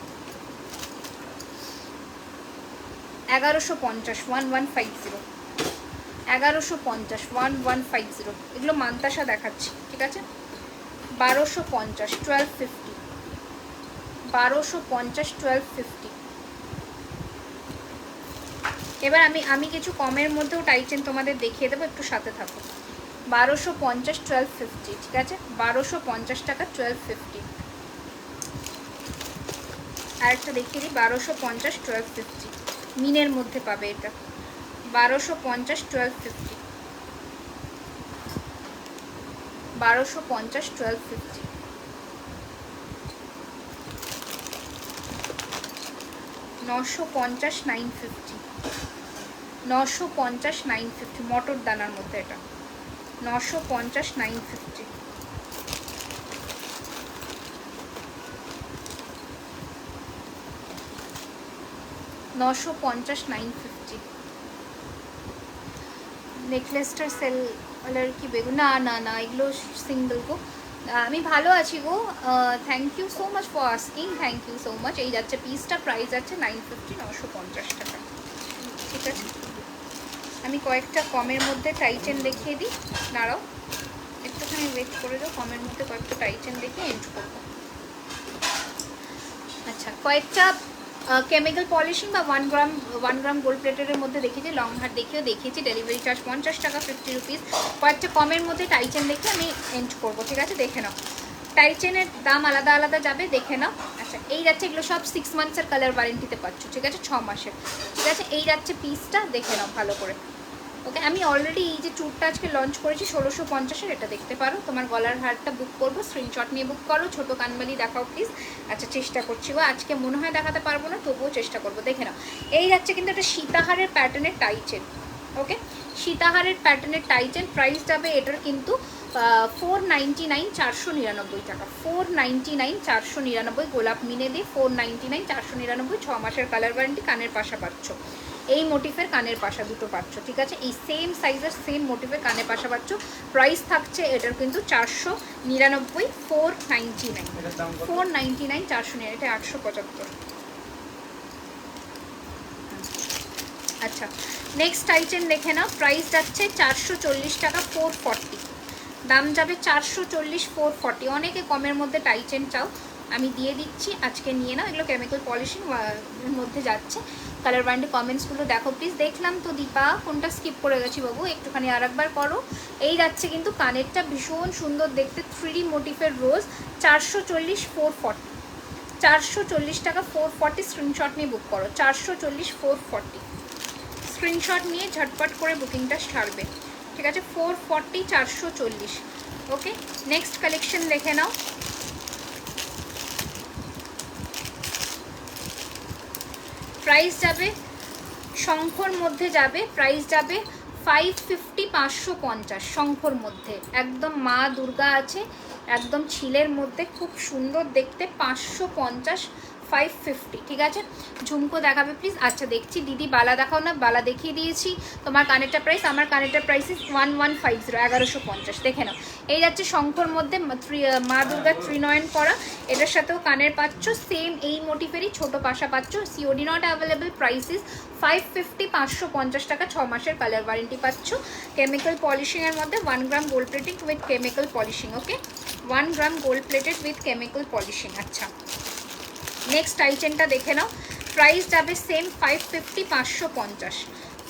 1150, 1150, 1150, 1150। এগুলো মান্তাসা দেখাচ্ছি, ঠিক আছে? 1250, 1250, 1250, 1250। এবার আমি কিছু কমের মধ্যেও টাইটেন তোমাদের দেখিয়ে দেবো, একটু সাথে থাকো। 1250, 1250, ঠিক আছে? 1250 টাকা, 1250। আরেকটা দেখিয়ে দিই, 1250, 1250, মিনের মধ্যে পাবে এটা, 1250, 1250, 1250, 1250। $950, 950, 950, 950 মটর দানার মধ্যে, এটা 950 950। নেকলেসটার সেল কালার কি বেগুন? না না না, এগুলো সিঙ্গেল গো। আমি ভালো আছি গো, thank you so much for asking, thank you so much. এই যাচ্ছে পিসটা, প্রাইস আছে 950, 950 টাকা। ঠিক আছে, আমি কয়েকটা কমের মধ্যে টাইটেন দেখিয়ে দিই, দাঁড়াও একটুখানি ওয়েট করে দাও। কমের মধ্যে কয়েকটা টাইটেন দেখিয়ে এন্ড করবো। আচ্ছা, কয়েকটা কেমিক্যাল পলিশিং বা 1 গ্রাম গোল্ড প্লেটের মধ্যে দেখিয়েছি, লং হার দেখিয়েছি, ডেলিভারি চার্জ 50 টাকা, 50 রুপিস। কয়েকটা কমের মধ্যে টাইটেন দেখে আমি এন্ড করবো। ঠিক আছে, দেখে নাও, টাইটেনের দাম আলাদা আলাদা যাবে, দেখে নাও। আচ্ছা, এই যাচ্ছে, এগুলো সব 6 মান্থসের কালার ওয়ারেন্টিতে পাচ্ছ। ঠিক আছে, 6 মাসের। ঠিক আছে, এই যাচ্ছে পিসটা, দেখে নাও ভালো করে। ওকে, আমি অলরেডি এই যে চুরটা আজকে লঞ্চ করেছি 1650-এর, এটা দেখতে পারো। তোমার গলার হারটা বুক করবো, স্ক্রিনশট নিয়ে বুক করো। ছোট কানবালি দেখাও প্লিজ। আচ্ছা, চেষ্টা করছি গো, আজকে মনে হয় দেখাতে পারবো না, তবুও চেষ্টা করবো। দেখে নাও, এই যাচ্ছে কিন্তু একটা সীতাহারের প্যাটার্নের টাইটেন। ওকে, সীতাহারের প্যাটার্নের টাইটেন। প্রাইস যাবে এটার কিন্তু 499 499 টাকা। 499 499, গোলাপ মিনে দিয়ে 499 499, 6 মাসের কালার ওয়ারেন্টি। কানের পাশা পাচ্ছ, এই মোটিফের কানের পাশা দুটো পাচ্ছ। ঠিক আছে, এই সেম সাইজের সেম মোটিফের কানের পাশা পাচ্ছ। প্রাইস থাকছে এটার কিন্তু 499, 499, 499 499, এটা 875। আচ্ছা, নেক্সট আইটেম দেখে নাও, প্রাইস যাচ্ছে 440 টাকা, 440 দাম যাবে, 440 440। অনেকে কমের মধ্যে টাইটেন চাও, আমি দিয়ে দিচ্ছি, আজকে নিয়ে নাও। এগুলো কেমিক্যাল পলিশিং মধ্যে যাচ্ছে। কালার ব্র্যান্ডে কমেন্টসগুলো দেখো প্লিজ। দেখলাম তো দীপা, কোনটা স্কিপ করে গেছি বাবু, একটুখানি আর একবার করো। এই যাচ্ছে কিন্তু কানেরটা ভীষণ সুন্দর দেখতে, 3D মোটিফের রোজ, 440 440, 440 টাকা 440। স্ক্রিনশট নিয়ে বুক করো, 440 440। স্ক্রিনশট নিয়ে ঝটপট করে বুকিংটা সারবে। ঠিক আছে, 440 440। ওকে, নেক্সট কালেকশন দেখে নাও। প্রাইস যাবে শঙ্খর মধ্যে যাবে, প্রাইস যাবে 550 550 শঙ্খর মধ্যে। একদম মা দুর্গা আছে, একদম ছিলের মধ্যে, খুব সুন্দর দেখতে, 550 550। ঠিক আছে, ঝুমকো দেখাবে প্লিজ। আচ্ছা, দেখছি দিদি, বালা দেখাও না। বালা দেখিয়ে দিয়েছি। তোমার কানেরটা প্রাইস, আমার কানেরটার প্রাইস 1150, 1150। দেখে নাও, এই যাচ্ছে শঙ্খর মধ্যে মা দুর্গা ত্রিনয়ন করা। এটার সাথেও কানের পাচ্ছ, সেম এই মোটিফেরই ছোট পাশা পাচ্ছ। COD not available, price is 550 550 টাকা, 6 মাসের কালার ওয়ারেন্টি পাচ্ছ। কেমিক্যাল পলিশিংয়ের মধ্যে 1 গ্রাম gold plated with chemical polishing. Okay, 1 gram gold plated with chemical polishing. আচ্ছা, নেক্সট আইটেমটা দেখে নাও, প্রাইস যাবে সেম 550 550,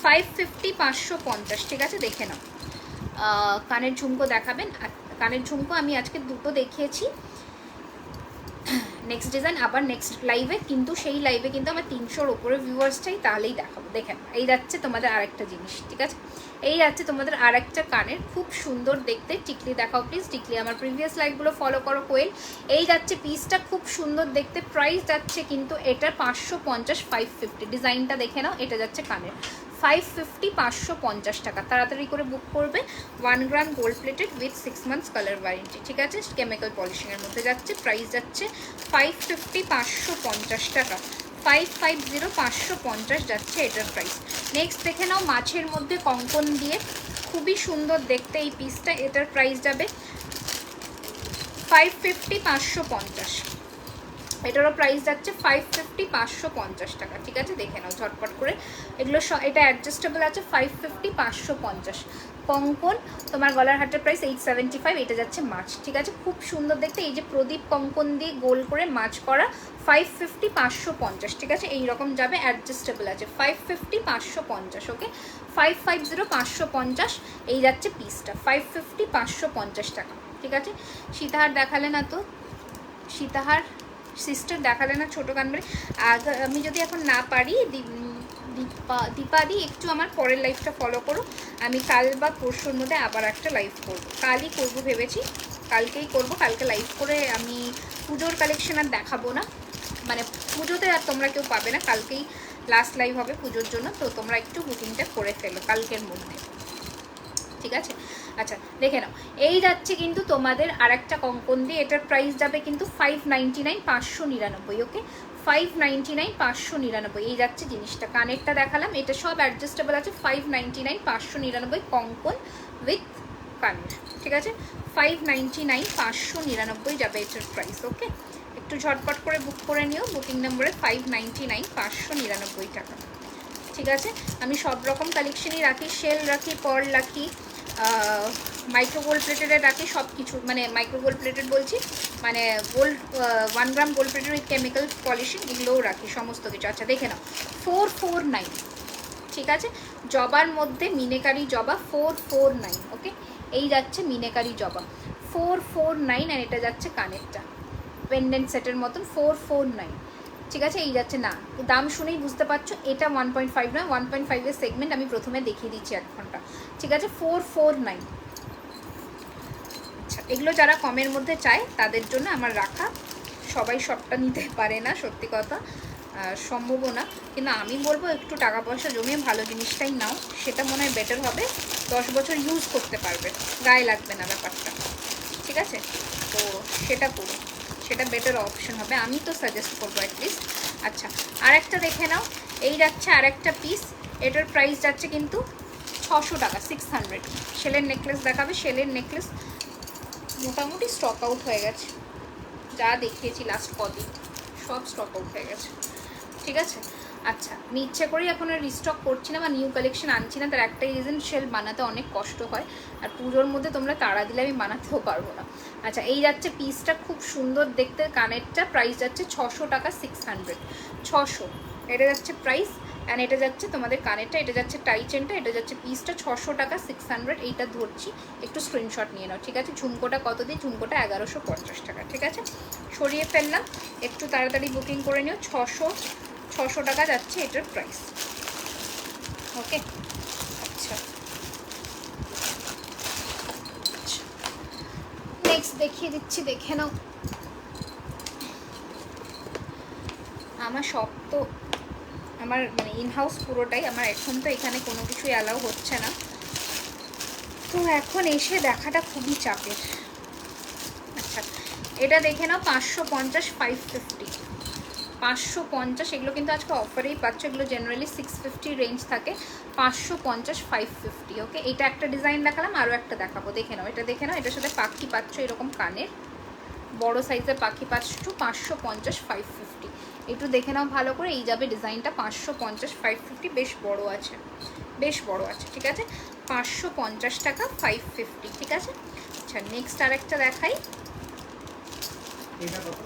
550 550। ঠিক আছে, দেখে নাও। কানের ঝুমকো দেখাবেন? কানের ঝুমকো আমি আজকে দুটো দেখিয়েছি। নেক্সট ডিজাইন আবার নেক্সট লাইভে, কিন্তু সেই লাইভে কিন্তু আমার 300-র ওপরে ভিউয়ার্স চাই, তাহলেই দেখাবো। দেখেন, এই যাচ্ছে তোমাদের আরেকটা জিনিস। ঠিক আছে, এই যাচ্ছে তোমাদের আরেকটা কানের, খুব সুন্দর দেখতে। টিকলি দেখাও প্লিজ, টিকলি আমার প্রিভিয়াস লাইভগুলো ফলো করো কোয়েল। এই যাচ্ছে পিসটা, খুব সুন্দর দেখতে। প্রাইস যাচ্ছে কিন্তু এটা 550 550। ডিজাইনটা দেখে নাও, এটা যাচ্ছে কানের, 550 550 টাকা। তাড়াতাড়ি করে বুক করবে। 1 গ্রাম gold plated with 6 months colour warranty. ঠিক আছে, কেমিক্যাল পলিশিংয়ের মধ্যে যাচ্ছে। প্রাইস যাচ্ছে 550 550 টাকা, 550 550 যাচ্ছে এটার প্রাইস। নেক্সট দেখে নাও, মাছের মধ্যে কঙ্কন দিয়ে, খুবই সুন্দর দেখতে এই পিসটা। এটার প্রাইস যাবে 550 550। এটারও প্রাইস যাচ্ছে 550 550 টাকা। ঠিক আছে, দেখে নাও ঝটপট করে। এগুলো এটা অ্যাডজাস্টেবল আছে, 550 550। কঙ্কন, তোমার গলার হাটের প্রাইস 875, এটা যাচ্ছে মাছ। ঠিক আছে, খুব সুন্দর দেখতে। এই যে প্রদীপ কঙ্কন দিয়ে গোল করে মাছ করা, 550 550। ঠিক আছে, এইরকম যাবে, অ্যাডজাস্টেবল আছে, 550 550। ওকে, 550 550 এই যাচ্ছে পিসটা, 550 550 টাকা। ঠিক আছে, সীতাহার দেখালে না তো, সীতাহার সিস্টার দেখালে না, ছোটো কানবাড়ি। আমি যদি এখন না পারি, দীপাদি একটু আমার পরের লাইফটা ফলো করো। আমি কাল বা পরশুর মধ্যে আবার একটা লাইভ করবো, কালই করবো ভেবেছি, কালকেই করবো। কালকে লাইভ করে আমি পুজোর কালেকশন আর দেখাবো না, মানে পুজোতে আর তোমরা কেউ পাবে না, কালকেই লাস্ট লাইভ হবে পুজোর জন্য। তো তোমরা একটু বুকিংটা করে ফেলো কালকের মধ্যে। ঠিক আছে, আচ্ছা দেখে নাও, এই যাচ্ছে কিন্তু তোমাদের আরেকটা কঙ্কন দিয়ে, এটার প্রাইস যাবে কিন্তু 599, 599, ওকে 599, 599 এই যাচ্ছে জিনিসটা। কানেরটা দেখালাম, এটা সব অ্যাডজাস্টেবল আছে, 599, 599 কঙ্কন উইথ কানের, ঠিক আছে 599, 599 যাবে এটার প্রাইস। ওকে, একটু ঝটপট করে বুক করে নিও, বুকিং নম্বরে 599, 599 টাকা, ঠিক আছে। আমি সব রকম কালেকশনই রাখি, শেল রাখি, পার্ল রাখি, মাইক্রো গোল্ড প্লেটেডে রাখি, সব কিছু, মানে মাইক্রো গোল্ড প্লেটেড বলছি মানে gold 1 gram gold plated with chemical polishing, এগুলোও রাখি সমস্ত কিছু। আচ্ছা দেখে নাও, 449, ঠিক আছে, জবার মধ্যে মিনেকারি জবা 449, ওকে এই যাচ্ছে মিনেকারি জবা 449, আর এটা যাচ্ছে কানেরটা পেন্ডেন্ট সেটের মতন 449, ঠিক আছে এই যাচ্ছে। না দাম শুনেই বুঝতে পারছো এটা 1.5 নয়, 1.5 এর সেগমেন্ট আমি প্রথমে দেখিয়ে দিচ্ছি 1 ঘন্টা, ঠিক আছে 449। আচ্ছা এগুলো যারা কমের মধ্যে চায় তাদের জন্য আমার রাখা, সবাই সবটা নিতে পারে না সত্যি কথা, সম্ভবও না, কিন্তু আমি বলবো একটু টাকা পয়সা জমিয়ে ভালো জিনিসটাই নাও, সেটা মনে হয় বেটার হবে, 10 বছর ইউজ করতে পারবে, গায়ে লাগবে না ব্যাপারটা, ঠিক আছে, তো সেটা করো, সেটা বেটার অপশন হবে, আমি তো সাজেস্ট করবো অ্যাটলিস্ট। আচ্ছা আর একটা দেখে নাও, এই যাচ্ছে আর একটা পিস, এটার প্রাইস যাচ্ছে কিন্তু 600 টাকা, 600। শেলের নেকলেস দেখাবে, শেলের নেকলেস মোটামুটি স্টক আউট হয়ে গেছে, যা দেখিয়েছি লাস্ট কদিন সব স্টক আউট হয়ে গেছে, ঠিক আছে। আচ্ছা আমি ইচ্ছে করেই এখন আর রিস্টক করছি না বা নিউ কালেকশন আনছি না, তার একটাই রিজন, সেল বানাতে অনেক কষ্ট হয়, আর পুজোর মধ্যে তোমরা তাড়া দিলে আমি বানাতেও পারবো না। আচ্ছা এই যাচ্ছে পিসটা, খুব সুন্দর দেখতে কানেরটা, প্রাইস যাচ্ছে 600 টাকা, 600, 600 এটা যাচ্ছে প্রাইস, অ্যান্ড এটা যাচ্ছে তোমাদের কানেরটা, এটা যাচ্ছে টাই চেনটা, এটা যাচ্ছে পিসটা 600 টাকা, 600 এইটা ধরছি, একটু স্ক্রিনশট নিয়ে নাও, ঠিক আছে। ঝুমকোটা কত দিয়ে? ঝুমকোটা 1150 টাকা, ঠিক আছে, সরিয়ে ফেললাম, একটু তাড়াতাড়ি বুকিং করে নিও, 600 টাকা যাচ্ছে এটার প্রাইস, ওকে। আচ্ছা নেক্সট দেখিয়ে দিচ্ছি, দেখে নাও, আমার সব তো আমার মানে ইনহাউস পুরোটাই আমার, এখন তো এখানে কোনো কিছুই অ্যালাউ হচ্ছে না, তো এখন এসে দেখাটা খুবই চাপের। আচ্ছা এটা দেখে নাও, 550, 550, 550, এগুলো কিন্তু আজকে অফারেই পাচ্ছ, এগুলো জেনারেলি 650 রেঞ্জ থাকে, 550, 550, ওকে। এটা একটা ডিজাইন দেখালাম, আরও একটা দেখাবো, দেখে নাও, এটা দেখে নাও, এটার সাথে পাখি পাচ্ছ এরকম কানের, বড় সাইজের পাখি পাচ্ছ, 550, 550, একটু দেখে নাও ভালো করে, এই যাবে ডিজাইনটা 550, 550, বেশ বড় আছে, বেশ বড় আছে, ঠিক আছে, 550 টাকা, 550, ঠিক আছে। আচ্ছা নেক্সট আরেকটা দেখাই, এটা কত?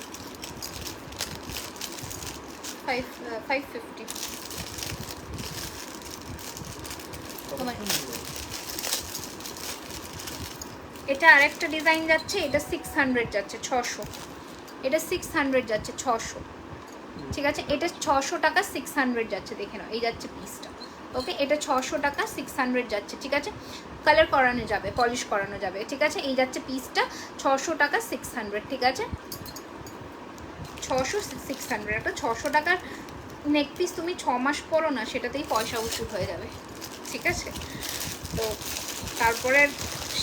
550, এটা আরেকটা ডিজাইন যাচ্ছে, এটা 600 যাচ্ছে, 600, এটা 600 যাচ্ছে, 600, ঠিক আছে, এটা 600 টাকা, 600 যাচ্ছে, দেখে নাও এই যাচ্ছে পিসটা, ওকে এটা 600 টাকা, 600 যাচ্ছে, ঠিক আছে, কালার করানো যাবে, পলিশ করানো যাবে, ঠিক আছে, এই যাচ্ছে পিসটা 600 টাকা, 600, ঠিক আছে, 600, 600, একটা 600 টাকার নেক পিস তুমি 6 মাস পরো না, সেটাতেই পয়সা উসুল হয়ে যাবে, ঠিক আছে। তো তারপরে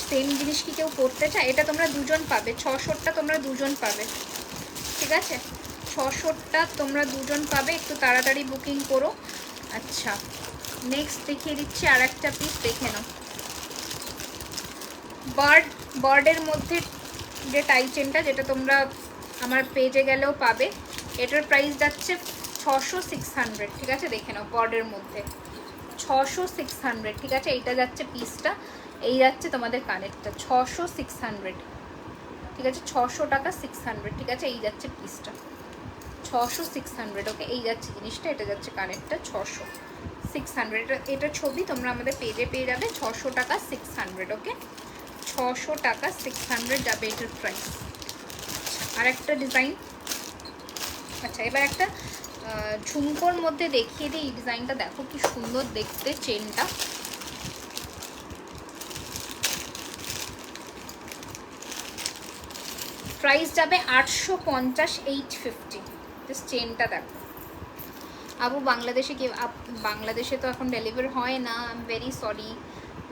সেম জিনিস কি কেউ পড়তে চায়? এটা তোমরা দুজন পাবে, 600টা তোমরা দুজন পাবে, ঠিক আছে, 600টা তোমরা দুজন পাবে, একটু তাড়াতাড়ি বুকিং করো। আচ্ছা নেক্সট দেখিয়ে দিচ্ছি আর একটা পিস, দেখে নাও, বার্ডের মধ্যে যে টাই চেনটা, যেটা তোমরা আমার পেজে গেলেও পাবে, এটার প্রাইস যাচ্ছে 600, 600, ঠিক আছে, দেখে নাও বার্ডের মধ্যে 600, 600, ঠিক আছে, এইটা যাচ্ছে পিসটা, এই যাচ্ছে তোমাদের কানেরটা 600, 600, ঠিক আছে, 600 টাকা, 600, ঠিক আছে, এই যাচ্ছে পিসটা 600, 600, ওকে এই যাচ্ছে জিনিসটা, এটা যাচ্ছে কানেরটা 600, 600, এটা ছবি তোমরা আমাদের পেজে পেয়ে যাবে, 600 টাকা, 600, ওকে 600 টাকা, 600 যাবে এটার প্রাইস। আর একটা ডিজাইন, আচ্ছা এবার একটা ঝুমকোর মধ্যে দেখিয়ে দিই, এই ডিজাইনটা দেখো কি সুন্দর দেখতে, চেনটা প্রাইস যাবে 850, 850, জাস্ট চেনটা দেখো। আবু বাংলাদেশে কি, বাংলাদেশে তো এখন ডেলিভার হয় না, আই এম ভেরি সরি,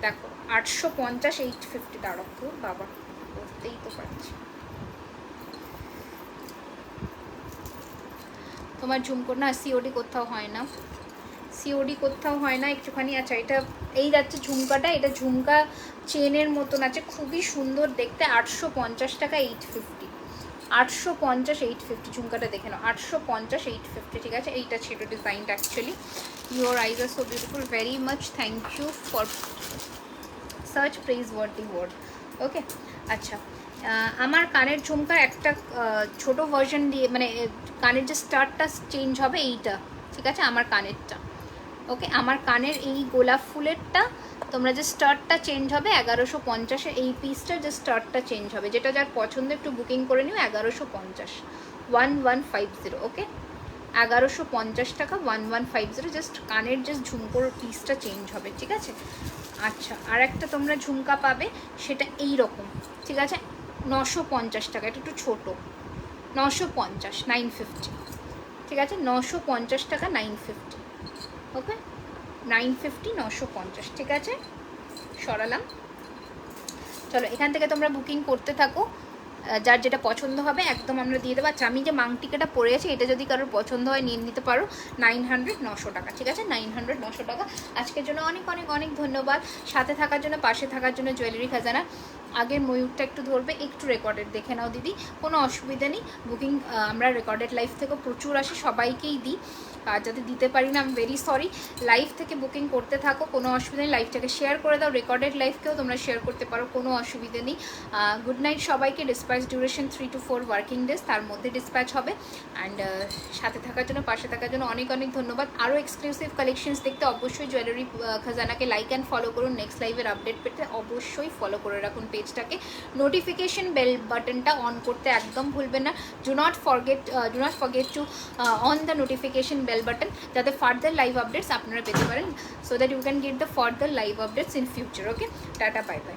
দেখো 850, 850 দাঁড়াও তো বাবা, করতেই তো পারছি। তোমার ঝুমকো না সিওডি কোথাও হয় না, সিওডি কোথাও হয় না একটুখানি। আচ্ছা এটা এই যাচ্ছে ঝুমকাটা, এটা ঝুমকা চেনের মতন আছে, খুবই সুন্দর দেখতে। 850 টাকা, 850, 850, 850 ঝুমকাটা দেখে নাও, 850, 850, ঠিক আছে। এইটা ছিল ডিজাইনটা actually. Your eyes are so beautiful, very much thank you for সার্চ প্রেজ ওয়ার্ডি ওয়ার্ড। ওকে আচ্ছা, আমার কানের ঝুমকার একটা ছোট ভার্সন দিয়ে, মানে কানের যে স্টারটা চেঞ্জ হবে এইটা, ঠিক আছে, আমার কানেরটা। ওকে, আমার কানের এই গোলাপ ফুলেরটা তোমরা যে স্টারটা চেঞ্জ হবে 1150, এই পিসটার যে স্টারটা চেঞ্জ হবে, যেটা যার পছন্দ একটু বুকিং করে নিও। 1150, 1150, ওকে 1150 টাকা, 1150, জাস্ট কানের জাস্ট ঝুমকোর পিসটা চেঞ্জ হবে, ঠিক আছে। আচ্ছা, আর একটা তোমরা ঝুমকা পাবে, সেটা এই রকম, ঠিক আছে, 950 টাকা, এটা একটু ছোটো, 950, 950, ঠিক আছে, 950 টাকা, 950, ওকে 950, 950, ঠিক আছে, সরালাম। চলো এখান থেকে তোমরা বুকিং করতে থাকো, যার যেটা পছন্দ হবে একদম আমরা দিয়ে দেবো। আচ্ছা, আমি যে মাংটিকাটা পরে আছি, এটা যদি কারোর পছন্দ হয় নিয়ে নিতে পারো। 900, 900 টাকা, ঠিক আছে, 900, 900 টাকা। আজকের জন্য অনেক অনেক অনেক ধন্যবাদ সাথে থাকার জন্য, পাশে থাকার জন্য। জুয়েলারি খাজানা আগের ময়ূরটা একটু ধরবে, একটু রেকর্ডেড দেখে নাও দিদি, কোনো অসুবিধা নেই। বুকিং আমরা রেকর্ডেড লাইভ থেকে প্রচুর আসে, সবাইকেই দিই, আর যাতে দিতে পারি না আমি ভেরি সরি। লাইভ থেকে বুকিং করতে থাকো, কোনো অসুবিধা নেই। লাইভটাকে শেয়ার করে দাও, রেকর্ডেড লাইভকেও তোমরা শেয়ার করতে পারো, কোনো অসুবিধা নেই। গুড নাইট সবাইকে। Dispatch duration 3 to 4 working days, তার মধ্যে ডিসপ্যাচ হবে। অ্যান্ড সাথে থাকার জন্য, পাশে থাকার জন্য অনেক অনেক ধন্যবাদ। আরও এক্সক্লুসিভ কালেকশনস দেখতে অবশ্যই জুয়েলারি খাজানাকে লাইক অ্যান্ড ফলো করুন। নেক্সট লাইভের আপডেট পেতে অবশ্যই ফলো করে রাখুন পেজটাকে। নোটিফিকেশন বেল বাটনটা অন করতে একদম ভুলবেন না। Do not forget to on the notification bell button, যাতে ফার্দার লাইভ আপডেটস আপনারা পেতে পারেন, so that you can get the further live updates in future. Okay, tata, bye by.